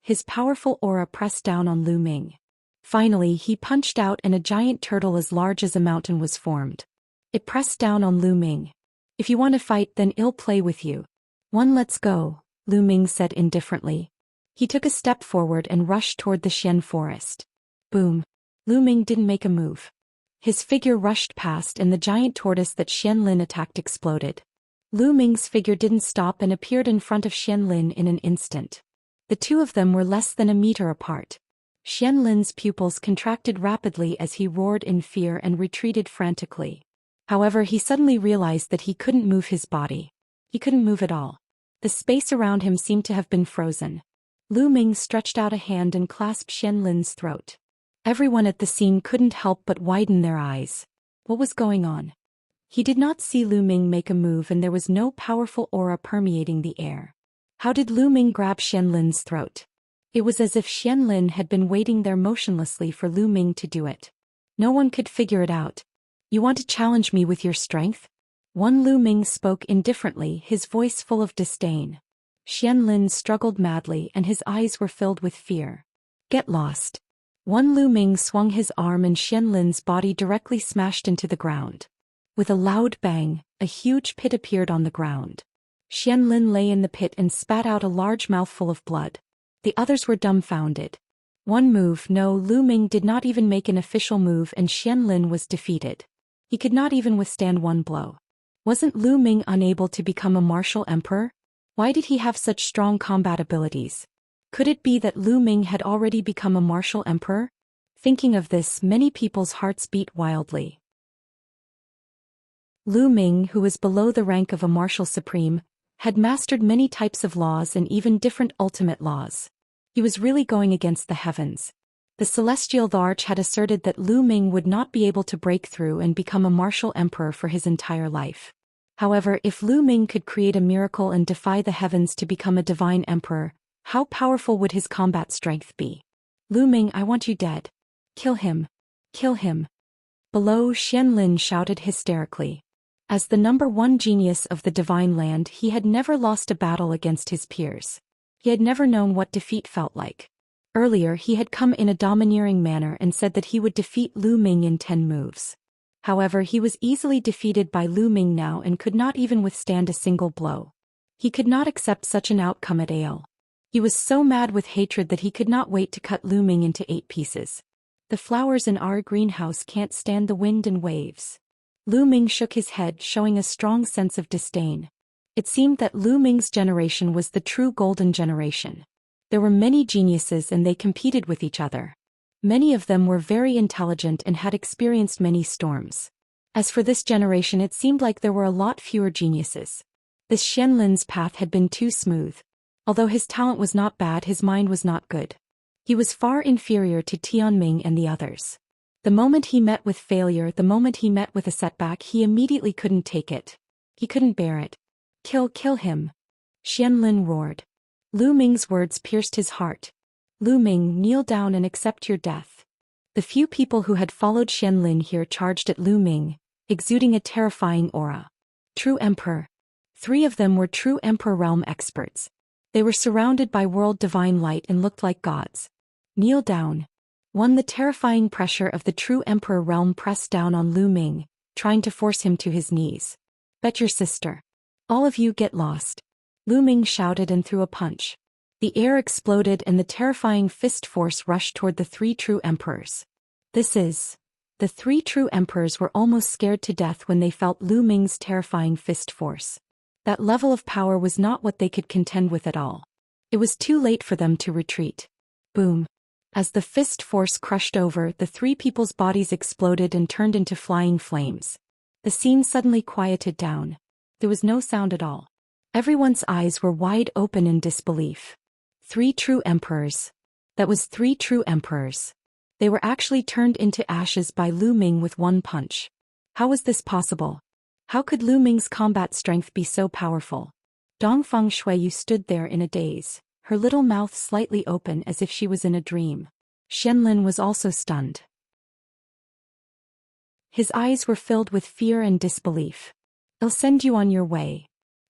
S1: His powerful aura pressed down on Lu Ming. Finally, he punched out and a giant turtle as large as a mountain was formed. It pressed down on Lu Ming. If you want to fight, then I'll play with you. Let's go, Lu Ming said indifferently. He took a step forward and rushed toward the Xian forest. Boom. Lu Ming didn't make a move. His figure rushed past and the giant tortoise that Xianlin attacked exploded. Lu Ming's figure didn't stop and appeared in front of Xianlin in an instant. The two of them were less than a meter apart. Xianlin's pupils contracted rapidly as he roared in fear and retreated frantically. However, he suddenly realized that he couldn't move his body. He couldn't move at all. The space around him seemed to have been frozen. Lu Ming stretched out a hand and clasped Xianlin's throat. Everyone at the scene couldn't help but widen their eyes. What was going on? He did not see Lu Ming make a move and there was no powerful aura permeating the air. How did Lu Ming grab Xianlin's throat? It was as if Xianlin had been waiting there motionlessly for Lu Ming to do it. No one could figure it out. You want to challenge me with your strength? Lu Ming spoke indifferently, his voice full of disdain. Xianlin struggled madly and his eyes were filled with fear. Get lost. Lu Ming swung his arm and Xianlin's body directly smashed into the ground. With a loud bang, a huge pit appeared on the ground. Xianlin lay in the pit and spat out a large mouthful of blood. The others were dumbfounded. One move, no, Lu Ming did not even make an official move and Xianlin was defeated. He could not even withstand one blow. Wasn't Lu Ming unable to become a martial emperor? Why did he have such strong combat abilities? Could it be that Lu Ming had already become a martial emperor? Thinking of this, many people's hearts beat wildly. Lu Ming, who was below the rank of a martial supreme, had mastered many types of laws and even different ultimate laws. He was really going against the heavens. The celestial Arch had asserted that Lu Ming would not be able to break through and become a martial emperor for his entire life. However, if Lu Ming could create a miracle and defy the heavens to become a divine emperor, how powerful would his combat strength be? Lu Ming, I want you dead. Kill him. Kill him. Below, Xianlin shouted hysterically. As the #1 genius of the divine land, he had never lost a battle against his peers. He had never known what defeat felt like. Earlier, he had come in a domineering manner and said that he would defeat Lu Ming in 10 moves. However, he was easily defeated by Lu Ming now and could not even withstand a single blow. He could not accept such an outcome at all. He was so mad with hatred that he could not wait to cut Lu Ming into 8 pieces. The flowers in our greenhouse can't stand the wind and waves. Lu Ming shook his head, showing a strong sense of disdain. It seemed that Lu Ming's generation was the true golden generation. There were many geniuses and they competed with each other. Many of them were very intelligent and had experienced many storms. As for this generation, it seemed like there were a lot fewer geniuses. This Xianlin's path had been too smooth. Although his talent was not bad, his mind was not good. He was far inferior to Tianming and the others. The moment he met with failure, the moment he met with a setback, he immediately couldn't take it. He couldn't bear it. Kill him. Xianlin roared. Lu Ming's words pierced his heart. Lu Ming, kneel down and accept your death. The few people who had followed Xianlin here charged at Lu Ming, exuding a terrifying aura. True Emperor. 3 of them were true Emperor realm experts. They were surrounded by world divine light and looked like gods. Kneel down. The terrifying pressure of the true Emperor realm pressed down on Lu Ming, trying to force him to his knees. Bet your sister. All of you get lost. Lu Ming shouted and threw a punch. The air exploded and the terrifying fist force rushed toward the 3 true emperors. The 3 true emperors were almost scared to death when they felt Lu Ming's terrifying fist force. That level of power was not what they could contend with at all. It was too late for them to retreat. Boom. As the fist force crushed over, the 3 people's bodies exploded and turned into flying flames. The scene suddenly quieted down. There was no sound at all. Everyone's eyes were wide open in disbelief. 3 true emperors. That was 3 true emperors. They were actually turned into ashes by Lu Ming with one punch. How was this possible? How could Lu Ming's combat strength be so powerful? Dongfang Shuiyu stood there in a daze, her little mouth slightly open as if she was in a dream. Xianlin was also stunned. His eyes were filled with fear and disbelief. "I'll send you on your way."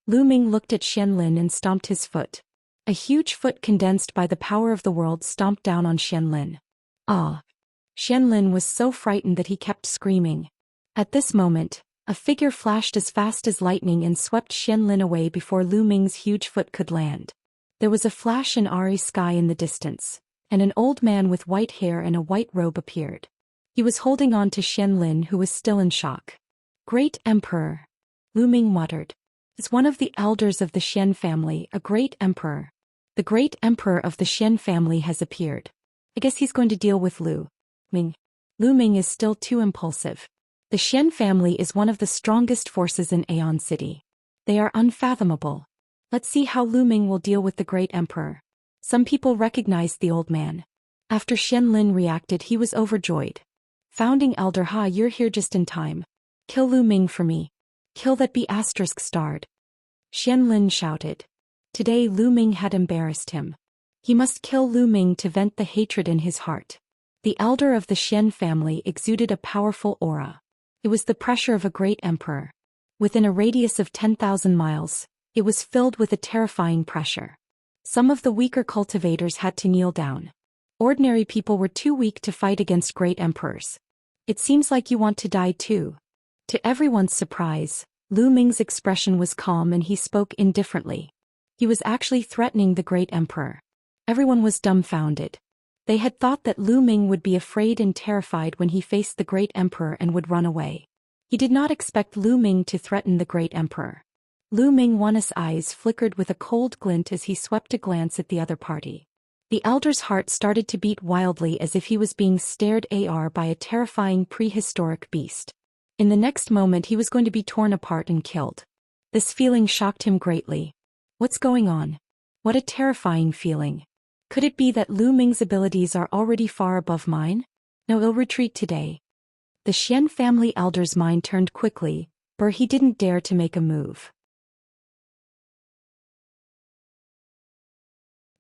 S1: Lu Ming looked at Xianlin and stomped his foot. A huge foot condensed by the power of the world stomped down on Xianlin. Ah! Xianlin was so frightened that he kept screaming. At this moment, a figure flashed as fast as lightning and swept Xianlin away before Lu Ming's huge foot could land. There was a flash in airy sky in the distance, and an old man with white hair and a white robe appeared. He was holding on to Xianlin, who was still in shock. "Great Emperor," Lu Ming muttered. "Is one of the elders of the Xian family a great emperor? The great emperor of the Xian family has appeared. I guess he's going to deal with Lu Ming." Lu Ming is still too impulsive. The Xian family is one of the strongest forces in Aeon City. They are unfathomable. Let's see how Lu Ming will deal with the great emperor. Some people recognized the old man. After Xianlin reacted, he was overjoyed. "Founding Elder Ha, you're here just in time. Kill Lu Ming for me. Kill that B*****." Xianlin shouted. Today Lu Ming had embarrassed him. He must kill Lu Ming to vent the hatred in his heart. The elder of the Xian family exuded a powerful aura. It was the pressure of a great emperor. Within a radius of 10,000 miles, it was filled with a terrifying pressure. Some of the weaker cultivators had to kneel down. Ordinary people were too weak to fight against great emperors. "It seems like you want to die too." To everyone's surprise, Lu Ming's expression was calm and he spoke indifferently. He was actually threatening the great emperor. Everyone was dumbfounded. They had thought that Lu Ming would be afraid and terrified when he faced the great emperor and would run away. He did not expect Lu Ming to threaten the great emperor. Lu Ming's eyes flickered with a cold glint as he swept a glance at the other party. The elder's heart started to beat wildly as if he was being stared at by a terrifying prehistoric beast. In the next moment he was going to be torn apart and killed. This feeling shocked him greatly. What's going on? What a terrifying feeling. Could it be that Lu Ming's abilities are already far above mine? No, he'll retreat today. The Xian family elder's mind turned quickly, but he didn't dare to make a move.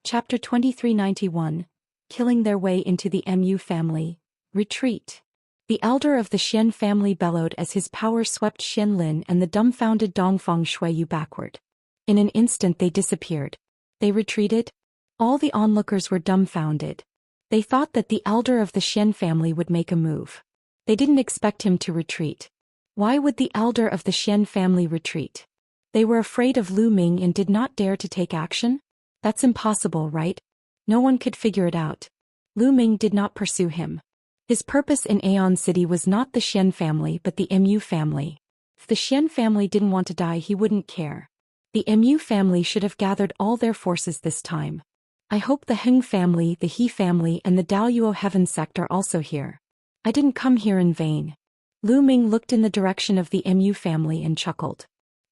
S1: Chapter 2391, Killing Their Way into the Mu Family, Retreat. The elder of the Xian family bellowed as his power swept Xianlin and the dumbfounded Dongfang Shuiyu backward. In an instant they disappeared. They retreated? All the onlookers were dumbfounded. They thought that the elder of the Xian family would make a move. They didn't expect him to retreat. Why would the elder of the Xian family retreat? They were afraid of Lu Ming and did not dare to take action? That's impossible, right? No one could figure it out. Lu Ming did not pursue him. His purpose in Aeon City was not the Xian family but the Mu family. If the Xian family didn't want to die, he wouldn't care. The Mu family should have gathered all their forces this time. I hope the Heng family, the He family and the Daoyuo Heaven sect are also here. I didn't come here in vain. Lu Ming looked in the direction of the Mu family and chuckled.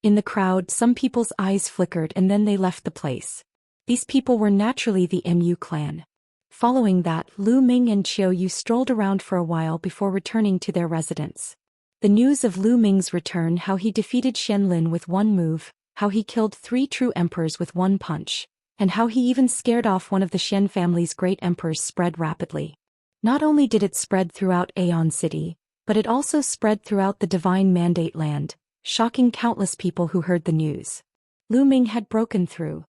S1: In the crowd, some people's eyes flickered and then they left the place. These people were naturally the Mu clan. Following that, Lu Ming and Qiu Yu strolled around for a while before returning to their residence. The news of Lu Ming's return, how he defeated Xianlin with one move, how he killed 3 true emperors with one punch, and how he even scared off one of the Xian family's great emperors spread rapidly. Not only did it spread throughout Aeon City, but it also spread throughout the Divine Mandate land, shocking countless people who heard the news. Lu Ming had broken through.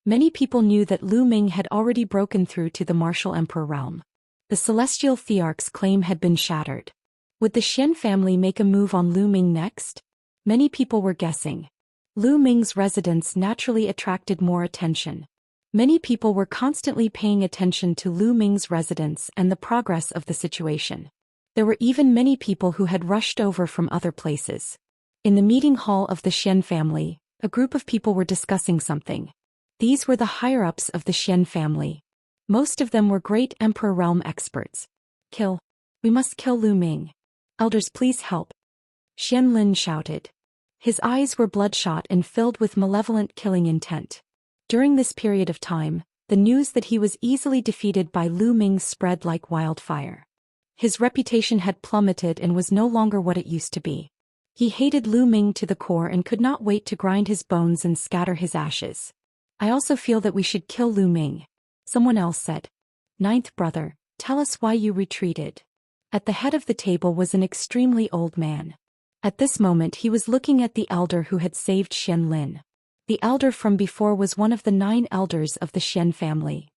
S1: Many people knew that Lu Ming had already broken through to the martial emperor realm. The celestial thearch's claim had been shattered. Would the Xian family make a move on Lu Ming next? Many people were guessing. Lu Ming's residence naturally attracted more attention. Many people were constantly paying attention to Lu Ming's residence and the progress of the situation. There were even many people who had rushed over from other places. In the meeting hall of the Xian family, a group of people were discussing something. These were the higher-ups of the Xian family. Most of them were great emperor realm experts. "Kill. We must kill Lu Ming. Elders, please help." Xianlin shouted. His eyes were bloodshot and filled with malevolent killing intent. During this period of time, the news that he was easily defeated by Lu Ming spread like wildfire. His reputation had plummeted and was no longer what it used to be. He hated Lu Ming to the core and could not wait to grind his bones and scatter his ashes. I also feel that we should kill Lu Ming, someone else said. Ninth brother, tell us why you retreated. At the head of the table was an extremely old man. At this moment he was looking at the elder who had saved Xian Lin. The elder from before was one of the 9 elders of the Xian family.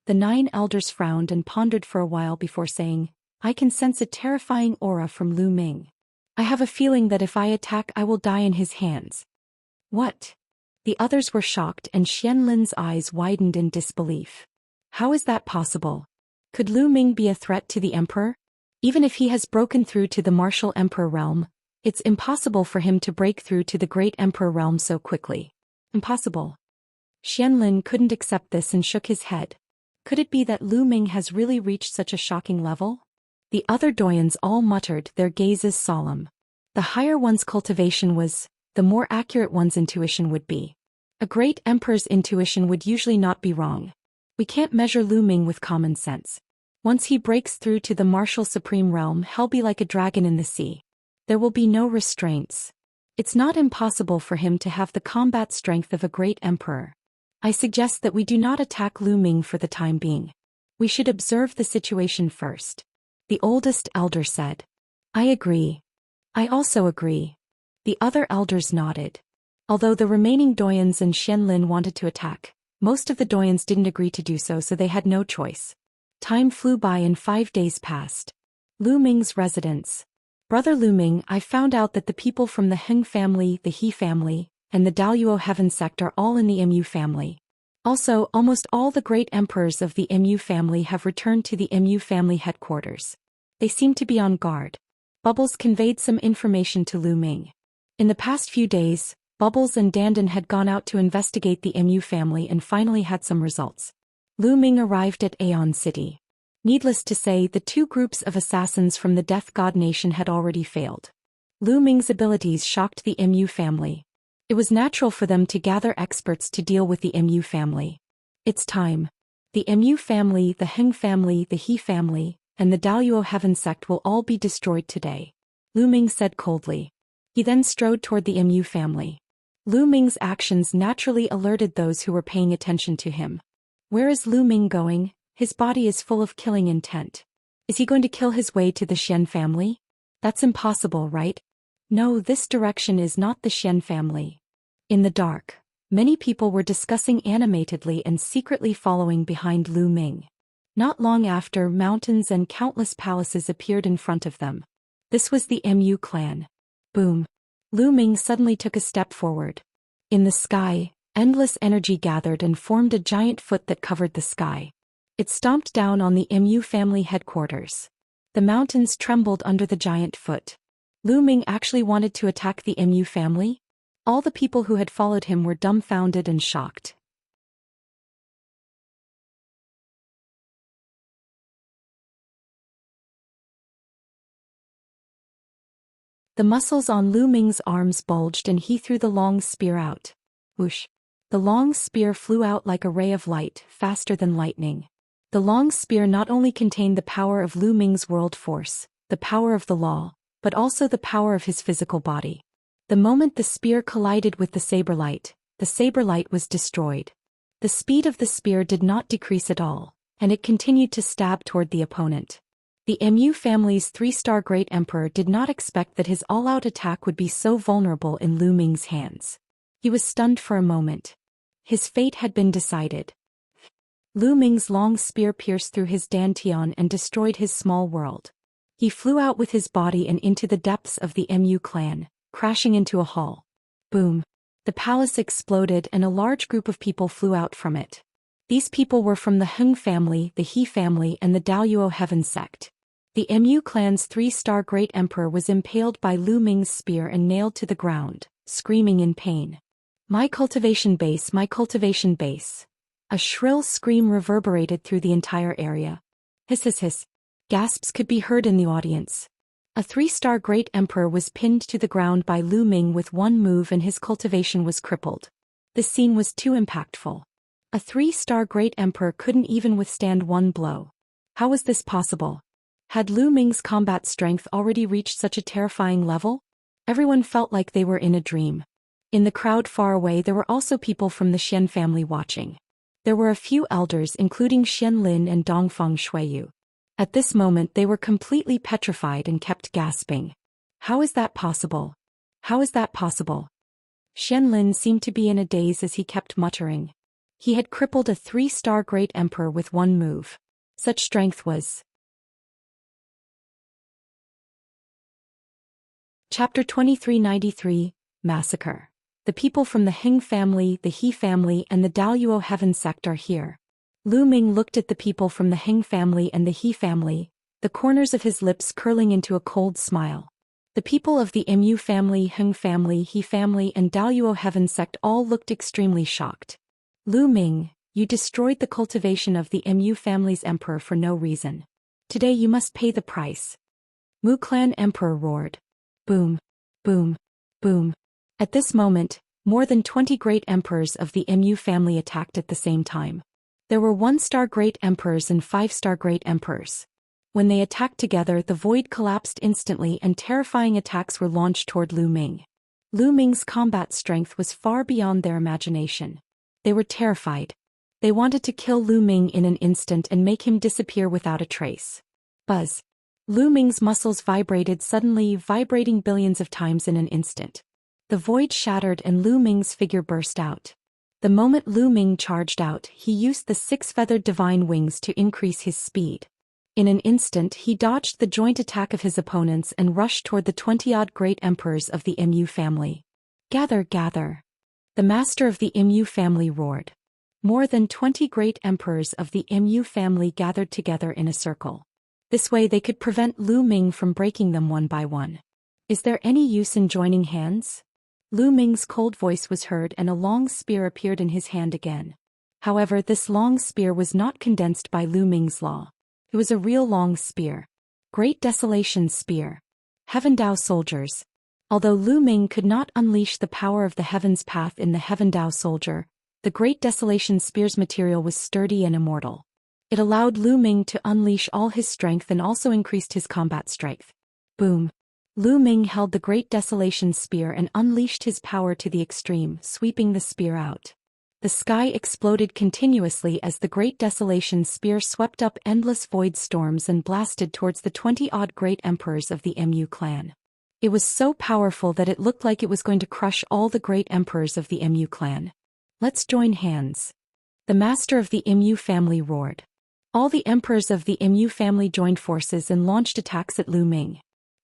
S1: The 9 elders frowned and pondered for a while before saying, I can sense a terrifying aura from Lu Ming. I have a feeling that if I attack I will die in his hands. What? The others were shocked and Xian Lin's eyes widened in disbelief. How is that possible? Could Lu Ming be a threat to the emperor? Even if he has broken through to the martial emperor realm, it's impossible for him to break through to the great emperor realm so quickly. Impossible. Xian Lin couldn't accept this and shook his head. Could it be that Lu Ming has really reached such a shocking level? The other doyens all muttered, their gazes solemn. The higher one's cultivation was, the more accurate one's intuition would be. A great emperor's intuition would usually not be wrong. We can't measure Lu Ming with common sense. Once he breaks through to the martial supreme realm, he'll be like a dragon in the sea. There will be no restraints. It's not impossible for him to have the combat strength of a great emperor. I suggest that we do not attack Lu Ming for the time being. We should observe the situation first. The oldest elder said. I agree. I also agree. The other elders nodded. Although the remaining doyens and Xian Lin wanted to attack, most of the doyens didn't agree to do so, so they had no choice. Time flew by and 5 days passed. Lu Ming's residence. Brother Lu Ming, I found out that the people from the Heng family, the He family, and the Daluo Heaven sect are all in the Mu family. Also, almost all the great emperors of the Mu family have returned to the Mu family headquarters. They seem to be on guard. Bubbles conveyed some information to Lu Ming. In the past few days, Bubbles and Dandan had gone out to investigate the Mu family and finally had some results. Lu Ming arrived at Aeon City. Needless to say, the 2 groups of assassins from the Death God Nation had already failed. Lu Ming's abilities shocked the Mu family. It was natural for them to gather experts to deal with the Mu family. It's time. The Mu family, the Heng family, the He family, and the Daluo Heaven sect will all be destroyed today, Lu Ming said coldly. He then strode toward the Mu family. Lu Ming's actions naturally alerted those who were paying attention to him. Where is Lu Ming going? His body is full of killing intent. Is he going to kill his way to the Xian family? That's impossible, right? No, this direction is not the Xian family. In the dark, many people were discussing animatedly and secretly following behind Lu Ming. Not long after, mountains and countless palaces appeared in front of them. This was the Mu clan. Boom. Lu Ming suddenly took a step forward. In the sky, endless energy gathered and formed a giant foot that covered the sky. It stomped down on the Mu family headquarters. The mountains trembled under the giant foot. Lu Ming actually wanted to attack the Mu family? All the people who had followed him were dumbfounded and shocked. The muscles on Lu Ming's arms bulged and he threw the long spear out. Whoosh! The long spear flew out like a ray of light, faster than lightning. The long spear not only contained the power of Lu Ming's world force, the power of the law, but also the power of his physical body. The moment the spear collided with the saber light was destroyed. The speed of the spear did not decrease at all, and it continued to stab toward the opponent. The Mu family's 3-star great emperor did not expect that his all-out attack would be so vulnerable in Lu Ming's hands. He was stunned for a moment. His fate had been decided. Lu Ming's long spear pierced through his dantian and destroyed his small world. He flew out with his body and into the depths of the Mu clan, crashing into a hall. Boom! The palace exploded and a large group of people flew out from it. These people were from the Heng family, the He family, and the Daluo Heaven sect. The Mu clan's 3-star great emperor was impaled by Lu Ming's spear and nailed to the ground, screaming in pain. My cultivation base, my cultivation base. A shrill scream reverberated through the entire area. Hiss hiss hiss. Gasps could be heard in the audience. A 3-star great emperor was pinned to the ground by Lu Ming with one move and his cultivation was crippled. The scene was too impactful. A 3-star great emperor couldn't even withstand one blow. How was this possible? Had Lu Ming's combat strength already reached such a terrifying level? Everyone felt like they were in a dream. In the crowd far away there were also people from the Xian family watching. There were a few elders including Xian Lin and Dongfeng Shuiyu. At this moment they were completely petrified and kept gasping. How is that possible? How is that possible? Xian Lin seemed to be in a daze as he kept muttering. He had crippled a 3-star great emperor with one move. Such strength was. Chapter 2393, Massacre. The people from the Heng family, the He family and the Daoyuo heaven sect are here. Lu Ming looked at the people from the Heng family and the He family, the corners of his lips curling into a cold smile. The people of the Mu family, Heng family, He family and Daoyuo heaven sect all looked extremely shocked. Lu Ming, you destroyed the cultivation of the Mu family's emperor for no reason. Today you must pay the price. Mu clan emperor roared. Boom, boom, boom. At this moment, more than 20 great emperors of the Mu family attacked at the same time. There were 1-star great emperors and 5-star great emperors. When they attacked together, the void collapsed instantly and terrifying attacks were launched toward Lu Ming. Lu Ming's combat strength was far beyond their imagination. They were terrified. They wanted to kill Lu Ming in an instant and make him disappear without a trace. Buzz. Lu Ming's muscles vibrated suddenly, vibrating billions of times in an instant. The void shattered and Lu Ming's figure burst out. The moment Lu Ming charged out, he used the 6-feathered divine wings to increase his speed. In an instant he dodged the joint attack of his opponents and rushed toward the 20-odd great emperors of the Mu family. Gather, gather. The master of the Mu family roared. More than 20 great emperors of the Mu family gathered together in a circle. This way they could prevent Lu Ming from breaking them one by one. Is there any use in joining hands? Lu Ming's cold voice was heard and a long spear appeared in his hand again. However, this long spear was not condensed by Lu Ming's law. It was a real long spear. Great Desolation Spear. Heaven Dao Soldiers. Although Lu Ming could not unleash the power of the Heaven's Path in the Heaven Dao Soldier, the Great Desolation Spear's material was sturdy and immortal. It allowed Lu Ming to unleash all his strength and also increased his combat strength. Boom. Lu Ming held the Great Desolation Spear and unleashed his power to the extreme, sweeping the spear out. The sky exploded continuously as the Great Desolation Spear swept up endless void storms and blasted towards the 20-odd great emperors of the Mu clan. It was so powerful that it looked like it was going to crush all the great emperors of the Mu clan. Let's join hands. The master of the Mu family roared. All the emperors of the Mu family joined forces and launched attacks at Lu Ming.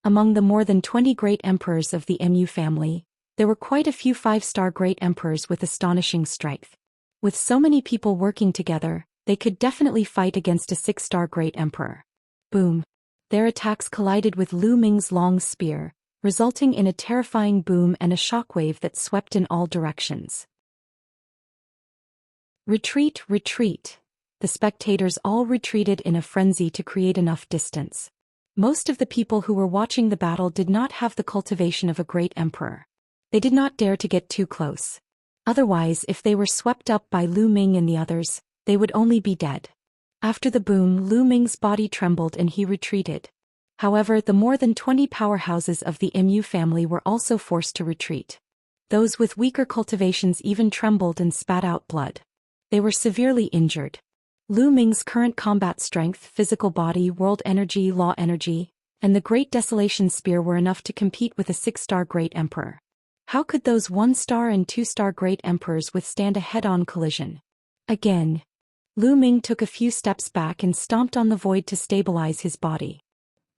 S1: Among the more than 20 great emperors of the Mu family, there were quite a few 5-star great emperors with astonishing strength. With so many people working together, they could definitely fight against a 6-star great emperor. Boom. Their attacks collided with Lu Ming's long spear, resulting in a terrifying boom and a shockwave that swept in all directions. Retreat, retreat. The spectators all retreated in a frenzy to create enough distance. Most of the people who were watching the battle did not have the cultivation of a great emperor. They did not dare to get too close. Otherwise, if they were swept up by Lu Ming and the others, they would only be dead. After the boom, Lu Ming's body trembled and he retreated. However, the more than 20 powerhouses of the Mu family were also forced to retreat. Those with weaker cultivations even trembled and spat out blood. They were severely injured. Lu Ming's current combat strength, physical body, world energy, law energy, and the Great Desolation Spear were enough to compete with a 6-star great emperor. How could those 1-star and 2-star great emperors withstand a head-on collision? Again, Lu Ming took a few steps back and stomped on the void to stabilize his body.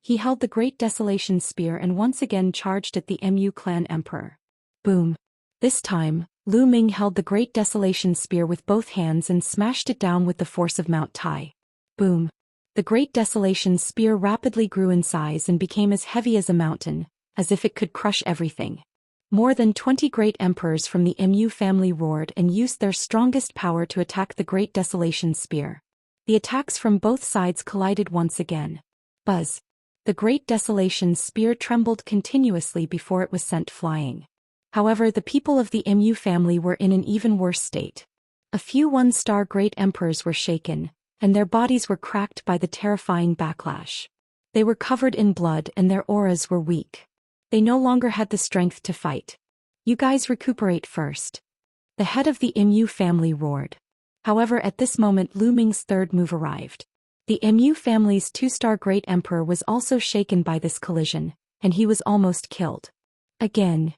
S1: He held the Great Desolation Spear and once again charged at the Mu clan emperor. Boom. This time, Lu Ming held the Great Desolation Spear with both hands and smashed it down with the force of Mount Tai. Boom. The Great Desolation Spear rapidly grew in size and became as heavy as a mountain, as if it could crush everything. More than 20 great emperors from the Mu family roared and used their strongest power to attack the Great Desolation Spear. The attacks from both sides collided once again. Buzz. The great desolation's spear trembled continuously before it was sent flying. However, the people of the Mu family were in an even worse state. A few one-star great emperors were shaken, and their bodies were cracked by the terrifying backlash. They were covered in blood and their auras were weak. They no longer had the strength to fight. "You guys recuperate first," the head of the Mu family roared. However, at this moment Lu Ming's third move arrived. The Mu family's two-star great emperor was also shaken by this collision, and he was almost killed. Again.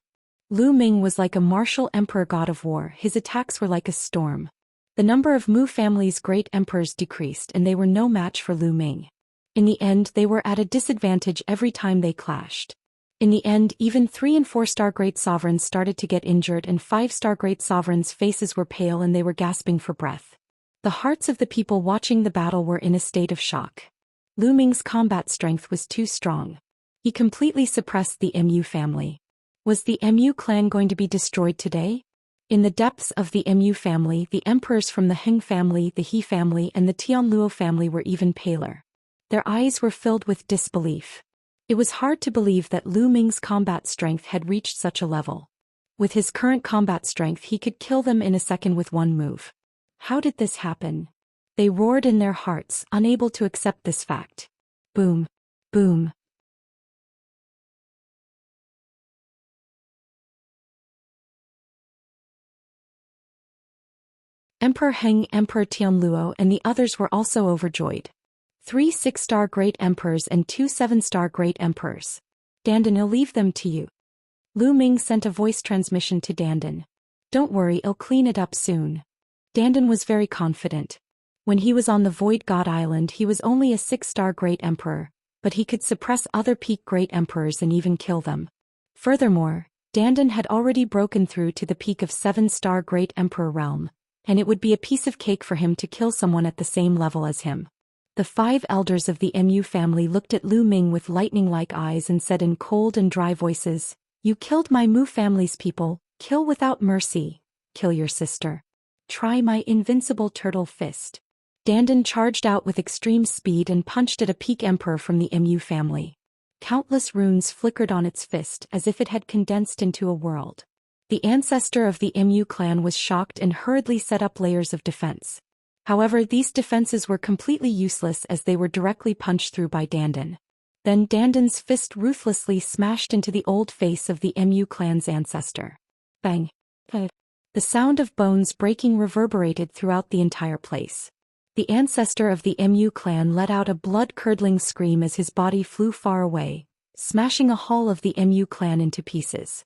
S1: Lu Ming was like a martial emperor god of war, his attacks were like a storm. The number of Mu family's great emperors decreased and they were no match for Lu Ming. In the end, they were at a disadvantage every time they clashed. In the end, even 3- and 4-star great sovereigns started to get injured and 5-star great sovereigns' faces were pale and they were gasping for breath. The hearts of the people watching the battle were in a state of shock. Lu Ming's combat strength was too strong. He completely suppressed the Mu family. Was the Mu clan going to be destroyed today? In the depths of the Mu family, the emperors from the Heng family, the He family, and the Tianluo family were even paler. Their eyes were filled with disbelief. It was hard to believe that Lu Ming's combat strength had reached such a level. With his current combat strength, he could kill them in a second with one move. How did this happen? They roared in their hearts, unable to accept this fact. Boom. Boom. Emperor Heng, Emperor Tianluo, and the others were also overjoyed. 3 6-star great emperors and 2 7-star great emperors. Dandan, I'll leave them to you. Lu Ming sent a voice transmission to Dandan. Don't worry, I'll clean it up soon. Dandan was very confident. When he was on the Void God Island, he was only a 6-star great emperor, but he could suppress other peak great emperors and even kill them. Furthermore, Dandan had already broken through to the peak of 7-star great emperor realm, and it would be a piece of cake for him to kill someone at the same level as him. The 5 elders of the Mu family looked at Lu Ming with lightning-like eyes and said in cold and dry voices, "You killed my Mu family's people, kill without mercy, kill your sister. Try my invincible turtle fist." Dandan charged out with extreme speed and punched at a peak emperor from the Mu family. Countless runes flickered on its fist as if it had condensed into a world. The ancestor of the Mu clan was shocked and hurriedly set up layers of defense. However, these defenses were completely useless as they were directly punched through by Dandan. Then Dandan's fist ruthlessly smashed into the old face of the Mu clan's ancestor. Bang! The sound of bones breaking reverberated throughout the entire place. The ancestor of the Mu clan let out a blood-curdling scream as his body flew far away, smashing a hull of the Mu clan into pieces.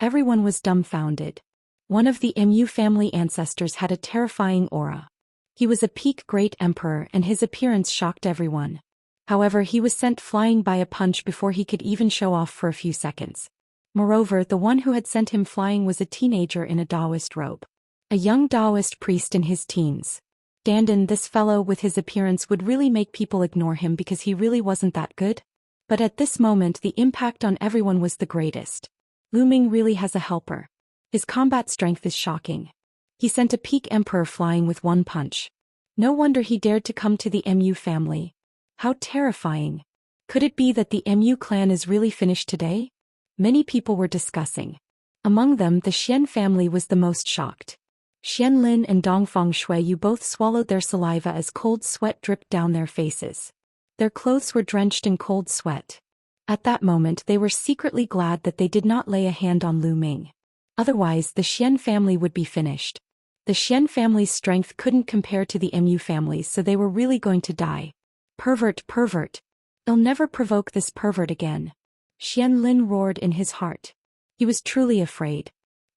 S1: Everyone was dumbfounded. One of the Mu family ancestors had a terrifying aura. He was a peak great emperor and his appearance shocked everyone. However, he was sent flying by a punch before he could even show off for a few seconds. Moreover, the one who had sent him flying was a teenager in a Taoist robe. A young Taoist priest in his teens. Dandan, this fellow with his appearance would really make people ignore him because he really wasn't that good. But at this moment the impact on everyone was the greatest. Lu Ming really has a helper. His combat strength is shocking. He sent a peak emperor flying with one punch. No wonder he dared to come to the Mu family. How terrifying. Could it be that the Mu clan is really finished today? Many people were discussing. Among them, the Xian family was the most shocked. Xian Lin and Dongfang Shuiyu both swallowed their saliva as cold sweat dripped down their faces. Their clothes were drenched in cold sweat. At that moment they were secretly glad that they did not lay a hand on Lu Ming. Otherwise the Xian family would be finished. The Xian family's strength couldn't compare to the Mu family's, so they were really going to die. Pervert, pervert. I'll never provoke this pervert again. Xian Lin roared in his heart. He was truly afraid.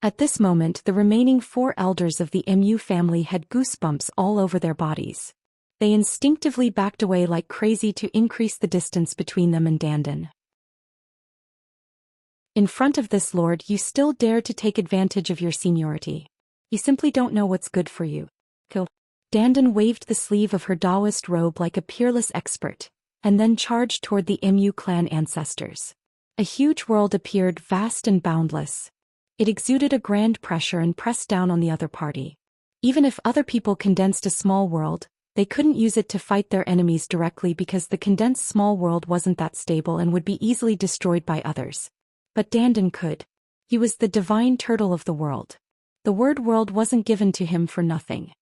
S1: At this moment the remaining 4 elders of the Mu family had goosebumps all over their bodies. They instinctively backed away like crazy to increase the distance between them and Dandan. In front of this lord, you still dare to take advantage of your seniority. You simply don't know what's good for you. Kill. Dandan waved the sleeve of her Taoist robe like a peerless expert, and then charged toward the Mu clan ancestors. A huge world appeared, vast and boundless. It exuded a grand pressure and pressed down on the other party. Even if other people condensed a small world, They couldn't use it to fight their enemies directly because the condensed small world wasn't that stable and would be easily destroyed by others. But Dandan could. He was the divine turtle of the world. The word world wasn't given to him for nothing.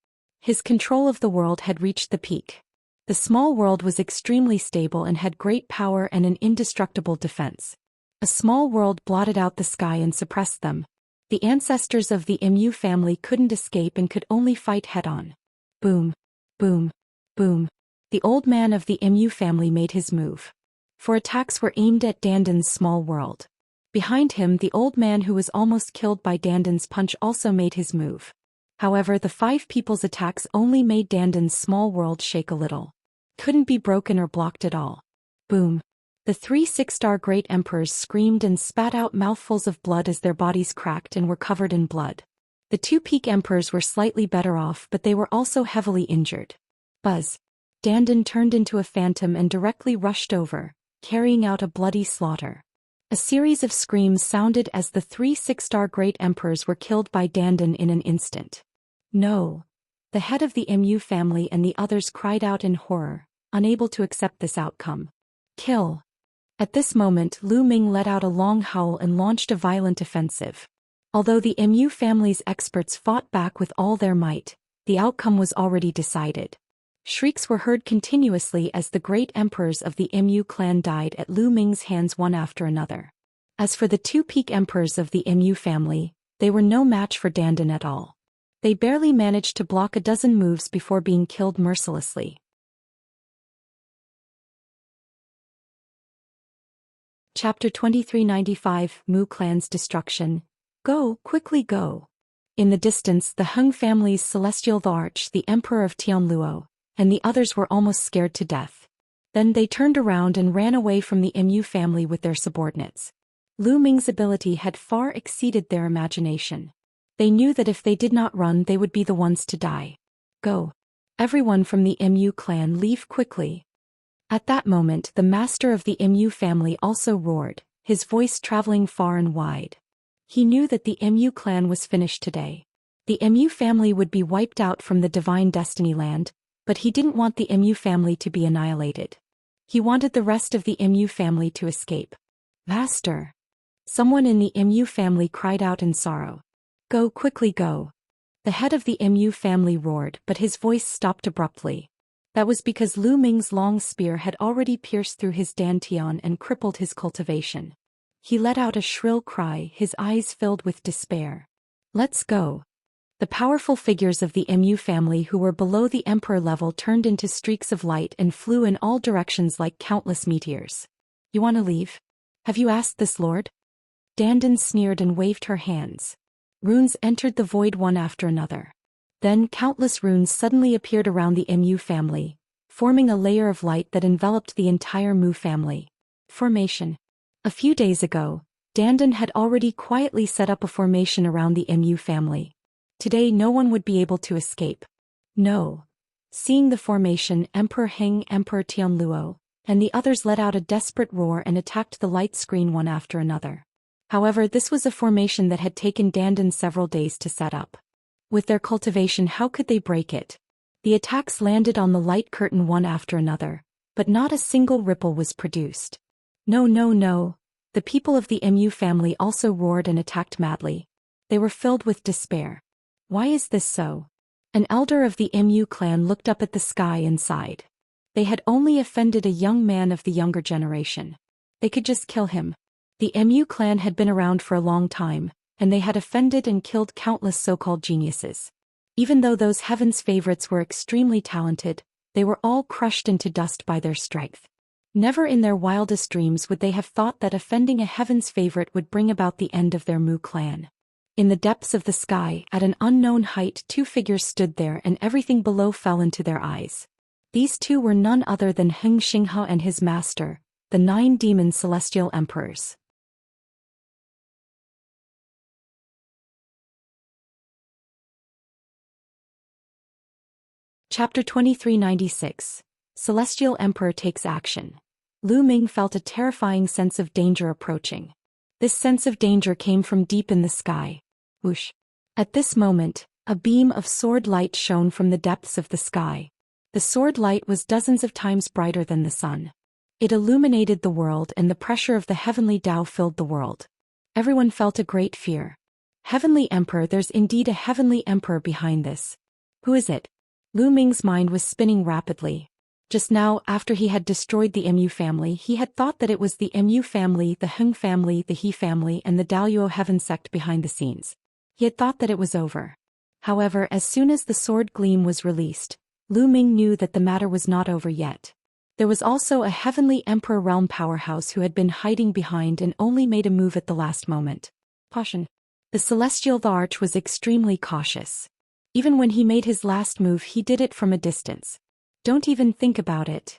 S1: His control of the world had reached the peak. The small world was extremely stable and had great power and an indestructible defense. A small world blotted out the sky and suppressed them. The ancestors of the Mu family couldn't escape and could only fight head-on. Boom. Boom. Boom. The old man of the Mu family made his move. Four attacks were aimed at Dandan's small world. Behind him, the old man who was almost killed by Dandan's punch also made his move. However, the 5 people's attacks only made Dandan's small world shake a little. Couldn't be broken or blocked at all. Boom. The 3 6-star great emperors screamed and spat out mouthfuls of blood as their bodies cracked and were covered in blood. The 2 peak emperors were slightly better off, but they were also heavily injured. Buzz. Dandan turned into a phantom and directly rushed over, carrying out a bloody slaughter. A series of screams sounded as the 3 6-star great emperors were killed by Dandan in an instant. No. The head of the Mu family and the others cried out in horror, unable to accept this outcome. Kill. At this moment, Lu Ming let out a long howl and launched a violent offensive. Although the Mu family's experts fought back with all their might, the outcome was already decided. Shrieks were heard continuously as the great emperors of the Mu clan died at Lu Ming's hands one after another. As for the 2 peak emperors of the Mu family, they were no match for Dandan at all. They barely managed to block a dozen moves before being killed mercilessly. Chapter 2395, Mu Clan's Destruction. Go, quickly go. In the distance, the Hung family's celestial arch, the Emperor of Tianluo, and the others were almost scared to death. Then they turned around and ran away from the Mu family with their subordinates. Lu Ming's ability had far exceeded their imagination. They knew that if they did not run, they would be the ones to die. Go. Everyone from the Mu clan, leave quickly. At that moment, the master of the Mu family also roared, his voice traveling far and wide. He knew that the Mu clan was finished today. The Mu family would be wiped out from the divine destiny land, but he didn't want the Mu family to be annihilated. He wanted the rest of the Mu family to escape. Master! Someone in the Mu family cried out in sorrow. Go, quickly go. The head of the Mu family roared, but his voice stopped abruptly. That was because Lu Ming's long spear had already pierced through his dantian and crippled his cultivation. He let out a shrill cry, his eyes filled with despair. Let's go. The powerful figures of the Mu family who were below the emperor level turned into streaks of light and flew in all directions like countless meteors. You want to leave? Have you asked this, Lord? Dandan sneered and waved her hands. Runes entered the void one after another. Then countless runes suddenly appeared around the Mu family, forming a layer of light that enveloped the entire Mu family. Formation. A few days ago, Dandan had already quietly set up a formation around the Mu family. Today no one would be able to escape. No. Seeing the formation, Emperor Heng, Emperor Tianluo, and the others let out a desperate roar and attacked the light screen one after another. However, this was a formation that had taken Dandan several days to set up. With their cultivation, how could they break it? The attacks landed on the light curtain one after another, but not a single ripple was produced. No, no, no. The people of the Mu family also roared and attacked madly. They were filled with despair. Why is this so? An elder of the Mu clan looked up at the sky and sighed. They had only offended a young man of the younger generation. They could just kill him. The Mu clan had been around for a long time, and they had offended and killed countless so-called geniuses. Even though those heaven's favorites were extremely talented, they were all crushed into dust by their strength. Never in their wildest dreams would they have thought that offending a heaven's favorite would bring about the end of their Mu clan. In the depths of the sky, at an unknown height, 2 figures stood there and everything below fell into their eyes. These 2 were none other than Heng Xinghe and his master, the 9 demon celestial emperors. Chapter 2396. Celestial Emperor takes action. Lu Ming felt a terrifying sense of danger approaching. This sense of danger came from deep in the sky. Whoosh. At this moment, a beam of sword light shone from the depths of the sky. The sword light was dozens of times brighter than the sun. It illuminated the world, and the pressure of the heavenly Tao filled the world. Everyone felt a great fear. Heavenly Emperor, there's indeed a heavenly emperor behind this. Who is it? Lu Ming's mind was spinning rapidly. Just now, after he had destroyed the Mu family, he had thought that it was the Mu family, the Heng family, the He family, and the Daoyuo heaven sect behind the scenes. He had thought that it was over. However, as soon as the sword gleam was released, Lu Ming knew that the matter was not over yet. There was also a heavenly emperor realm powerhouse who had been hiding behind and only made a move at the last moment. Caution. The celestial arch was extremely cautious. Even when he made his last move, he did it from a distance. Don't even think about it.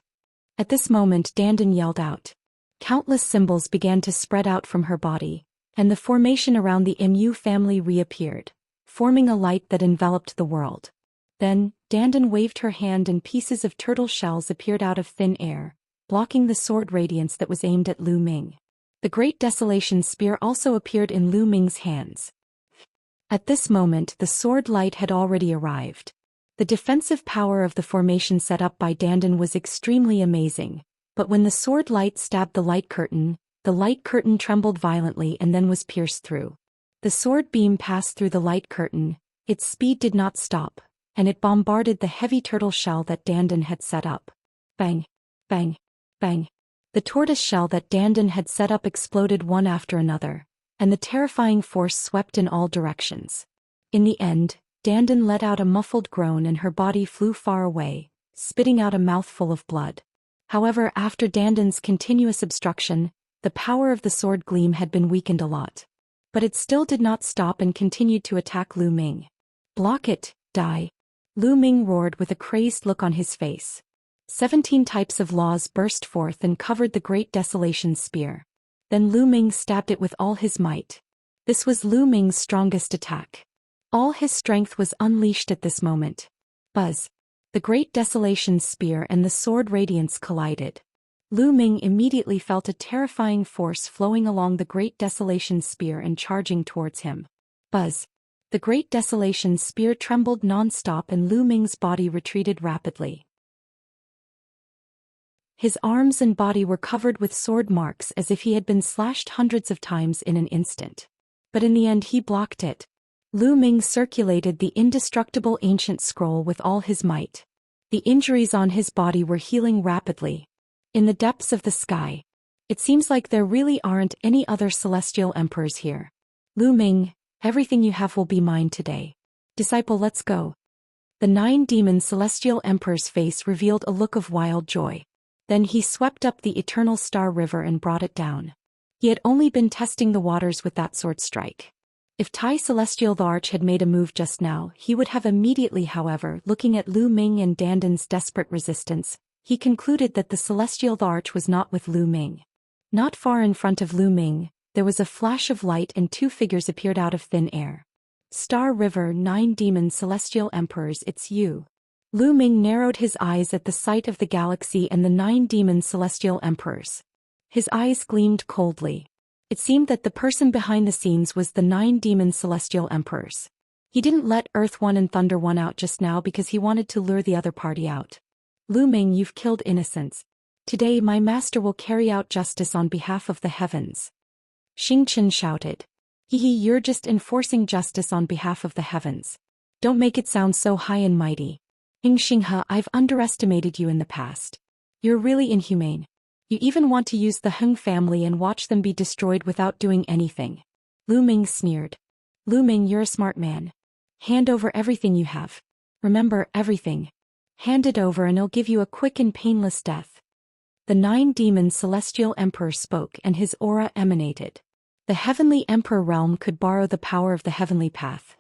S1: At this moment, Dandan yelled out. Countless symbols began to spread out from her body, and the formation around the Mu family reappeared, forming a light that enveloped the world. Then, Dandan waved her hand and pieces of turtle shells appeared out of thin air, blocking the sword radiance that was aimed at Lu Ming. The Great Desolation Spear also appeared in Lu Ming's hands. At this moment, the sword light had already arrived. The defensive power of the formation set up by Dandan was extremely amazing, but when the sword light stabbed the light curtain trembled violently and then was pierced through. The sword beam passed through the light curtain, its speed did not stop, and it bombarded the heavy turtle shell that Dandan had set up. Bang! Bang! Bang! The tortoise shell that Dandan had set up exploded one after another, and the terrifying force swept in all directions. In the end, Dandan let out a muffled groan and her body flew far away, spitting out a mouthful of blood. However, after Dandan's continuous obstruction, the power of the sword gleam had been weakened a lot. But it still did not stop and continued to attack Lu Ming. Block it, die! Lu Ming roared with a crazed look on his face. 17 types of laws burst forth and covered the Great Desolation Spear. Then Lu Ming stabbed it with all his might. This was Lu Ming's strongest attack. All his strength was unleashed at this moment. Buzz! The Great Desolation Spear and the sword radiance collided. Lu Ming immediately felt a terrifying force flowing along the Great Desolation Spear and charging towards him. Buzz! The Great Desolation Spear trembled non-stop and Lu Ming's body retreated rapidly. His arms and body were covered with sword marks as if he had been slashed hundreds of times in an instant. But in the end he blocked it. Lu Ming circulated the indestructible ancient scroll with all his might. The injuries on his body were healing rapidly. In the depths of the sky, it seems like there really aren't any other celestial emperors here. Lu Ming, everything you have will be mine today. Disciple, let's go. The 9 demon celestial emperor's face revealed a look of wild joy. Then he swept up the eternal star river and brought it down. He had only been testing the waters with that sword strike. If Tai Celestial Arch had made a move just now, he would have immediately. However, looking at Lu Ming and Dandan's desperate resistance, he concluded that the Celestial Arch was not with Lu Ming. Not far in front of Lu Ming, there was a flash of light and 2 figures appeared out of thin air. Star River, 9 demon celestial emperors, it's you. Lu Ming narrowed his eyes at the sight of the galaxy and the 9 demon celestial emperors. His eyes gleamed coldly. It seemed that the person behind the scenes was the 9 demon celestial emperors. He didn't let Earth One and Thunder One out just now because he wanted to lure the other party out. Lu Ming, you've killed innocents. Today my master will carry out justice on behalf of the heavens. Xianxia shouted. Hehe, you're just enforcing justice on behalf of the heavens. Don't make it sound so high and mighty. Xianxia, I've underestimated you in the past. You're really inhumane. You even want to use the Heng family and watch them be destroyed without doing anything. Lu Ming sneered. Lu Ming, you're a smart man. Hand over everything you have. Remember, everything. Hand it over and I'll give you a quick and painless death. The 9 demon celestial emperor spoke and his aura emanated. The heavenly emperor realm could borrow the power of the heavenly path.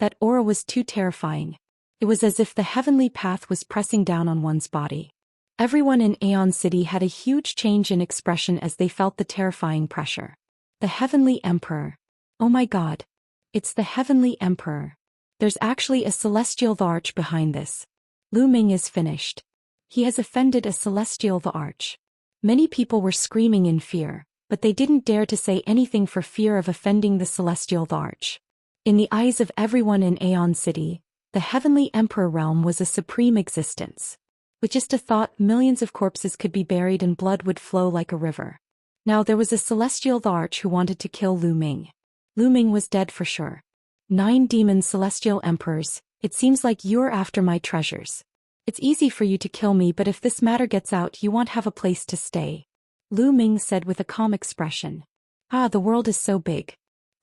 S1: That aura was too terrifying. It was as if the heavenly path was pressing down on one's body. Everyone in Aeon City had a huge change in expression as they felt the terrifying pressure. The heavenly emperor. Oh my god. It's the heavenly emperor. There's actually a celestial arch behind this. Lu Ming is finished. He has offended a celestial arch. Many people were screaming in fear, but they didn't dare to say anything for fear of offending the celestial arch. In the eyes of everyone in Aeon City, the heavenly emperor realm was a supreme existence. With just a thought, millions of corpses could be buried and blood would flow like a river. Now there was a celestial arch who wanted to kill Lu Ming. Lu Ming was dead for sure. 9 demon celestial emperors, it seems like you're after my treasures. It's easy for you to kill me, but if this matter gets out you won't have a place to stay. Lu Ming said with a calm expression. Ah, the world is so big.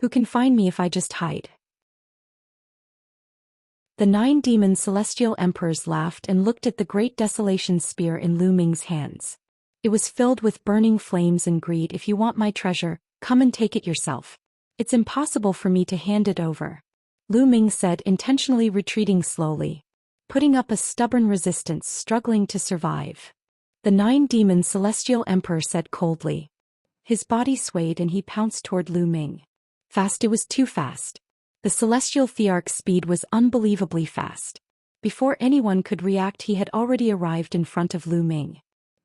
S1: Who can find me if I just hide? The 9 demon celestial emperors laughed and looked at the great desolation spear in Lu Ming's hands. It was filled with burning flames and greed. If you want my treasure, come and take it yourself. It's impossible for me to hand it over. Lu Ming said, intentionally retreating slowly, putting up a stubborn resistance, struggling to survive. The 9 demon celestial emperor said coldly. His body swayed and he pounced toward Lu Ming. Fast, it was too fast. The celestial thearch's speed was unbelievably fast. Before anyone could react, he had already arrived in front of Lu Ming.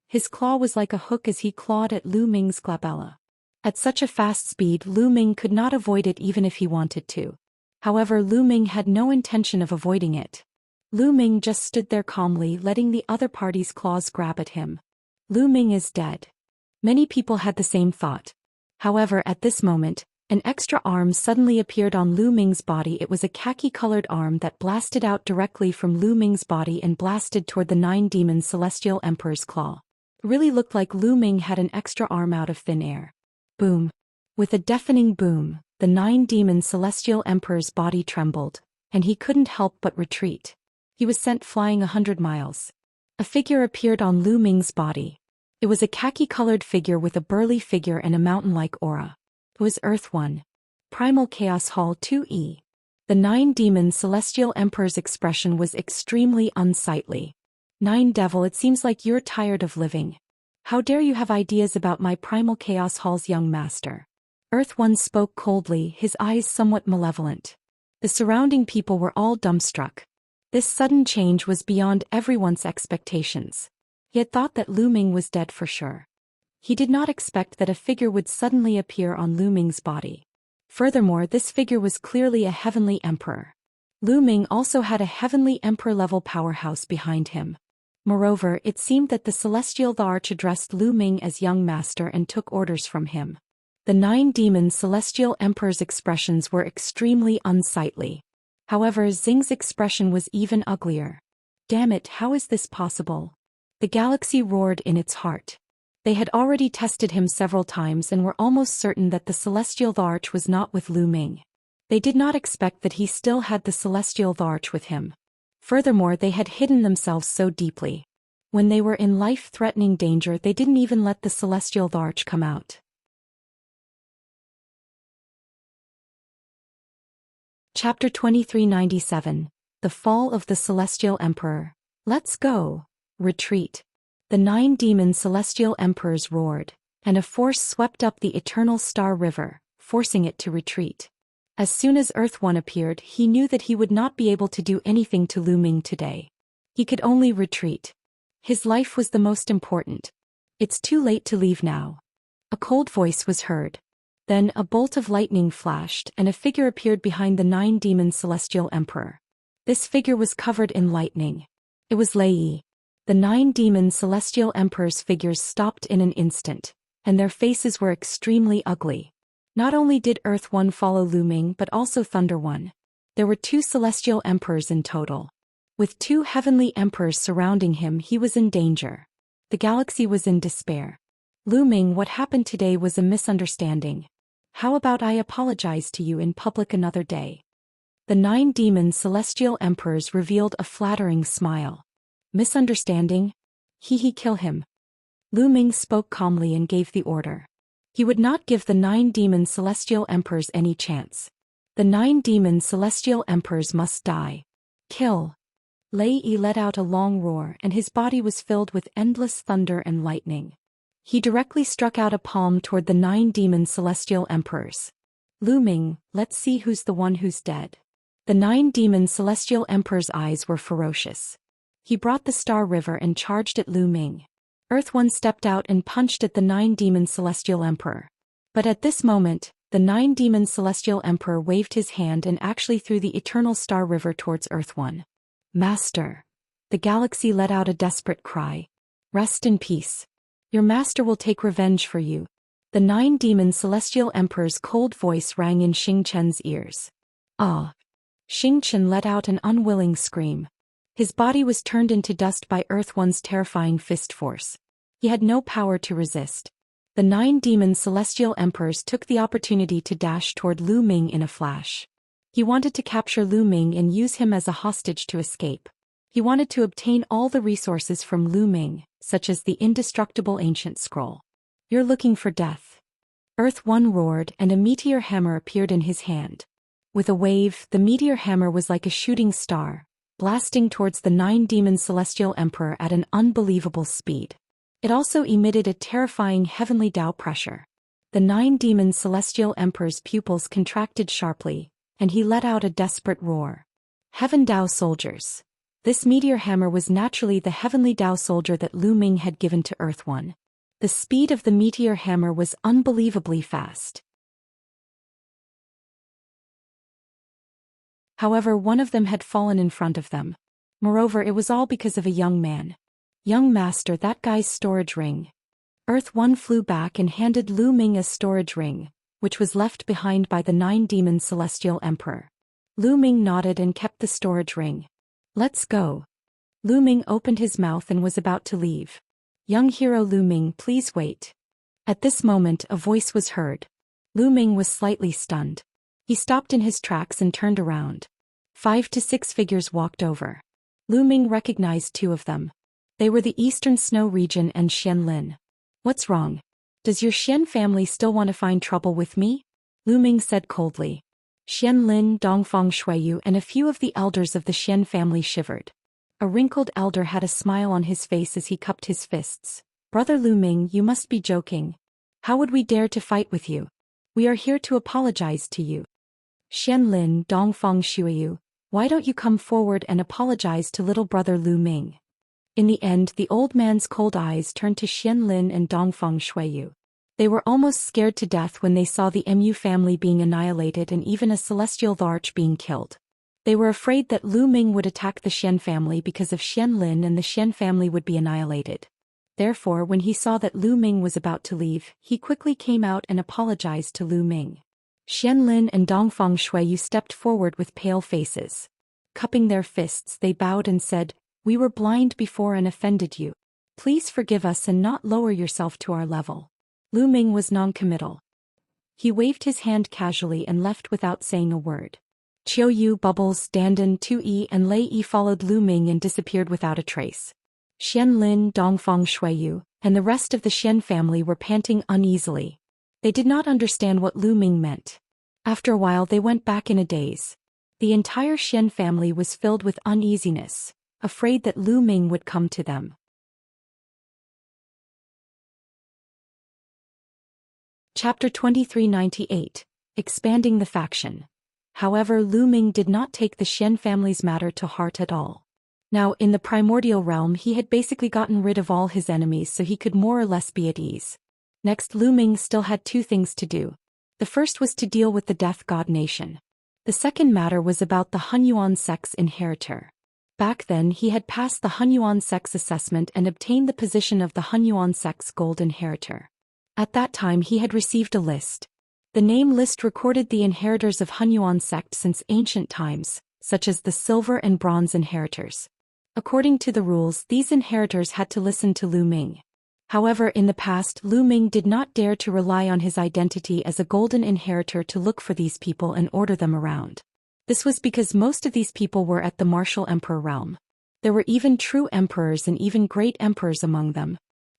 S1: His claw was like a hook as he clawed at Lu Ming's glabella. At such a fast speed, Lu Ming could not avoid it even if he wanted to. However, Lu Ming had no intention of avoiding it. Lu Ming just stood there calmly, letting the other party's claws grab at him. Lu Ming is dead. Many people had the same thought. However, at this moment, an extra arm suddenly appeared on Lu Ming's body. It was a khaki-colored arm that blasted out directly from Lu Ming's body and blasted toward the 9 demon celestial emperor's claw. It really looked like Lu Ming had an extra arm out of thin air. Boom. With a deafening boom, the 9 demon celestial emperor's body trembled, and he couldn't help but retreat. He was sent flying 100 miles. A figure appeared on Lu Ming's body. It was a khaki-colored figure with a burly figure and a mountain-like aura. It was Earth 1. Primal Chaos Hall 2E. The 9 demon celestial emperor's expression was extremely unsightly. 9 devil, it seems like you're tired of living. How dare you have ideas about my Primal Chaos Hall's young master? Earth 1 spoke coldly, his eyes somewhat malevolent. The surrounding people were all dumbstruck. This sudden change was beyond everyone's expectations. He had thought that Lu Ming was dead for sure. He did not expect that a figure would suddenly appear on Lu Ming's body. Furthermore, this figure was clearly a heavenly emperor. Lu Ming also had a heavenly emperor-level powerhouse behind him. Moreover, it seemed that the celestial arch addressed Lu Ming as young master and took orders from him. The 9 demon celestial emperor's expressions were extremely unsightly. However, Xing's expression was even uglier. Damn it, how is this possible? The galaxy roared in its heart. They had already tested him several times and were almost certain that the celestial arch was not with Lu Ming. They did not expect that he still had the celestial arch with him. Furthermore, they had hidden themselves so deeply. When they were in life-threatening danger, they didn't even let the celestial arch come out. Chapter 2397. The Fall of the Celestial Emperor. Let's go. Retreat. The 9 demon celestial emperors roared, and a force swept up the eternal star river, forcing it to retreat. As soon as Earth 1 appeared, he knew that he would not be able to do anything to Lu Ming today. He could only retreat. His life was the most important. It's too late to leave now. A cold voice was heard. Then a bolt of lightning flashed and a figure appeared behind the 9 demon celestial emperor. This figure was covered in lightning. It was Lei Yi. The 9 demon celestial emperors' figures stopped in an instant, and their faces were extremely ugly. Not only did Earth 1 follow Lu Ming but also Thunder 1. There were 2 celestial emperors in total. With 2 heavenly emperors surrounding him, he was in danger. The galaxy was in despair. Lu Ming, what happened today was a misunderstanding. How about I apologize to you in public another day? The 9 demon celestial emperors revealed a flattering smile. Misunderstanding? Kill him. Lu Ming spoke calmly and gave the order. He would not give the 9 demon celestial emperors any chance. The 9 demon celestial emperors must die. Kill. Lei Yi let out a long roar and his body was filled with endless thunder and lightning. He directly struck out a palm toward the 9 demon celestial emperors. Lu Ming, let's see who's the one who's dead. The 9 demon celestial emperors' eyes were ferocious. He brought the Star River and charged at Lu Ming. Earth 1 stepped out and punched at the 9 demon celestial emperor. But at this moment, the 9 demon celestial emperor waved his hand and actually threw the eternal Star River towards Earth 1. Master. The galaxy let out a desperate cry. Rest in peace. Your master will take revenge for you. The 9-demon celestial emperor's cold voice rang in Xianxia's ears. Ah! Xianxia let out an unwilling scream. His body was turned into dust by Earth One's terrifying fist force. He had no power to resist. The 9-demon celestial emperors took the opportunity to dash toward Lu Ming in a flash. He wanted to capture Lu Ming and use him as a hostage to escape. He wanted to obtain all the resources from Lu Ming, such as the indestructible ancient scroll. You're looking for death. Earth One roared and a meteor hammer appeared in his hand. With a wave, the meteor hammer was like a shooting star, blasting towards the 9-demon celestial emperor at an unbelievable speed. It also emitted a terrifying heavenly Tao pressure. The 9-demon celestial emperor's pupils contracted sharply, and he let out a desperate roar. Heaven Tao soldiers. This meteor hammer was naturally the heavenly Tao soldier that Lu Ming had given to Earth One. The speed of the meteor hammer was unbelievably fast. However, one of them had fallen in front of them. Moreover, it was all because of a young man. Young master, that guy's storage ring. Earth One flew back and handed Lu Ming a storage ring, which was left behind by the 9-demon celestial emperor. Lu Ming nodded and kept the storage ring. Let's go. Lu Ming opened his mouth and was about to leave. Young hero Lu Ming, please wait. At this moment, a voice was heard. Lu Ming was slightly stunned. He stopped in his tracks and turned around. 5 to 6 figures walked over. Lu Ming recognized 2 of them. They were the Eastern Snow region and Xian Lin. What's wrong? Does your Xian family still want to find trouble with me? Lu Ming said coldly. Xian Lin, Dongfang Shuiyu and a few of the elders of the Xian family shivered. A wrinkled elder had a smile on his face as he cupped his fists. Brother Lu Ming, you must be joking. How would we dare to fight with you? We are here to apologize to you. Xian Lin, Dongfang Shuiyu, why don't you come forward and apologize to little brother Lu Ming? In the end, the old man's cold eyes turned to Xian Lin and Dongfang Shuiyu. They were almost scared to death when they saw the Mu family being annihilated and even a celestial arch being killed. They were afraid that Lu Ming would attack the Xian family because of Xian Lin and the Xian family would be annihilated. Therefore, when he saw that Lu Ming was about to leave, he quickly came out and apologized to Lu Ming. Xian Lin and Dongfang Shuiyu stepped forward with pale faces. Cupping their fists, they bowed and said, "We were blind before and offended you. Please forgive us and not lower yourself to our level." Lu Ming was non-committal. He waved his hand casually and left without saying a word. Qiu Yu, Bubbles, Dandan, Tu Yi and Lei Yi followed Lu Ming and disappeared without a trace. Xian Lin, Dongfang Shuiyu, and the rest of the Xian family were panting uneasily. They did not understand what Lu Ming meant. After a while they went back in a daze. The entire Xian family was filled with uneasiness, afraid that Lu Ming would come to them. Chapter 2398, Expanding the Faction. However, Lu Ming did not take the Xian family's matter to heart at all. Now, in the primordial realm he had basically gotten rid of all his enemies so he could more or less be at ease. Next, Lu Ming still had 2 things to do. The first was to deal with the Death God Nation. The second matter was about the Hunyuan Sect's inheritor. Back then he had passed the Hunyuan Sect's assessment and obtained the position of the Hunyuan Sect's gold inheritor. At that time he had received a list. The name list recorded the inheritors of Hunyuan Sect since ancient times, such as the silver and bronze inheritors. According to the rules, these inheritors had to listen to Lu Ming. However, in the past, Lu Ming did not dare to rely on his identity as a golden inheritor to look for these people and order them around. This was because most of these people were at the martial emperor realm. There were even true emperors and even great emperors among them.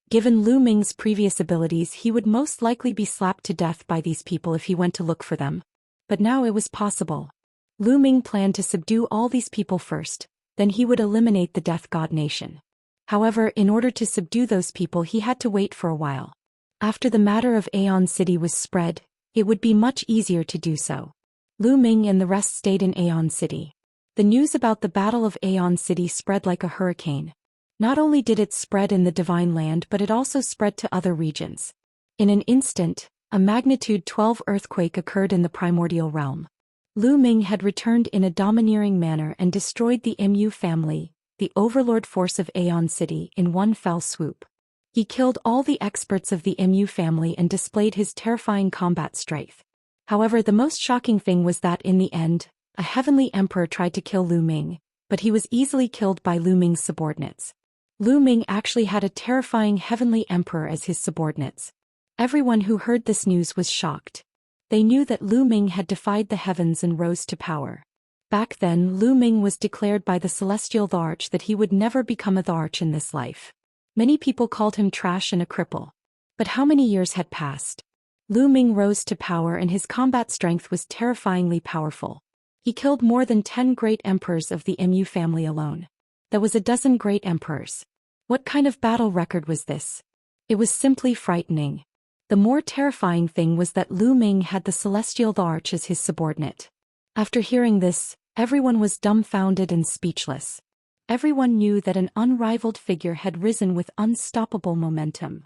S1: Given Lu Ming's previous abilities, he would most likely be slapped to death by these people if he went to look for them. But now it was possible. Lu Ming planned to subdue all these people first, then he would eliminate the Death God Nation. However, in order to subdue those people he had to wait for a while. After the matter of Aeon City was spread, it would be much easier to do so. Lu Ming and the rest stayed in Aeon City. The news about the Battle of Aeon City spread like a hurricane. Not only did it spread in the Divine Land but it also spread to other regions. In an instant, a magnitude 12 earthquake occurred in the primordial realm. Lu Ming had returned in a domineering manner and destroyed the Mu family, the overlord force of Aeon City, in one fell swoop. He killed all the experts of the Mu family and displayed his terrifying combat strength. However, the most shocking thing was that in the end, a heavenly emperor tried to kill Lu Ming, but he was easily killed by Lu Ming's subordinates. Lu Ming actually had a terrifying heavenly emperor as his subordinates. Everyone who heard this news was shocked. They knew that Lu Ming had defied the heavens and rose to power. Back then, Lu Ming was declared by the celestial Tharch that he would never become a Tharch in this life. Many people called him trash and a cripple. But how many years had passed? Lu Ming rose to power and his combat strength was terrifyingly powerful. He killed more than 10 great emperors of the Mu family alone. That was a dozen great emperors. What kind of battle record was this? It was simply frightening. The more terrifying thing was that Lu Ming had the celestial Tharch as his subordinate. After hearing this, everyone was dumbfounded and speechless. Everyone knew that an unrivaled figure had risen with unstoppable momentum.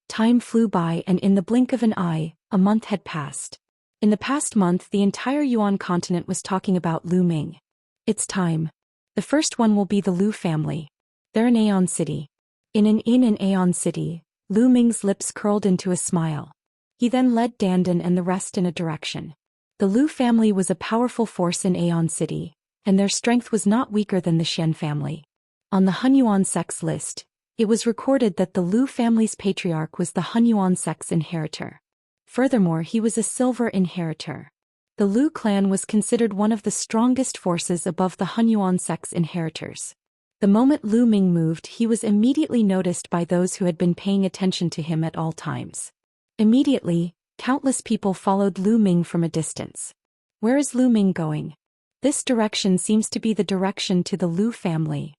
S1: Time flew by and in the blink of an eye, a month had passed. In the past month, the entire Yuan continent was talking about Lu Ming. It's time. The first one will be the Lu family. They're in Aeon City. In an inn in Aeon City, Lu Ming's lips curled into a smile. He then led Dandan and the rest in a direction. The Lu family was a powerful force in Aeon City, and their strength was not weaker than the Xian family. On the Hunyuan sect's list, it was recorded that the Lu family's patriarch was the Hunyuan sect's inheritor. Furthermore, he was a silver inheritor. The Lu clan was considered one of the strongest forces above the Hunyuan sect's inheritors. The moment Lu Ming moved, he was immediately noticed by those who had been paying attention to him at all times. Immediately, countless people followed Lu Ming from a distance. Where is Lu Ming going? This direction seems to be the direction to the Lu family.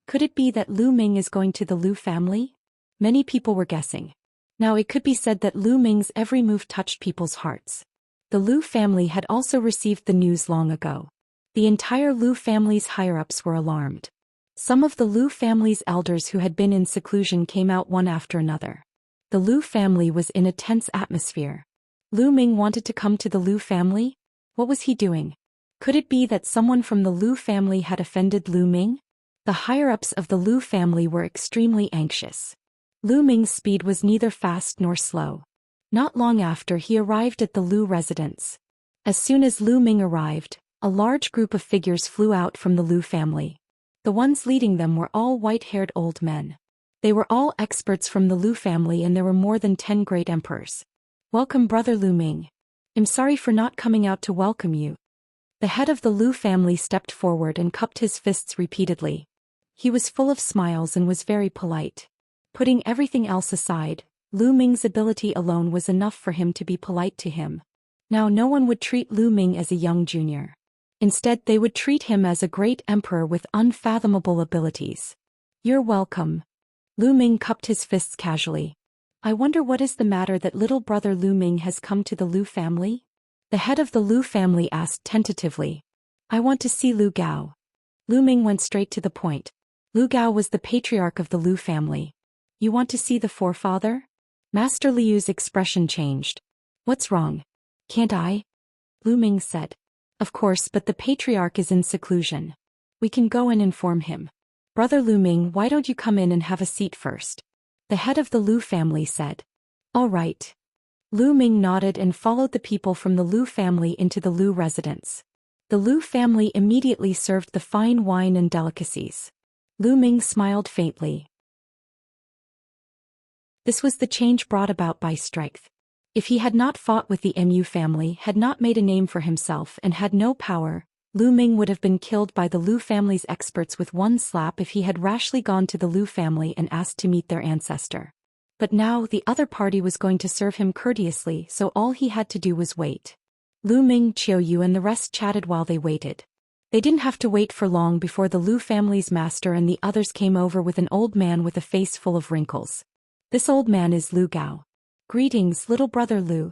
S1: Could it be that Lu Ming is going to the Lu family? Many people were guessing. Now it could be said that Lu Ming's every move touched people's hearts. The Lu family had also received the news long ago. The entire Lu family's higher-ups were alarmed. Some of the Lu family's elders who had been in seclusion came out one after another. The Lu family was in a tense atmosphere. Lu Ming wanted to come to the Lu family? What was he doing? Could it be that someone from the Lu family had offended Lu Ming? The higher-ups of the Lu family were extremely anxious. Lu Ming's speed was neither fast nor slow. Not long after, he arrived at the Lu residence. As soon as Lu Ming arrived, a large group of figures flew out from the Lu family. The ones leading them were all white-haired old men. They were all experts from the Lu family and there were more than 10 great emperors. Welcome, brother Lu Ming. I'm sorry for not coming out to welcome you. The head of the Lu family stepped forward and cupped his fists repeatedly. He was full of smiles and was very polite. Putting everything else aside, Lu Ming's ability alone was enough for him to be polite to him. Now no one would treat Lu Ming as a young junior. Instead, they would treat him as a great emperor with unfathomable abilities. You're welcome. Lu Ming cupped his fists casually. I wonder what is the matter that little brother Lu Ming has come to the Lu family? The head of the Lu family asked tentatively. I want to see Lu Gao. Lu Ming went straight to the point. Lu Gao was the patriarch of the Lu family. You want to see the forefather? Master Liu's expression changed. What's wrong? Can't I? Lu Ming said. Of course, but the patriarch is in seclusion. We can go and inform him. Brother Lu Ming, why don't you come in and have a seat first? The head of the Lu family said. All right. Lu Ming nodded and followed the people from the Lu family into the Lu residence. The Lu family immediately served the fine wine and delicacies. Lu Ming smiled faintly. This was the change brought about by strength. If he had not fought with the Mu family, had not made a name for himself and had no power, Lu Ming would have been killed by the Lu family's experts with one slap if he had rashly gone to the Lu family and asked to meet their ancestor. But now the other party was going to serve him courteously, so all he had to do was wait. Lu Ming, Qiu Yu and the rest chatted while they waited. They didn't have to wait for long before the Lu family's master and the others came over with an old man with a face full of wrinkles. This old man is Lu Gao. Greetings, little brother Lu.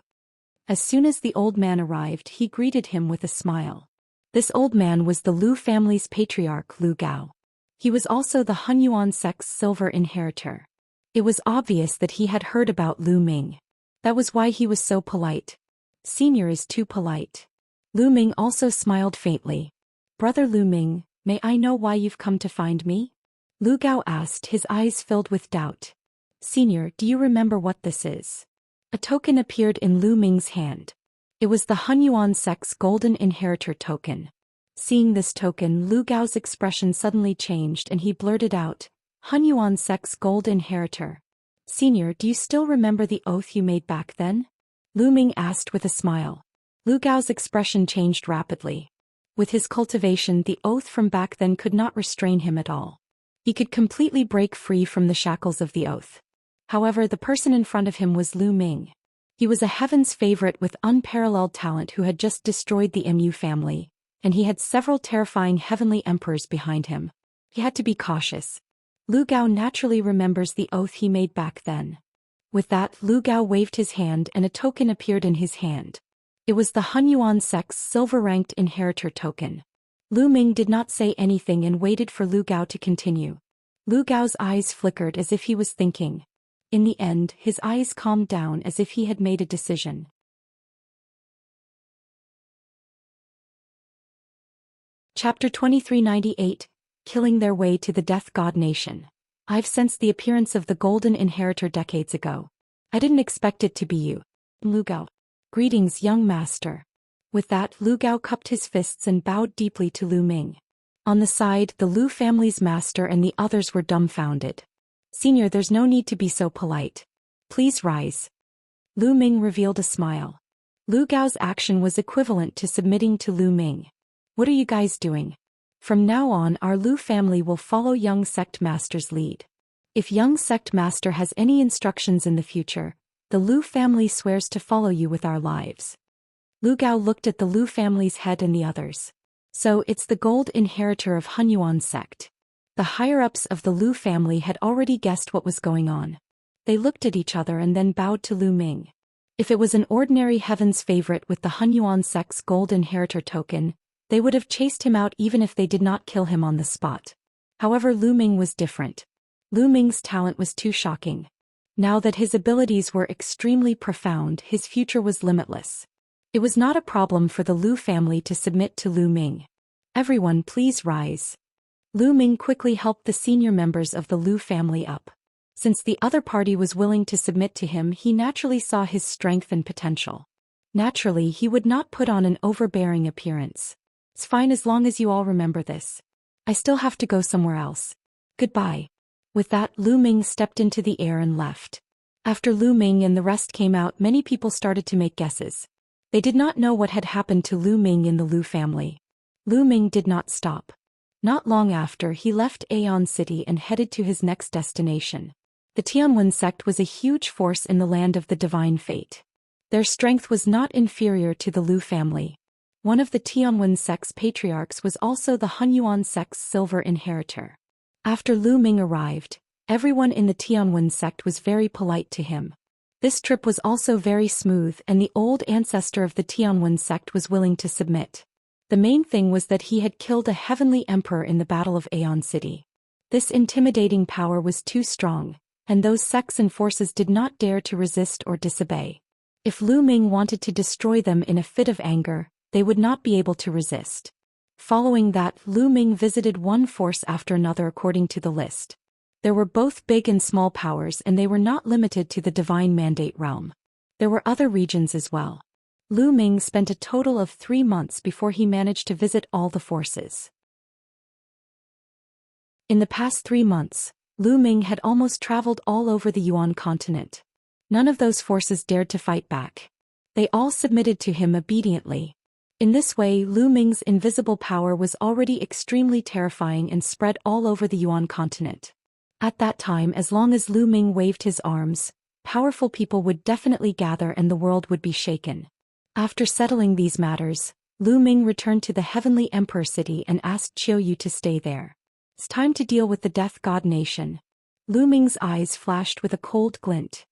S1: As soon as the old man arrived, he greeted him with a smile. This old man was the Lu family's patriarch Lu Gao. He was also the Hunyuan sect's silver inheritor. It was obvious that he had heard about Lu Ming. That was why he was so polite. Senior is too polite. Lu Ming also smiled faintly. Brother Lu Ming, May I know why you've come to find me? Lu Gao asked, his eyes filled with doubt. Senior, do you remember what this is? A token appeared in Lu Ming's hand. It was the Hunyuan sect's golden inheritor token. Seeing this token, Lu Gao's expression suddenly changed and he blurted out, Hunyuan sect's gold inheritor. Senior, do you still remember the oath you made back then? Lu Ming asked with a smile. Lu Gao's expression changed rapidly. With his cultivation, the oath from back then could not restrain him at all. He could completely break free from the shackles of the oath. However, the person in front of him was Lu Ming. He was a heaven's favorite with unparalleled talent who had just destroyed the Mu family, and he had several terrifying heavenly emperors behind him. He had to be cautious. Lu Gao naturally remembers the oath he made back then. With that, Lu Gao waved his hand and a token appeared in his hand. It was the Hunyuan sect's silver-ranked inheritor token. Lu Ming did not say anything and waited for Lu Gao to continue. Lu Gao's eyes flickered as if he was thinking. In the end, his eyes calmed down as if he had made a decision. Chapter 2398, Killing Their Way to the Death God Nation. I've sensed the appearance of the Golden Inheritor decades ago. I didn't expect it to be you. Lu Gao. Greetings, young master. With that, Lu Gao cupped his fists and bowed deeply to Lu Ming. On the side, the Lu family's master and the others were dumbfounded. Senior, there's no need to be so polite. Please rise. Lu Ming revealed a smile. Lu Gao's action was equivalent to submitting to Lu Ming. What are you guys doing? From now on, our Lu family will follow young sect master's lead. If young sect master has any instructions in the future, the Lu family swears to follow you with our lives. Lu Gao looked at the Lu family's head and the others. So it's the gold inheritor of Hunyuan sect. The higher-ups of the Lu family had already guessed what was going on. They looked at each other and then bowed to Lu Ming. If it was an ordinary heaven's favorite with the Hunyuan sect's gold inheritor token, they would have chased him out even if they did not kill him on the spot. However, Lu Ming was different. Lu Ming's talent was too shocking. Now that his abilities were extremely profound, his future was limitless. It was not a problem for the Lu family to submit to Lu Ming. Everyone, please rise. Lu Ming quickly helped the senior members of the Lu family up. Since the other party was willing to submit to him, he naturally saw his strength and potential. Naturally, he would not put on an overbearing appearance. It's fine as long as you all remember this. I still have to go somewhere else. Goodbye. With that, Lu Ming stepped into the air and left. After Lu Ming and the rest came out, many people started to make guesses. They did not know what had happened to Lu Ming in the Lu family. Lu Ming did not stop. Not long after, he left Aeon City and headed to his next destination. The Tianwen sect was a huge force in the land of the divine fate. Their strength was not inferior to the Lu family. One of the Tianwen sect's patriarchs was also the Hunyuan sect's silver inheritor. After Lu Ming arrived, everyone in the Tianwen sect was very polite to him. This trip was also very smooth and the old ancestor of the Tianwen sect was willing to submit. The main thing was that he had killed a heavenly emperor in the Battle of Aeon City. This intimidating power was too strong, and those sects and forces did not dare to resist or disobey. If Lu Ming wanted to destroy them in a fit of anger, they would not be able to resist. Following that, Lu Ming visited one force after another according to the list. There were both big and small powers and they were not limited to the Divine Mandate realm. There were other regions as well. Lu Ming spent a total of 3 months before he managed to visit all the forces. In the past 3 months, Lu Ming had almost traveled all over the Yuan continent. None of those forces dared to fight back. They all submitted to him obediently. In this way, Lu Ming's invisible power was already extremely terrifying and spread all over the Yuan continent. At that time, as long as Lu Ming waved his arms, powerful people would definitely gather and the world would be shaken. After settling these matters, Lu Ming returned to the Heavenly Emperor City and asked Qiu Yu to stay there. It's time to deal with the Death God Nation. Lu Ming's eyes flashed with a cold glint.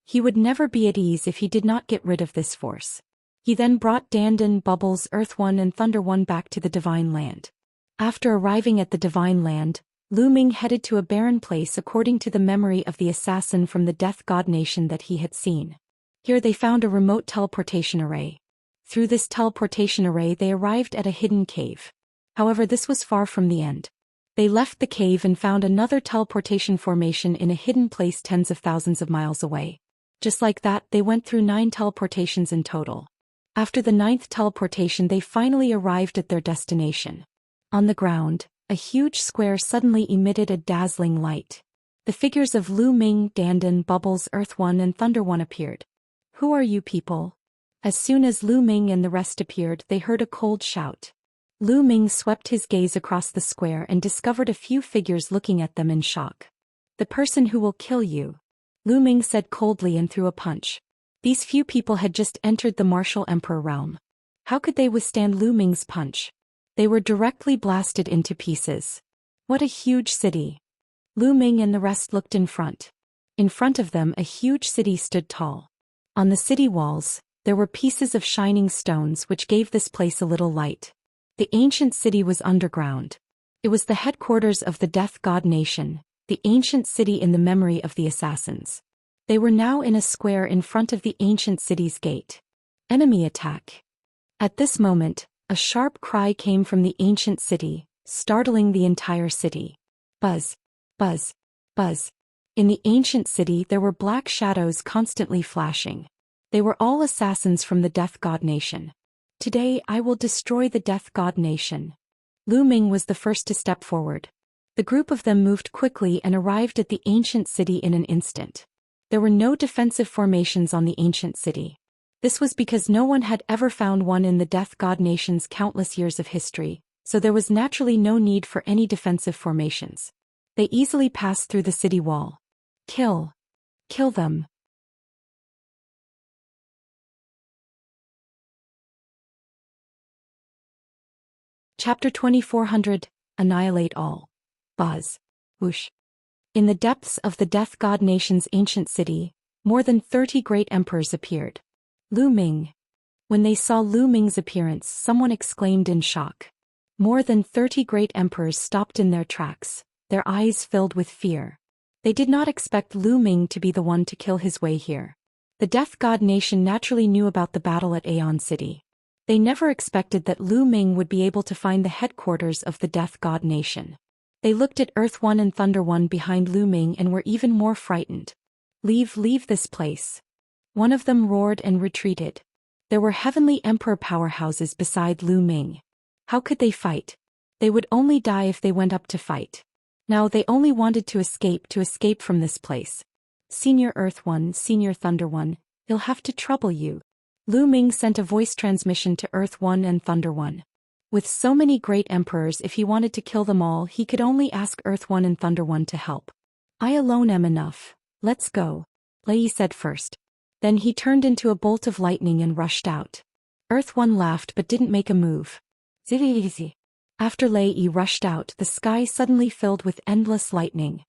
S1: He would never be at ease if he did not get rid of this force. He then brought Dandan, Bubbles, Earth One and Thunder One back to the Divine Land. After arriving at the Divine Land, Lu Ming headed to a barren place according to the memory of the assassin from the Death God Nation that he had seen. Here they found a remote teleportation array. Through this teleportation array they arrived at a hidden cave. However, this was far from the end. They left the cave and found another teleportation formation in a hidden place tens of thousands of miles away. Just like that, they went through 9 teleportations in total. After the 9th teleportation, they finally arrived at their destination. On the ground, a huge square suddenly emitted a dazzling light. The figures of Lu Ming, Dandan, Bubbles, Earth One and Thunder One appeared. "Who are you people?" As soon as Lu Ming and the rest appeared, they heard a cold shout. Lu Ming swept his gaze across the square and discovered a few figures looking at them in shock. "The person who will kill you," Lu Ming said coldly and threw a punch. These few people had just entered the martial emperor realm. How could they withstand Lu Ming's punch? They were directly blasted into pieces. What a huge city! Lu Ming and the rest looked in front. In front of them, a huge city stood tall. On the city walls, there were pieces of shining stones which gave this place a little light. The ancient city was underground. It was the headquarters of the Death God Nation, the ancient city in the memory of the assassins. They were now in a square in front of the ancient city's gate. Enemy attack. At this moment, a sharp cry came from the ancient city, startling the entire city. Buzz, buzz, buzz. In the ancient city there were black shadows constantly flashing. They were all assassins from the Death God Nation. "Today I will destroy the Death God Nation." Lu Ming was the first to step forward. The group of them moved quickly and arrived at the ancient city in an instant. There were no defensive formations on the ancient city. This was because no one had ever found one in the Death God Nation's countless years of history, so there was naturally no need for any defensive formations. They easily passed through the city wall. Kill. Kill them. Chapter 2400, Annihilate All. Buzz. Whoosh. In the depths of the Death God Nation's ancient city, more than 30 great emperors appeared. Lu Ming. When they saw Lu Ming's appearance, someone exclaimed in shock. More than 30 great emperors stopped in their tracks, their eyes filled with fear. They did not expect Lu Ming to be the one to kill his way here. The Death God Nation naturally knew about the battle at Aeon City. They never expected that Lu Ming would be able to find the headquarters of the Death God Nation. They looked at Earth One and Thunder One behind Lu Ming and were even more frightened. Leave this place." One of them roared and retreated. There were heavenly emperor powerhouses beside Lu Ming. How could they fight? They would only die if they went up to fight. Now they only wanted to escape from this place. "Senior Earth One, Senior Thunder One, he'll have to trouble you." Lu Ming sent a voice transmission to Earth One and Thunder One. With so many great emperors, if he wanted to kill them all, he could only ask Earth One and Thunder One to help. "I alone am enough. Let's go," Lei said first. Then he turned into a bolt of lightning and rushed out. Earth One laughed but didn't make a move. Easy. After Lei rushed out, the sky suddenly filled with endless lightning.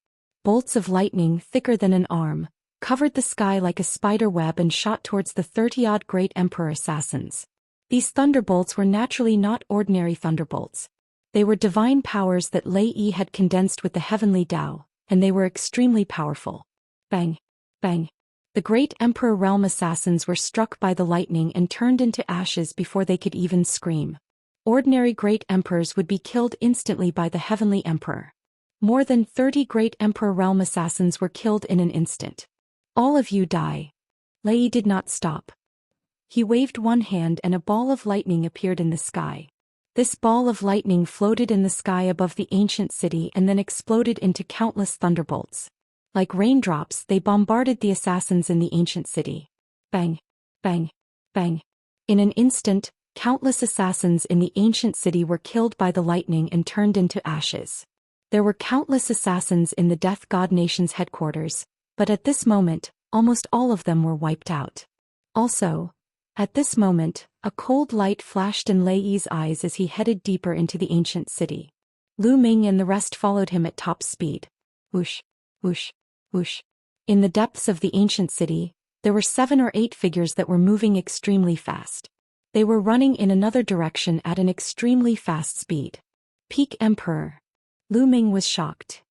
S1: Bolts of lightning, thicker than an arm, covered the sky like a spider web and shot towards the 30-odd great emperor assassins. These thunderbolts were naturally not ordinary thunderbolts. They were divine powers that Lei had condensed with the heavenly Tao, and they were extremely powerful. Bang! Bang! The great emperor realm assassins were struck by the lightning and turned into ashes before they could even scream. Ordinary great emperors would be killed instantly by the heavenly emperor. More than 30 great emperor realm assassins were killed in an instant. "All of you die." Lei did not stop. He waved one hand and a ball of lightning appeared in the sky. This ball of lightning floated in the sky above the ancient city and then exploded into countless thunderbolts. Like raindrops, they bombarded the assassins in the ancient city. Bang! Bang! Bang! In an instant, countless assassins in the ancient city were killed by the lightning and turned into ashes. There were countless assassins in the Death God Nation's headquarters, but at this moment, almost all of them were wiped out. Also, at this moment, a cold light flashed in Lei's eyes as he headed deeper into the ancient city. Lu Ming and the rest followed him at top speed. Whoosh, whoosh, whoosh. In the depths of the ancient city, there were 7 or 8 figures that were moving extremely fast. They were running in another direction at an extremely fast speed. Peak Emperor. Lu Ming was shocked.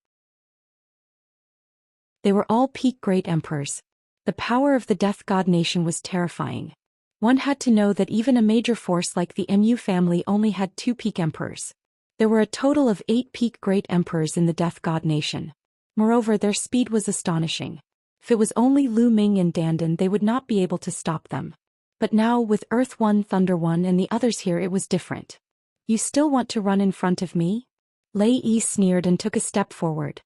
S1: They were all peak great emperors. The power of the Death God Nation was terrifying. One had to know that even a major force like the MU family only had 2 peak emperors. There were a total of 8 peak great emperors in the Death God Nation. Moreover, their speed was astonishing. If it was only Lu Ming and Dandan, they would not be able to stop them. But now, with Earth One, Thunder One, and the others here, it was different. You still want to run in front of me? Lei Yi sneered and took a step forward.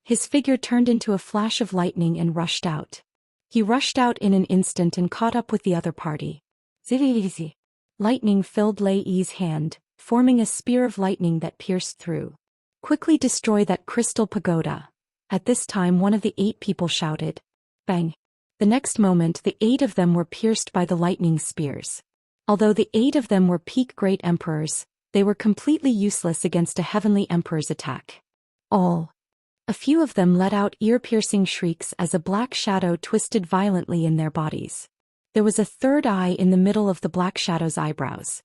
S1: His figure turned into a flash of lightning and rushed out. He rushed out in an instant and caught up with the other party. Zizi. Lightning filled Lei Yi's hand, forming a spear of lightning that pierced through. Quickly destroy that crystal pagoda. At this time, one of the 8 people shouted. Bang. The next moment, the 8 of them were pierced by the lightning spears. Although the 8 of them were peak great emperors, they were completely useless against a heavenly emperor's attack. A few of them let out ear-piercing shrieks as a black shadow twisted violently in their bodies. There was a third eye in the middle of the black shadow's eyebrows.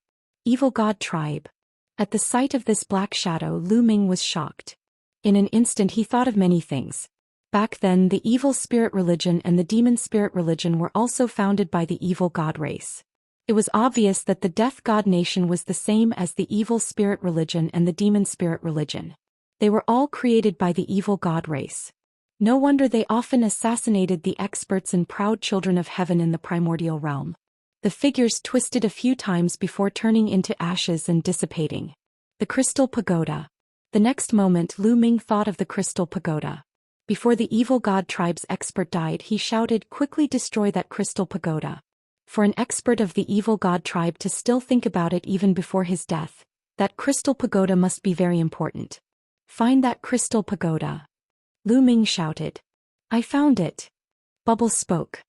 S1: Evil God Tribe. At the sight of this black shadow, Lu Ming was shocked. In an instant he thought of many things. Back then, the evil spirit religion and the demon spirit religion were also founded by the evil god race. It was obvious that the Death God Nation was the same as the evil spirit religion and the demon spirit religion. They were all created by the evil god race. No wonder they often assassinated the experts and proud children of heaven in the primordial realm. The figures twisted a few times before turning into ashes and dissipating. The crystal pagoda. The next moment, Lu Ming thought of the crystal pagoda. Before the evil god tribe's expert died, he shouted, "Quickly destroy that crystal pagoda." For an expert of the evil god tribe to still think about it even before his death, that crystal pagoda must be very important. Find that crystal pagoda. Lu Ming shouted. I found it. Bubbles spoke.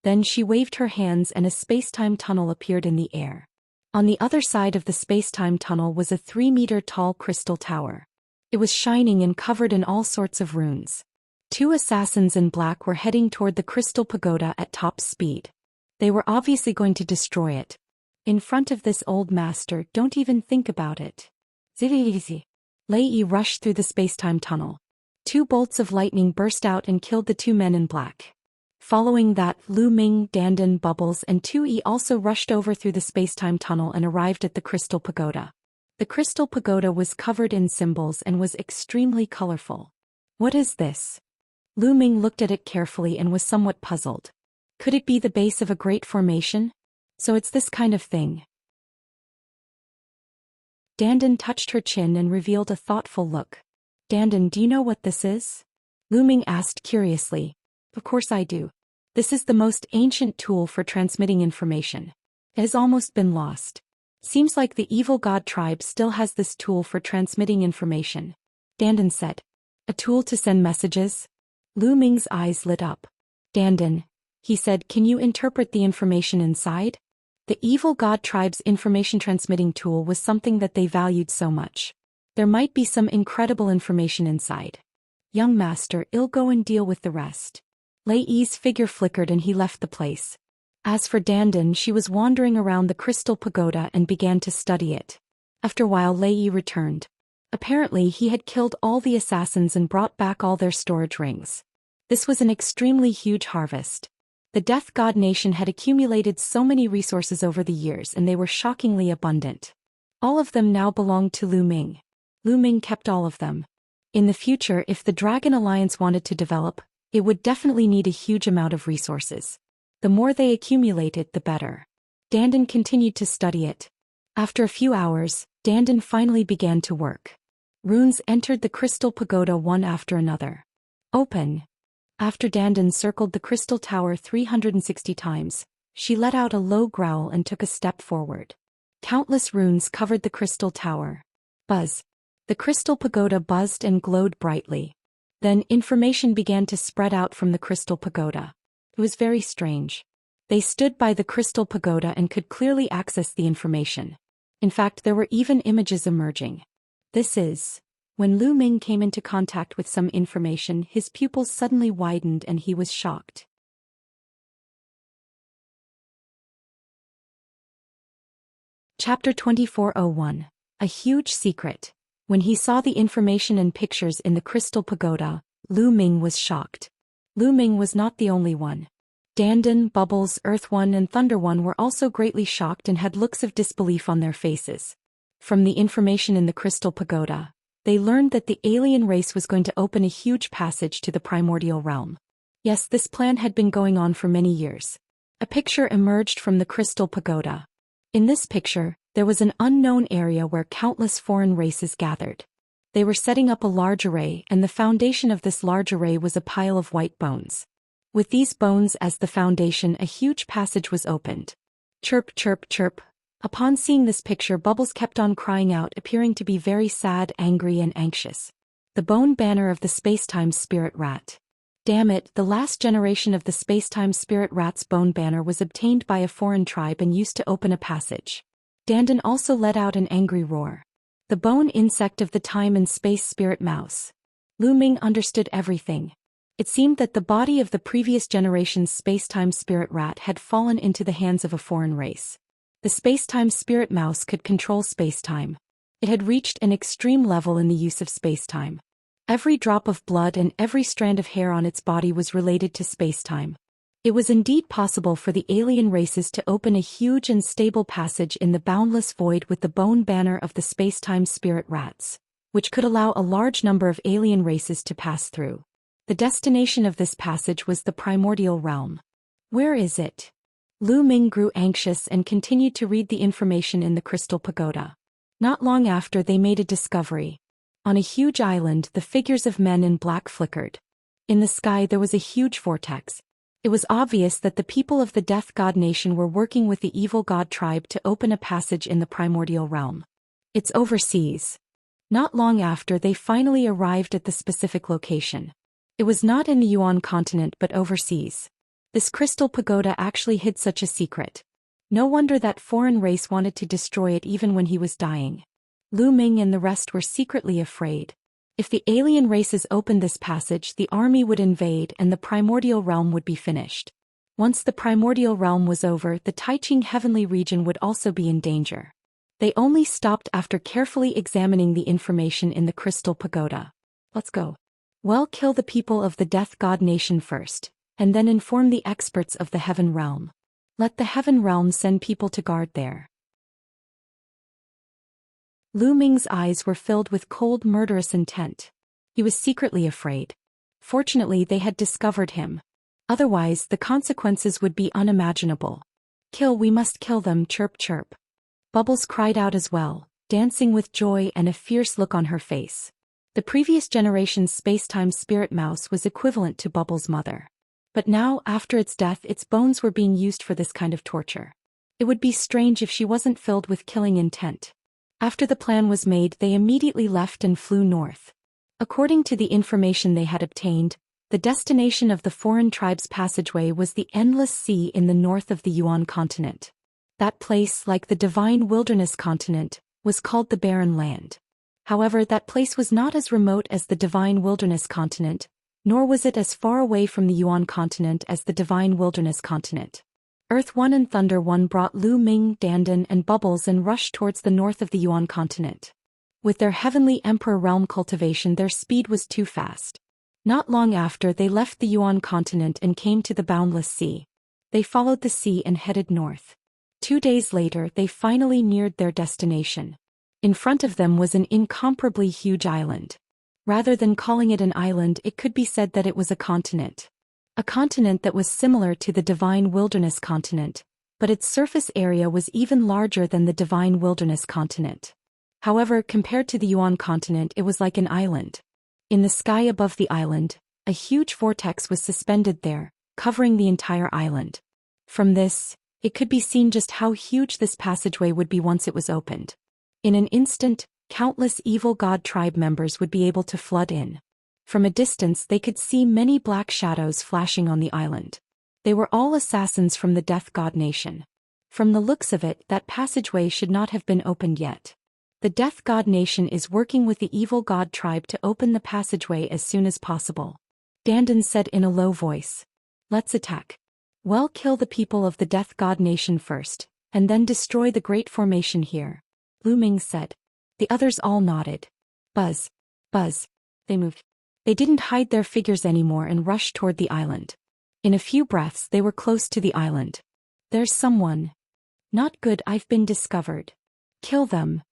S1: Then she waved her hands and a space-time tunnel appeared in the air. On the other side of the space-time tunnel was a 3-meter-tall crystal tower. It was shining and covered in all sorts of runes. 2 assassins in black were heading toward the crystal pagoda at top speed. They were obviously going to destroy it. In front of this old master, don't even think about it. Zizi. Lei Yi rushed through the space-time tunnel. 2 bolts of lightning burst out and killed the 2 men in black. Following that, Lu Ming, Dandan, Bubbles, and 2E also rushed over through the space-time tunnel and arrived at the crystal pagoda. The crystal pagoda was covered in symbols and was extremely colorful. What is this? Lu Ming looked at it carefully and was somewhat puzzled. Could it be the base of a great formation? So it's this kind of thing. Dandan touched her chin and revealed a thoughtful look. Dandan, do you know what this is? Lu Ming asked curiously. Of course I do. This is the most ancient tool for transmitting information. It has almost been lost. Seems like the evil god tribe still has this tool for transmitting information. Dandan said. A tool to send messages? Lu Ming's eyes lit up. Dandan, he said, can you interpret the information inside? The evil god tribe's information transmitting tool was something that they valued so much. There might be some incredible information inside. Young master, I'll go and deal with the rest. Lei Yi's figure flickered and he left the place. As for Dandan, she was wandering around the crystal pagoda and began to study it. After a while, Lei Yi returned. Apparently, he had killed all the assassins and brought back all their storage rings. This was an extremely huge harvest. The Death God Nation had accumulated so many resources over the years and they were shockingly abundant. All of them now belonged to Lu Ming. Lu Ming kept all of them. In the future, if the Dragon Alliance wanted to develop, it would definitely need a huge amount of resources. The more they accumulated, the better. Dandan continued to study it. After a few hours, Dandan finally began to work. Runes entered the crystal pagoda one after another. Open. After Dandan circled the crystal tower 360 times, she let out a low growl and took a step forward. Countless runes covered the crystal tower. Buzz. The crystal pagoda buzzed and glowed brightly. Then information began to spread out from the crystal pagoda. It was very strange. They stood by the crystal pagoda and could clearly access the information. In fact, there were even images emerging. This is... When Lu Ming came into contact with some information, his pupils suddenly widened and he was shocked. Chapter 2401. A Huge Secret. When he saw the information and pictures in the crystal pagoda, Lu Ming was shocked. Lu Ming was not the only one. Dandan, Bubbles, Earth One and Thunder One were also greatly shocked and had looks of disbelief on their faces. From the information in the Crystal Pagoda, they learned that the alien race was going to open a huge passage to the primordial realm. Yes, this plan had been going on for many years. A picture emerged from the Crystal Pagoda. In this picture, there was an unknown area where countless foreign races gathered. They were setting up a large array, and the foundation of this large array was a pile of white bones. With these bones as the foundation, a huge passage was opened. Chirp, chirp, chirp. Upon seeing this picture, Bubbles kept on crying out, appearing to be very sad, angry, and anxious. The bone banner of the space-time spirit rat. Damn it, the last generation of the space-time spirit rat's bone banner was obtained by a foreign tribe and used to open a passage. Dandan also let out an angry roar. The bone insect of the time and space spirit mouse. Lu Ming understood everything. It seemed that the body of the previous generation's space-time spirit rat had fallen into the hands of a foreign race. The space-time spirit mouse could control space-time. It had reached an extreme level in the use of space-time. Every drop of blood and every strand of hair on its body was related to space-time. It was indeed possible for the alien races to open a huge and stable passage in the boundless void with the bone banner of the space-time spirit rats, which could allow a large number of alien races to pass through. The destination of this passage was the primordial realm. Where is it? Lu Ming grew anxious and continued to read the information in the Crystal Pagoda. Not long after, they made a discovery. On a huge island, the figures of men in black flickered. In the sky there was a huge vortex. It was obvious that the people of the Death God Nation were working with the evil God tribe to open a passage in the primordial realm. It's overseas. Not long after, they finally arrived at the specific location. It was not in the Yuan continent but overseas. This Crystal Pagoda actually hid such a secret. No wonder that foreign race wanted to destroy it even when he was dying. Lu Ming and the rest were secretly afraid. If the alien races opened this passage, the army would invade and the primordial realm would be finished. Once the primordial realm was over, the Taiching heavenly region would also be in danger. They only stopped after carefully examining the information in the Crystal Pagoda. Let's go. Well, kill the people of the Death God Nation first, and then inform the experts of the Heaven Realm. Let the Heaven Realm send people to guard there. Lu Ming's eyes were filled with cold, murderous intent. He was secretly afraid. Fortunately, they had discovered him. Otherwise, the consequences would be unimaginable. Kill, we must kill them, chirp chirp. Bubbles cried out as well, dancing with joy and a fierce look on her face. The previous generation's space-time spirit mouse was equivalent to Bubbles' mother. But now, after its death, its bones were being used for this kind of torture. It would be strange if she wasn't filled with killing intent. After the plan was made, they immediately left and flew north. According to the information they had obtained, the destination of the foreign tribe's passageway was the endless sea in the north of the Yuan continent. That place, like the divine wilderness continent, was called the Barren Land. However, that place was not as remote as the divine wilderness continent, nor was it as far away from the Yuan continent as the divine wilderness continent. Earth 1 and Thunder 1 brought Lu Ming, Dandan, and Bubbles and rushed towards the north of the Yuan continent. With their heavenly emperor realm cultivation, their speed was too fast. Not long after, they left the Yuan continent and came to the boundless sea. They followed the sea and headed north. 2 days later, they finally neared their destination. In front of them was an incomparably huge island. Rather than calling it an island, it could be said that it was a continent. A continent that was similar to the divine wilderness continent, but its surface area was even larger than the divine wilderness continent. However, compared to the Yuan continent, it was like an island. In the sky above the island, a huge vortex was suspended there, covering the entire island. From this, it could be seen just how huge this passageway would be once it was opened. In an instant, countless evil god tribe members would be able to flood in. From a distance, they could see many black shadows flashing on the island. They were all assassins from the Death God Nation. From the looks of it, that passageway should not have been opened yet. The Death God Nation is working with the evil god tribe to open the passageway as soon as possible. Dandan said in a low voice. Let's attack. Well, kill the people of the Death God Nation first, and then destroy the great formation here. Lu Ming said. The others all nodded. Buzz. Buzz. They moved. They didn't hide their figures anymore and rushed toward the island. In a few breaths, they were close to the island. There's someone. Not good, I've been discovered. Kill them.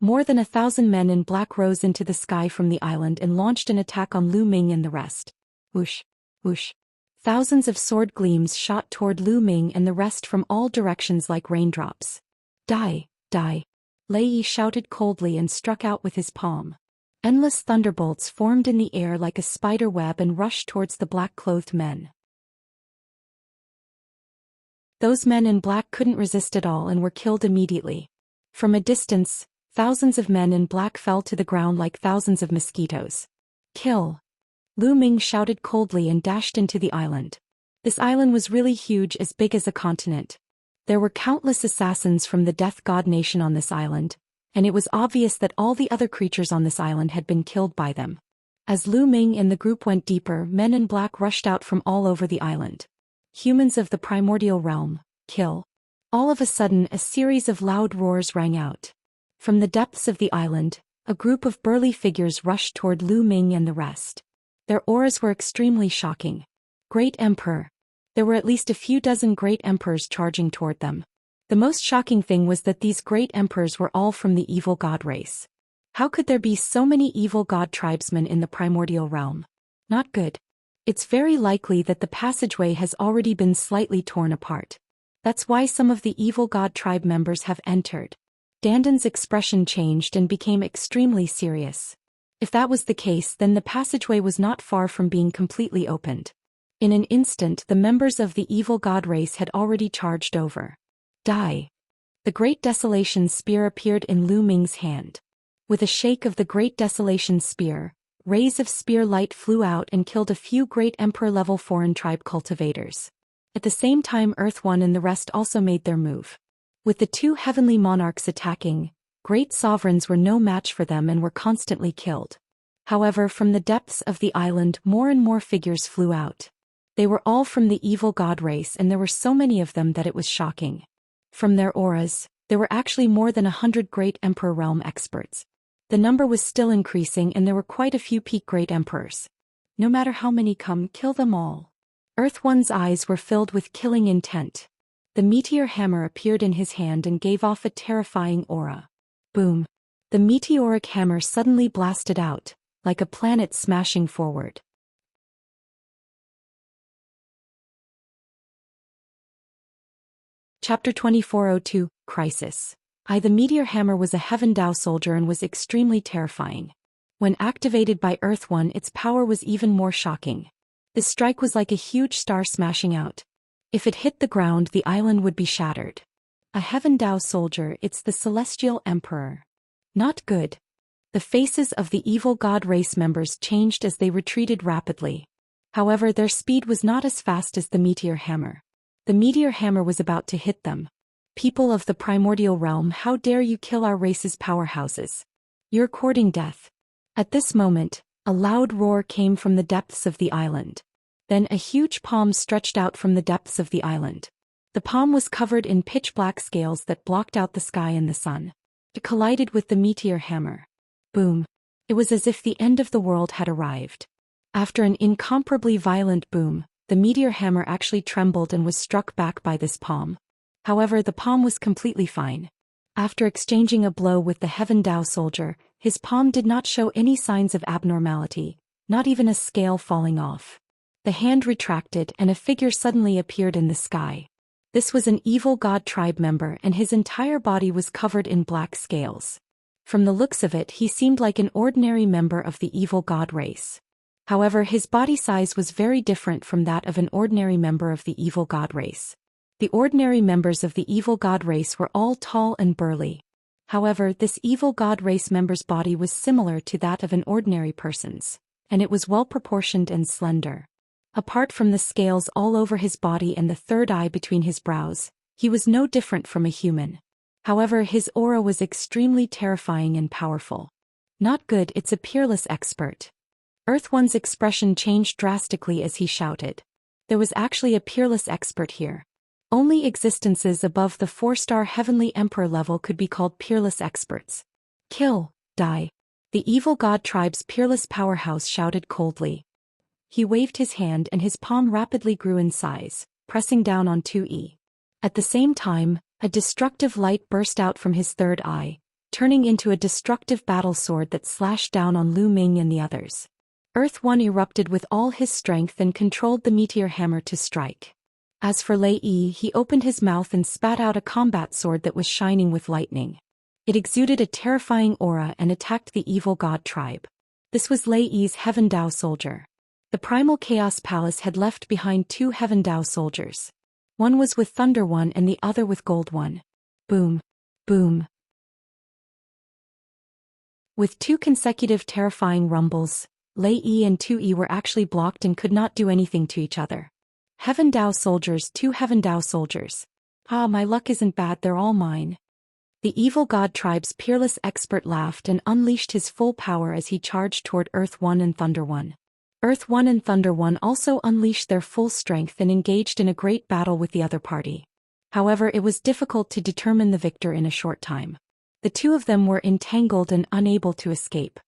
S1: More than 1,000 men in black rose into the sky from the island and launched an attack on Lu Ming and the rest. Whoosh, whoosh. Thousands of sword gleams shot toward Lu Ming and the rest from all directions like raindrops. Die, die. Lei Yi shouted coldly and struck out with his palm. Endless thunderbolts formed in the air like a spider web and rushed towards the black-clothed men. Those men in black couldn't resist at all and were killed immediately. From a distance, thousands of men in black fell to the ground like thousands of mosquitoes. Kill! Lu Ming shouted coldly and dashed into the island. This island was really huge, as big as a continent. There were countless assassins from the Death God Nation on this island, and it was obvious that all the other creatures on this island had been killed by them. As Lu Ming and the group went deeper, men in black rushed out from all over the island. Humans of the primordial realm, kill. All of a sudden, a series of loud roars rang out. From the depths of the island, a group of burly figures rushed toward Lu Ming and the rest. Their auras were extremely shocking. Great Emperor. There were at least a few dozen great emperors charging toward them. The most shocking thing was that these great emperors were all from the evil god race. How could there be so many evil god tribesmen in the primordial realm? Not good. It's very likely that the passageway has already been slightly torn apart. That's why some of the evil god tribe members have entered. Dandan's expression changed and became extremely serious. If that was the case, then the passageway was not far from being completely opened. In an instant, the members of the evil god race had already charged over. Die! The Great Desolation Spear appeared in Lu Ming's hand. With a shake of the Great Desolation Spear, rays of spear light flew out and killed a few great Emperor-level foreign tribe cultivators. At the same time, Earth One and the rest also made their move. With the two heavenly monarchs attacking, great sovereigns were no match for them and were constantly killed. However, from the depths of the island, more and more figures flew out. They were all from the evil god race, and there were so many of them that it was shocking. From their auras, there were actually more than 100 great Emperor realm experts. The number was still increasing, and there were quite a few peak great emperors. No matter how many come, kill them all. Earth One's eyes were filled with killing intent. The meteor hammer appeared in his hand and gave off a terrifying aura. Boom! The meteoric hammer suddenly blasted out, like a planet smashing forward. Chapter 2402, Crisis. The meteor hammer was a Heaven Dao soldier and was extremely terrifying. When activated by Earth One, its power was even more shocking. The strike was like a huge star smashing out. If it hit the ground, the island would be shattered. A Heaven Dao soldier, it's the Celestial Emperor. Not good. The faces of the evil god race members changed as they retreated rapidly. However, their speed was not as fast as the meteor hammer. The meteor hammer was about to hit them. People of the primordial realm, how dare you kill our race's powerhouses? You're courting death. At this moment, a loud roar came from the depths of the island. Then a huge palm stretched out from the depths of the island. The palm was covered in pitch-black scales that blocked out the sky and the sun. It collided with the meteor hammer. Boom! It was as if the end of the world had arrived. After an incomparably violent boom, the meteor hammer actually trembled and was struck back by this palm. However, the palm was completely fine. After exchanging a blow with the Heaven Dao soldier, his palm did not show any signs of abnormality, not even a scale falling off. The hand retracted and a figure suddenly appeared in the sky. This was an evil god tribe member, and his entire body was covered in black scales. From the looks of it, he seemed like an ordinary member of the evil god race. However, his body size was very different from that of an ordinary member of the evil god race. The ordinary members of the evil god race were all tall and burly. However, this evil god race member's body was similar to that of an ordinary person's, and it was well proportioned and slender. Apart from the scales all over his body and the third eye between his brows, he was no different from a human. However, his aura was extremely terrifying and powerful. Not good, it's a peerless expert. Earth One's expression changed drastically as he shouted. There was actually a peerless expert here. Only existences above the 4-star Heavenly Emperor level could be called peerless experts. Kill, die. The evil god tribe's peerless powerhouse shouted coldly. He waved his hand and his palm rapidly grew in size, pressing down on 2E. At the same time, a destructive light burst out from his third eye, turning into a destructive battle sword that slashed down on Lu Ming and the others. Earth One erupted with all his strength and controlled the meteor hammer to strike. As for Lei Yi, he opened his mouth and spat out a combat sword that was shining with lightning. It exuded a terrifying aura and attacked the evil god tribe. This was Lei Yi's Heaven Dao soldier. The Primal Chaos Palace had left behind 2 Heaven Dao soldiers. One was with Thunder One and the other with Gold One. Boom. Boom. With 2 consecutive terrifying rumbles, Lei Yi and 2E were actually blocked and could not do anything to each other. Heaven Dao soldiers, 2 Heaven Dao soldiers. Ah, my luck isn't bad, they're all mine. The evil god tribe's peerless expert laughed and unleashed his full power as he charged toward Earth One and Thunder One. Earth One and Thunder One also unleashed their full strength and engaged in a great battle with the other party. However, it was difficult to determine the victor in a short time. The 2 of them were entangled and unable to escape.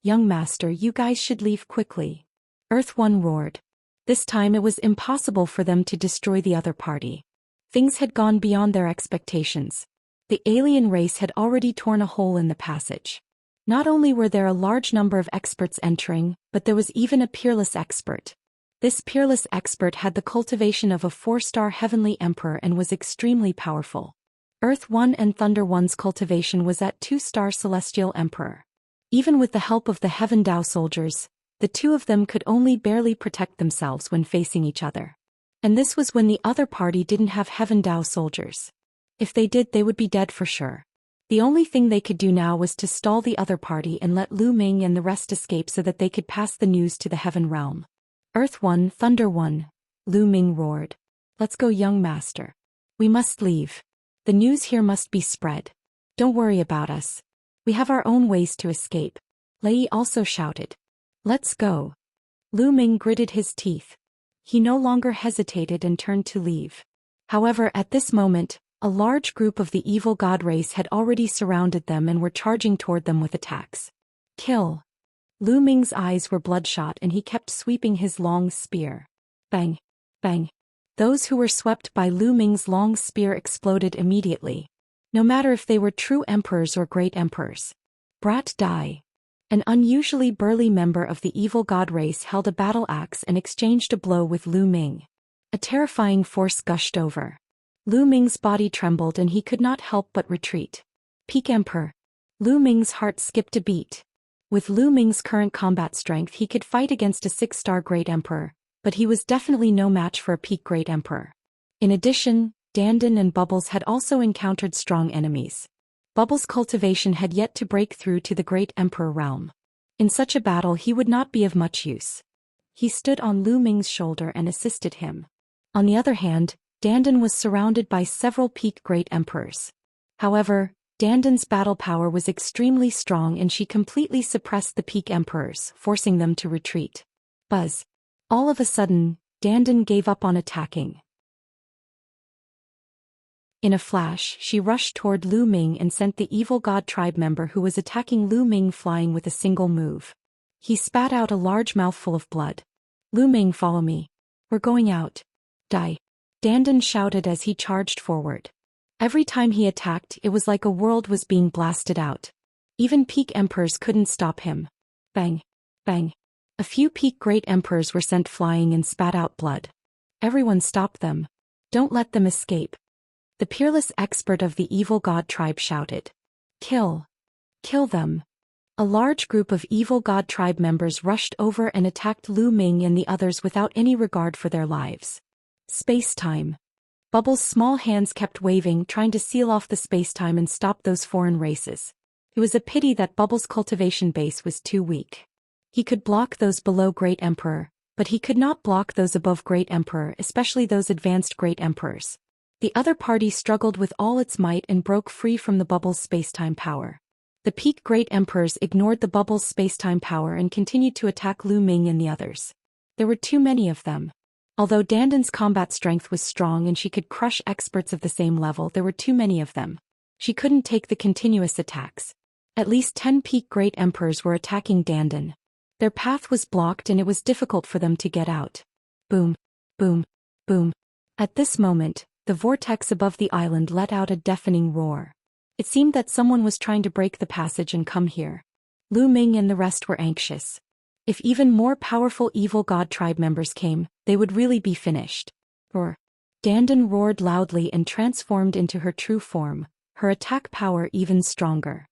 S1: Young master, you guys should leave quickly. Earth One roared. This time it was impossible for them to destroy the other party. Things had gone beyond their expectations. The alien race had already torn a hole in the passage. Not only were there a large number of experts entering, but there was even a peerless expert. This peerless expert had the cultivation of a 4-star heavenly emperor and was extremely powerful. Earth One and Thunder One's cultivation was at 2-star celestial emperor. Even with the help of the Heaven Dao soldiers, the 2 of them could only barely protect themselves when facing each other. And this was when the other party didn't have Heaven Dao soldiers. If they did, they would be dead for sure. The only thing they could do now was to stall the other party and let Lu Ming and the rest escape so that they could pass the news to the Heaven Realm. Earth One, Thunder One, Lu Ming roared. Let's go, young master. We must leave. The news here must be spread. Don't worry about us. We have our own ways to escape. Lei also shouted. Let's go. Lu Ming gritted his teeth. He no longer hesitated and turned to leave. However, at this moment, a large group of the evil god race had already surrounded them and were charging toward them with attacks. Kill. Lu Ming's eyes were bloodshot and he kept sweeping his long spear. Bang. Bang. Those who were swept by Lu Ming's long spear exploded immediately. No matter if they were true emperors or great emperors. Brat die. An unusually burly member of the evil god race held a battle axe and exchanged a blow with Lu Ming. A terrifying force gushed over. Lu Ming's body trembled and he could not help but retreat. Peak Emperor. Lu Ming's heart skipped a beat. With Lu Ming's current combat strength, he could fight against a 6-star Great Emperor, but he was definitely no match for a peak Great Emperor. In addition, Dandan and Bubbles had also encountered strong enemies. Bubbles' cultivation had yet to break through to the Great Emperor realm. In such a battle he would not be of much use. He stood on Lu Ming's shoulder and assisted him. On the other hand, Dandan was surrounded by several peak Great Emperors. However, Dandan's battle power was extremely strong and she completely suppressed the peak Emperors, forcing them to retreat. Buzz. All of a sudden, Dandan gave up on attacking. In a flash, she rushed toward Lu Ming and sent the evil god tribe member who was attacking Lu Ming flying with a single move. He spat out a large mouthful of blood. Lu Ming, follow me. We're going out. Die. Dandan shouted as he charged forward. Every time he attacked, it was like a world was being blasted out. Even peak emperors couldn't stop him. Bang. Bang. A few peak great emperors were sent flying and spat out blood. Everyone stop them. Don't let them escape. The peerless expert of the evil god tribe shouted. Kill. Kill them. A large group of evil god tribe members rushed over and attacked Lu Ming and the others without any regard for their lives. Space-time. Bubbles' small hands kept waving, trying to seal off the space-time and stop those foreign races. It was a pity that Bubbles' cultivation base was too weak. He could block those below Great Emperor, but he could not block those above Great Emperor, especially those advanced Great Emperors. The other party struggled with all its might and broke free from the Bubbles' space-time power. The peak Great Emperors ignored the Bubbles' space-time power and continued to attack Lu Ming and the others. There were too many of them. Although Dandan's combat strength was strong and she could crush experts of the same level, there were too many of them. She couldn't take the continuous attacks. At least 10 peak Great Emperors were attacking Dandan. Their path was blocked and it was difficult for them to get out. Boom. Boom. Boom. At this moment, the vortex above the island let out a deafening roar. It seemed that someone was trying to break the passage and come here. Lu Ming and the rest were anxious. If even more powerful evil god tribe members came, they would really be finished. Roar. Dandan roared loudly and transformed into her true form, her attack power even stronger.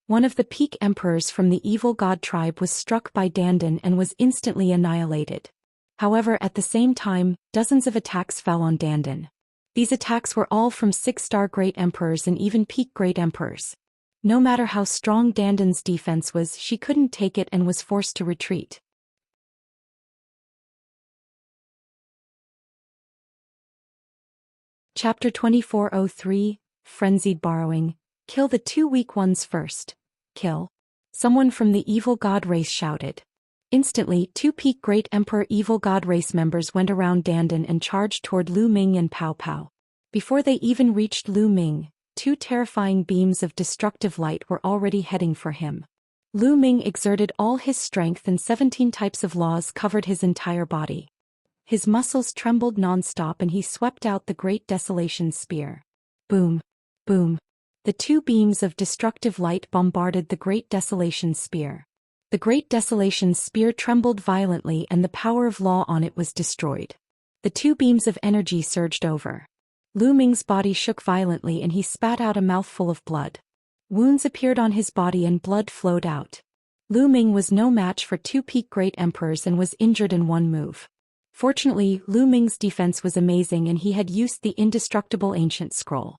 S1: One of the peak emperors from the evil god tribe was struck by Dandan and was instantly annihilated. However, at the same time, dozens of attacks fell on Dandan. These attacks were all from 6-star great emperors and even peak great emperors. No matter how strong Dandan's defense was, she couldn't take it and was forced to retreat. Chapter 2403, Frenzied Borrowing. Kill the 2 weak ones first. Kill. Someone from the evil god race shouted. Instantly, 2 peak great emperor evil god race members went around Dandan and charged toward Lu Ming and Pao Pao. Before they even reached Lu Ming, 2 terrifying beams of destructive light were already heading for him. Lu Ming exerted all his strength and 17 types of laws covered his entire body. His muscles trembled non-stop and he swept out the Great Desolation Spear. Boom! Boom! The 2 beams of destructive light bombarded the Great Desolation Spear. The Great Desolation Spear trembled violently and the power of law on it was destroyed. The 2 beams of energy surged over. Lu Ming's body shook violently and he spat out a mouthful of blood. Wounds appeared on his body and blood flowed out. Lu Ming was no match for 2 peak great emperors and was injured in one move. Fortunately, Lu Ming's defense was amazing and he had used the indestructible ancient scroll.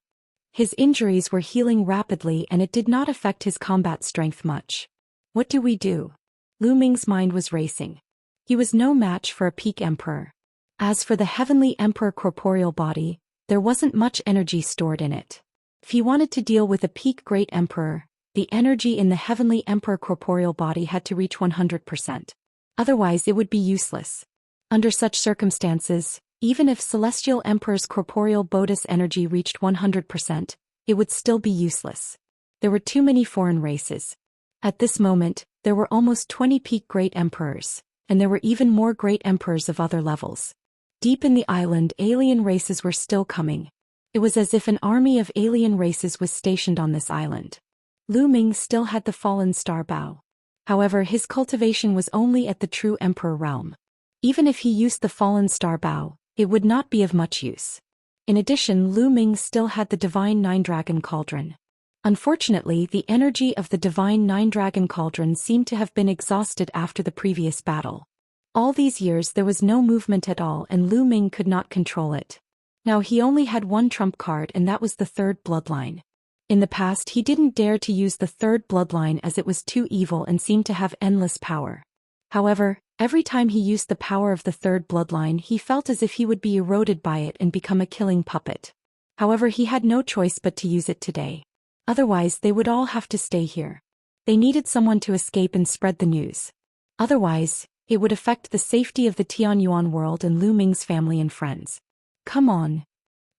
S1: His injuries were healing rapidly and it did not affect his combat strength much. What do we do? Lu Ming's mind was racing. He was no match for a peak emperor. As for the heavenly emperor corporeal body, there wasn't much energy stored in it. If he wanted to deal with a peak great emperor, the energy in the heavenly emperor corporeal body had to reach 100%. Otherwise it would be useless. Under such circumstances, even if Celestial Emperor's corporeal bodhis energy reached 100%, it would still be useless. There were too many foreign races. At this moment, there were almost 20 peak great emperors, and there were even more great emperors of other levels. Deep in the island, alien races were still coming. It was as if an army of alien races was stationed on this island. Lu Ming still had the fallen star bow. However, his cultivation was only at the true emperor realm. Even if he used the fallen star bow, it would not be of much use. In addition, Lu Ming still had the divine 9-dragon cauldron. Unfortunately, the energy of the divine 9-dragon cauldron seemed to have been exhausted after the previous battle. All these years there was no movement at all and Lu Ming could not control it. Now he only had one trump card and that was the 3rd bloodline. In the past he didn't dare to use the 3rd bloodline as it was too evil and seemed to have endless power. However, every time he used the power of the 3rd bloodline he felt as if he would be eroded by it and become a killing puppet. However, he had no choice but to use it today. Otherwise they would all have to stay here. They needed someone to escape and spread the news. Otherwise, it would affect the safety of the Tianyuan world and Lu Ming's family and friends. Come on.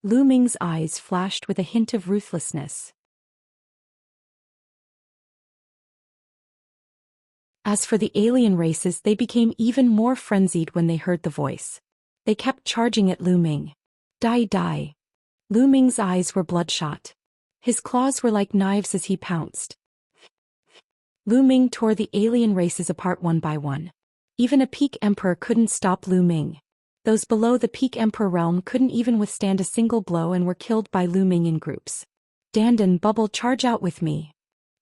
S1: Lu Ming's eyes flashed with a hint of ruthlessness. As for the alien races, they became even more frenzied when they heard the voice. They kept charging at Lu Ming. Die, die. Lu Ming's eyes were bloodshot. His claws were like knives as he pounced. Lu Ming tore the alien races apart one by one. Even a peak emperor couldn't stop Lu Ming. Those below the peak emperor realm couldn't even withstand a single blow and were killed by Lu Ming in groups. Dandan Bubble, charge out with me.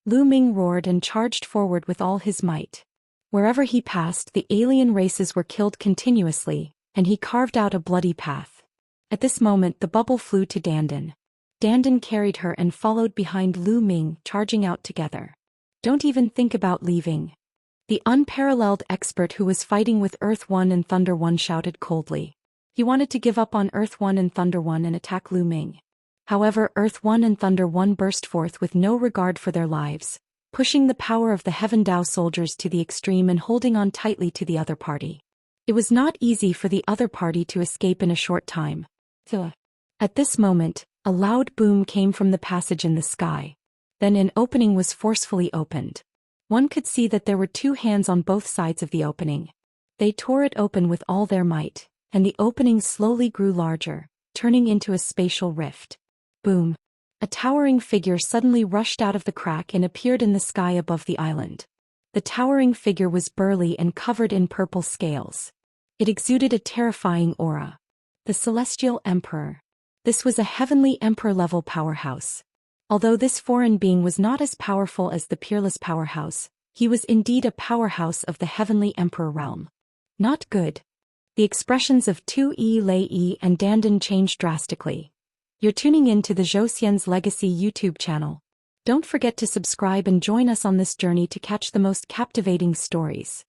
S1: Lu Ming roared and charged forward with all his might. Wherever he passed, the alien races were killed continuously, and he carved out a bloody path. At this moment the bubble flew to Dandan. Dandan carried her and followed behind Lu Ming, charging out together. Don't even think about leaving. The unparalleled expert who was fighting with Earth 1 and Thunder 1 shouted coldly. He wanted to give up on Earth 1 and Thunder 1 and attack Lu Ming. However, Earth 1 and Thunder 1 burst forth with no regard for their lives, pushing the power of the Heaven Dao soldiers to the extreme and holding on tightly to the other party. It was not easy for the other party to escape in a short time. At this moment, a loud boom came from the passage in the sky. Then an opening was forcefully opened. One could see that there were 2 hands on both sides of the opening. They tore it open with all their might, and the opening slowly grew larger, turning into a spatial rift. Boom! A towering figure suddenly rushed out of the crack and appeared in the sky above the island. The towering figure was burly and covered in purple scales. It exuded a terrifying aura. The Celestial Emperor. This was a heavenly emperor-level powerhouse. Although this foreign being was not as powerful as the peerless powerhouse, he was indeed a powerhouse of the heavenly emperor realm. Not good. The expressions of Tu Yi Lei and Dandan changed drastically. You're tuning in to the Zhou Xian's Legacy YouTube channel. Don't forget to subscribe and join us on this journey to catch the most captivating stories.